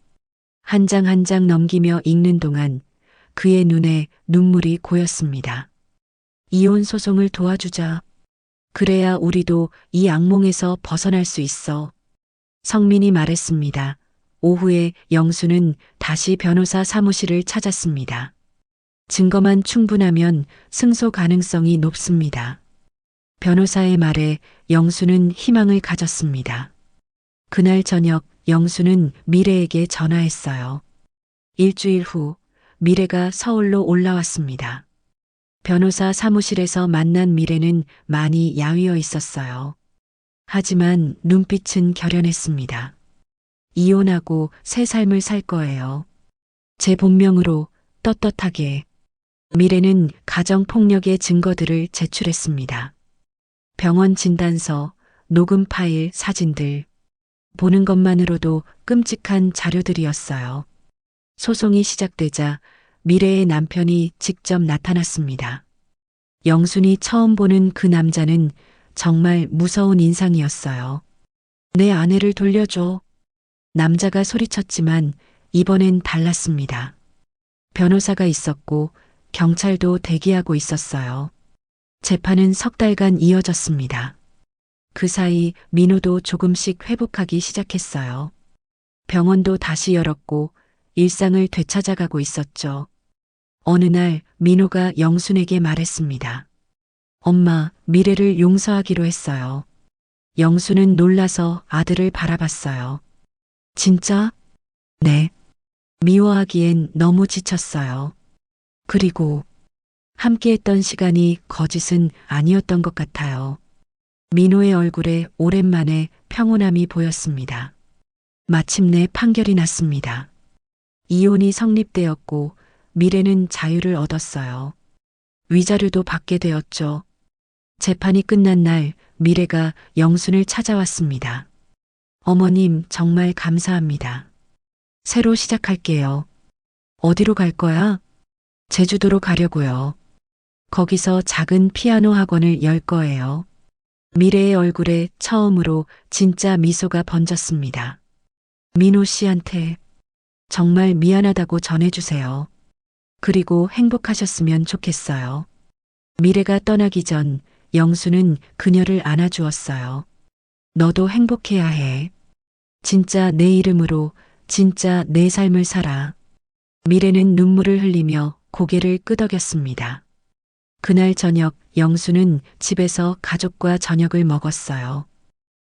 B: 한 장 한 장 넘기며 읽는 동안 그의 눈에 눈물이 고였습니다. 이혼 소송을 도와주자. 그래야 우리도 이 악몽에서 벗어날 수 있어. 성민이 말했습니다. 오후에 영수는 다시 변호사 사무실을 찾았습니다. 증거만 충분하면 승소 가능성이 높습니다. 변호사의 말에 영수는 희망을 가졌습니다. 그날 저녁 영수는 미래에게 전화했어요. 일주일 후 미래가 서울로 올라왔습니다. 변호사 사무실에서 만난 미래는 많이 야위어 있었어요. 하지만 눈빛은 결연했습니다. 이혼하고 새 삶을 살 거예요. 제 본명으로 떳떳하게. 미래는 가정폭력의 증거들을 제출했습니다. 병원 진단서, 녹음 파일, 사진들. 보는 것만으로도 끔찍한 자료들이었어요. 소송이 시작되자 미래의 남편이 직접 나타났습니다. 영순이 처음 보는 그 남자는 정말 무서운 인상이었어요. 내 아내를 돌려줘. 남자가 소리쳤지만 이번엔 달랐습니다. 변호사가 있었고 경찰도 대기하고 있었어요. 재판은 석 달간 이어졌습니다. 그 사이 민호도 조금씩 회복하기 시작했어요. 병원도 다시 열었고 일상을 되찾아가고 있었죠. 어느 날 민호가 영순에게 말했습니다. 엄마, 미래를 용서하기로 했어요. 영순은 놀라서 아들을 바라봤어요. 진짜? 네. 미워하기엔 너무 지쳤어요. 그리고 함께했던 시간이 거짓은 아니었던 것 같아요. 민호의 얼굴에 오랜만에 평온함이 보였습니다. 마침내 판결이 났습니다. 이혼이 성립되었고 미래는 자유를 얻었어요. 위자료도 받게 되었죠. 재판이 끝난 날 미래가 영순을 찾아왔습니다. 어머님, 정말 감사합니다. 새로 시작할게요. 어디로 갈 거야? 제주도로 가려고요. 거기서 작은 피아노 학원을 열 거예요. 미래의 얼굴에 처음으로 진짜 미소가 번졌습니다. 민호 씨한테 정말 미안하다고 전해주세요. 그리고 행복하셨으면 좋겠어요. 미래가 떠나기 전 영수는 그녀를 안아주었어요. 너도 행복해야 해. 진짜 내 이름으로 진짜 내 삶을 살아. 미래는 눈물을 흘리며 고개를 끄덕였습니다. 그날 저녁 영수는 집에서 가족과 저녁을 먹었어요.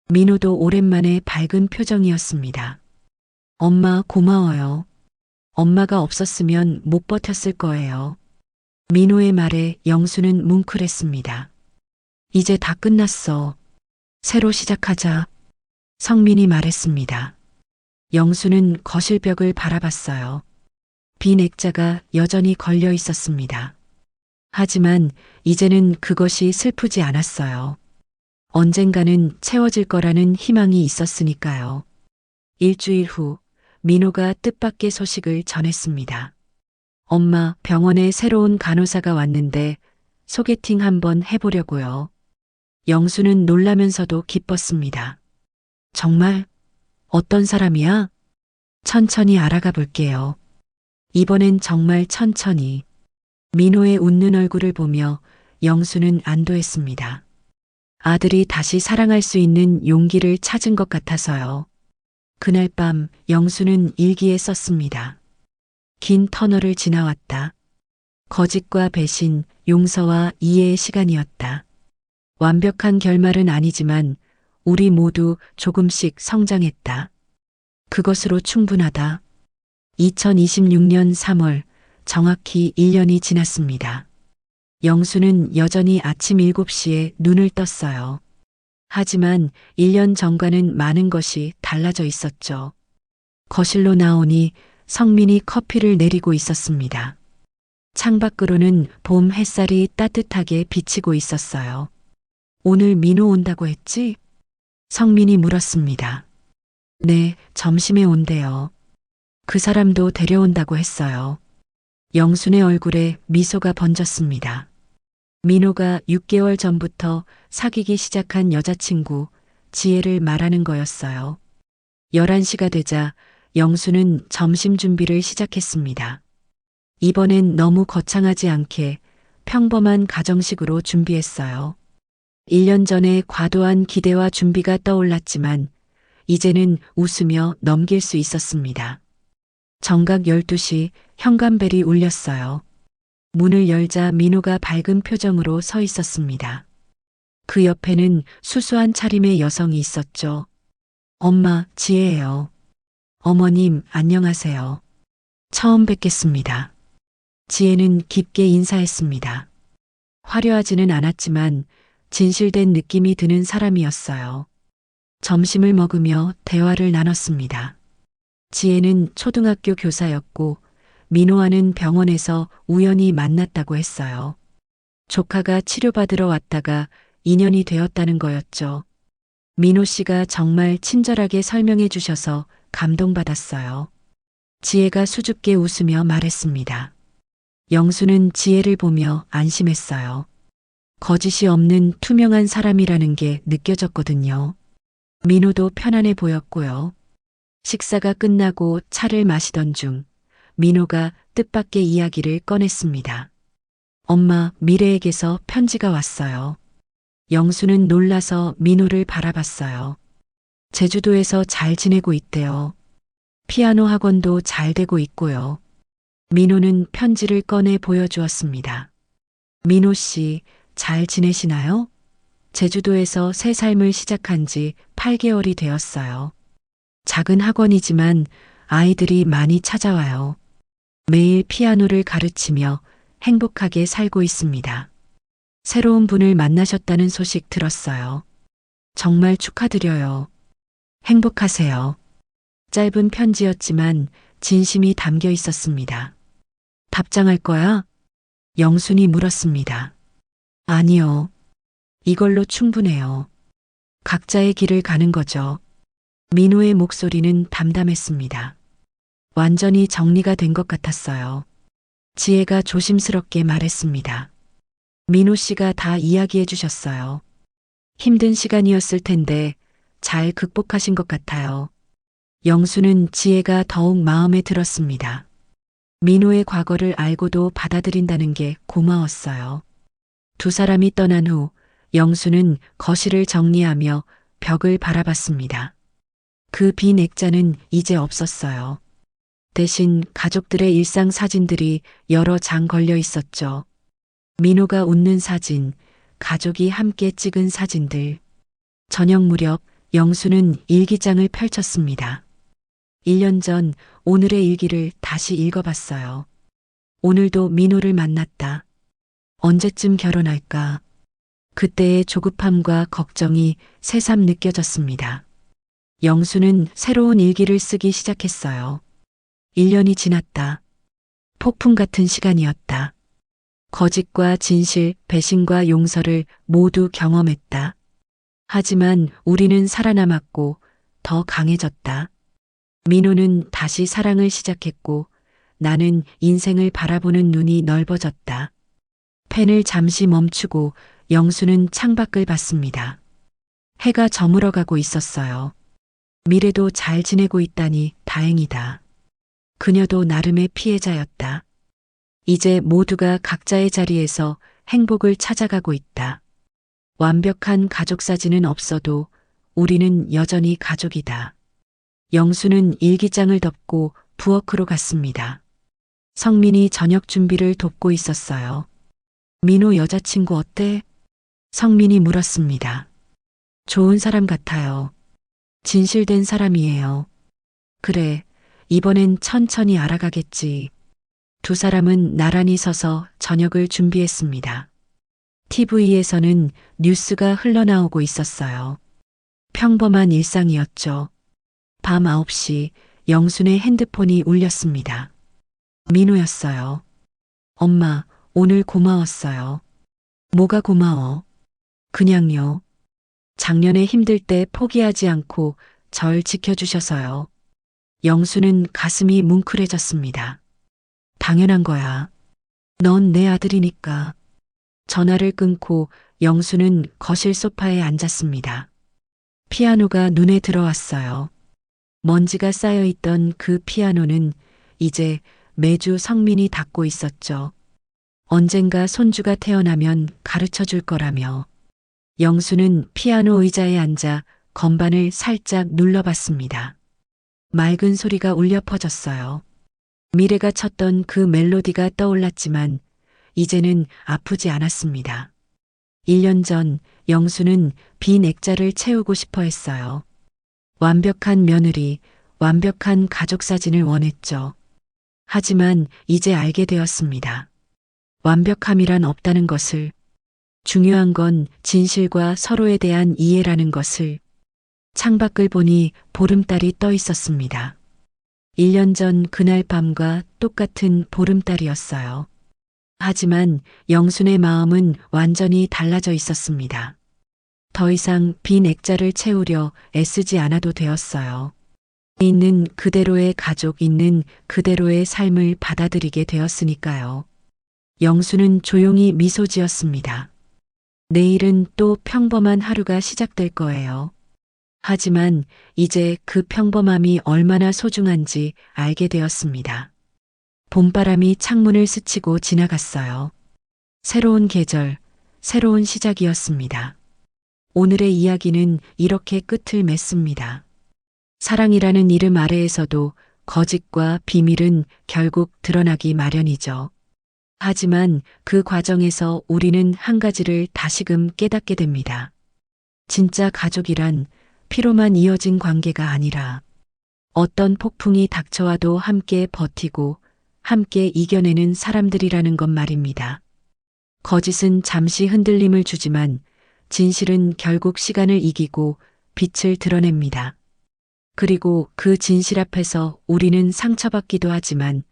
B: 민호도 오랜만에 밝은 표정이었습니다. 엄마 고마워요. 엄마가 없었으면 못 버텼을 거예요. 민호의 말에 영수는 뭉클했습니다. 이제 다 끝났어. 새로 시작하자. 성민이 말했습니다. 영수는 거실벽을 바라봤어요. 빈 액자가 여전히 걸려 있었습니다. 하지만 이제는 그것이 슬프지 않았어요. 언젠가는 채워질 거라는 희망이 있었으니까요. 일주일 후 민호가 뜻밖의 소식을 전했습니다. 엄마, 병원에 새로운 간호사가 왔는데 소개팅 한번 해보려고요. 영수는 놀라면서도 기뻤습니다. 정말? 어떤 사람이야? 천천히 알아가 볼게요. 이번엔 정말 천천히. 민호의 웃는 얼굴을 보며 영수는 안도했습니다. 아들이 다시 사랑할 수 있는 용기를 찾은 것 같아서요. 그날 밤 영수는 일기에 썼습니다. 긴 터널을 지나왔다. 거짓과 배신, 용서와 이해의 시간이었다. 완벽한 결말은 아니지만 우리 모두 조금씩 성장했다. 그것으로 충분하다. 2026년 3월 정확히 1년이 지났습니다. 영수는 여전히 아침 7시에 눈을 떴어요. 하지만 1년 전과는 많은 것이 달라져 있었죠. 거실로 나오니 성민이 커피를 내리고 있었습니다. 창밖으로는 봄 햇살이 따뜻하게 비치고 있었어요. 오늘 민호 온다고 했지? 성민이 물었습니다. 네, 점심에 온대요. 그 사람도 데려온다고 했어요. 영순의 얼굴에 미소가 번졌습니다. 민호가 6개월 전부터 사귀기 시작한 여자친구 지혜를 말하는 거였어요. 11시가 되자 영수는 점심 준비를 시작했습니다. 이번엔 너무 거창하지 않게 평범한 가정식으로 준비했어요. 1년 전에 과도한 기대와 준비가 떠올랐지만 이제는 웃으며 넘길 수 있었습니다. 정각 12시 현관벨이 울렸어요. 문을 열자 민호가 밝은 표정으로 서 있었습니다. 그 옆에는 수수한 차림의 여성이 있었죠. 엄마, 지혜예요. 어머님, 안녕하세요. 처음 뵙겠습니다. 지혜는 깊게 인사했습니다. 화려하지는 않았지만 진실된 느낌이 드는 사람이었어요. 점심을 먹으며 대화를 나눴습니다. 지혜는 초등학교 교사였고 민호와는 병원에서 우연히 만났다고 했어요. 조카가 치료받으러 왔다가 인연이 되었다는 거였죠. 민호 씨가 정말 친절하게 설명해 주셔서 감동받았어요. 지혜가 수줍게 웃으며 말했습니다. 영수는 지혜를 보며 안심했어요. 거짓이 없는 투명한 사람이라는 게 느껴졌거든요. 민호도 편안해 보였고요. 식사가 끝나고 차를 마시던 중 민호가 뜻밖의 이야기를 꺼냈습니다. 엄마, 미래에게서 편지가 왔어요. 영수는 놀라서 민호를 바라봤어요. 제주도에서 잘 지내고 있대요. 피아노 학원도 잘 되고 있고요. 민호는 편지를 꺼내 보여주었습니다. 민호 씨, 잘 지내시나요? 제주도에서 새 삶을 시작한 지 8개월이 되었어요. 작은 학원이지만 아이들이 많이 찾아와요. 매일 피아노를 가르치며 행복하게 살고 있습니다. 새로운 분을 만나셨다는 소식 들었어요. 정말 축하드려요. 행복하세요. 짧은 편지였지만 진심이 담겨 있었습니다. 답장할 거야? 영순이 물었습니다. 아니요. 이걸로 충분해요. 각자의 길을 가는 거죠. 민호의 목소리는 담담했습니다. 완전히 정리가 된 것 같았어요. 지혜가 조심스럽게 말했습니다. 민호 씨가 다 이야기해 주셨어요. 힘든 시간이었을 텐데 잘 극복하신 것 같아요. 영수는 지혜가 더욱 마음에 들었습니다. 민호의 과거를 알고도 받아들인다는 게 고마웠어요. 두 사람이 떠난 후 영수는 거실을 정리하며 벽을 바라봤습니다. 그 빈 액자는 이제 없었어요. 대신 가족들의 일상 사진들이 여러 장 걸려 있었죠. 민호가 웃는 사진, 가족이 함께 찍은 사진들. 저녁 무렵 영수는 일기장을 펼쳤습니다. 1년 전 오늘의 일기를 다시 읽어봤어요. 오늘도 민호를 만났다. 언제쯤 결혼할까? 그때의 조급함과 걱정이 새삼 느껴졌습니다. 영수는 새로운 일기를 쓰기 시작했어요. 1년이 지났다. 폭풍 같은 시간이었다. 거짓과 진실, 배신과 용서를 모두 경험했다. 하지만 우리는 살아남았고 더 강해졌다. 민호는 다시 사랑을 시작했고 나는 인생을 바라보는 눈이 넓어졌다. 펜을 잠시 멈추고 영수는 창밖을 봤습니다. 해가 저물어가고 있었어요. 미래도 잘 지내고 있다니 다행이다. 그녀도 나름의 피해자였다. 이제 모두가 각자의 자리에서 행복을 찾아가고 있다. 완벽한 가족 사진은 없어도 우리는 여전히 가족이다. 영수는 일기장을 덮고 부엌으로 갔습니다. 성민이 저녁 준비를 돕고 있었어요. 민호 여자친구 어때? 성민이 물었습니다. 좋은 사람 같아요. 진실된 사람이에요. 그래, 이번엔 천천히 알아가겠지. 두 사람은 나란히 서서 저녁을 준비했습니다. TV에서는 뉴스가 흘러나오고 있었어요. 평범한 일상이었죠. 밤 9시 영순의 핸드폰이 울렸습니다. 민호였어요. 엄마, 오늘 고마웠어요. 뭐가 고마워? 그냥요. 작년에 힘들 때 포기하지 않고 절 지켜주셔서요. 영수는 가슴이 뭉클해졌습니다. 당연한 거야. 넌 내 아들이니까. 전화를 끊고 영수는 거실 소파에 앉았습니다. 피아노가 눈에 들어왔어요. 먼지가 쌓여있던 그 피아노는 이제 매주 성민이 닦고 있었죠. 언젠가 손주가 태어나면 가르쳐 줄 거라며. 영수는 피아노 의자에 앉아 건반을 살짝 눌러봤습니다. 맑은 소리가 울려 퍼졌어요. 미래가 쳤던 그 멜로디가 떠올랐지만 이제는 아프지 않았습니다. 1년 전 영수는 빈 액자를 채우고 싶어 했어요. 완벽한 며느리, 완벽한 가족 사진을 원했죠. 하지만 이제 알게 되었습니다. 완벽함이란 없다는 것을, 중요한 건 진실과 서로에 대한 이해라는 것을. 창밖을 보니 보름달이 떠 있었습니다. 1년 전 그날 밤과 똑같은 보름달이었어요. 하지만 영순의 마음은 완전히 달라져 있었습니다. 더 이상 빈 액자를 채우려 애쓰지 않아도 되었어요. 있는 그대로의 가족, 있는 그대로의 삶을 받아들이게 되었으니까요. 영수는 조용히 미소 지었습니다. 내일은 또 평범한 하루가 시작될 거예요. 하지만 이제 그 평범함이 얼마나 소중한지 알게 되었습니다. 봄바람이 창문을 스치고 지나갔어요. 새로운 계절, 새로운 시작이었습니다. 오늘의 이야기는 이렇게 끝을 맺습니다. 사랑이라는 이름 아래에서도 거짓과 비밀은 결국 드러나기 마련이죠. 하지만 그 과정에서 우리는 한 가지를 다시금 깨닫게 됩니다. 진짜 가족이란 피로만 이어진 관계가 아니라 어떤 폭풍이 닥쳐와도 함께 버티고 함께 이겨내는 사람들이라는 것 말입니다. 거짓은 잠시 흔들림을 주지만 진실은 결국 시간을 이기고 빛을 드러냅니다. 그리고 그 진실 앞에서 우리는 상처받기도 하지만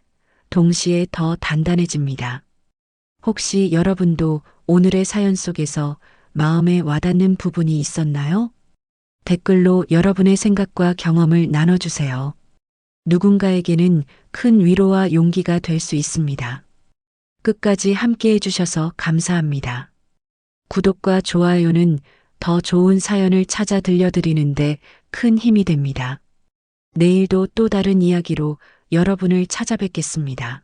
B: 동시에 더 단단해집니다. 혹시 여러분도 오늘의 사연 속에서 마음에 와닿는 부분이 있었나요? 댓글로 여러분의 생각과 경험을 나눠주세요. 누군가에게는 큰 위로와 용기가 될 수 있습니다. 끝까지 함께 해주셔서 감사합니다. 구독과 좋아요는 더 좋은 사연을 찾아 들려드리는데 큰 힘이 됩니다. 내일도 또 다른 이야기로 여러분을 찾아뵙겠습니다.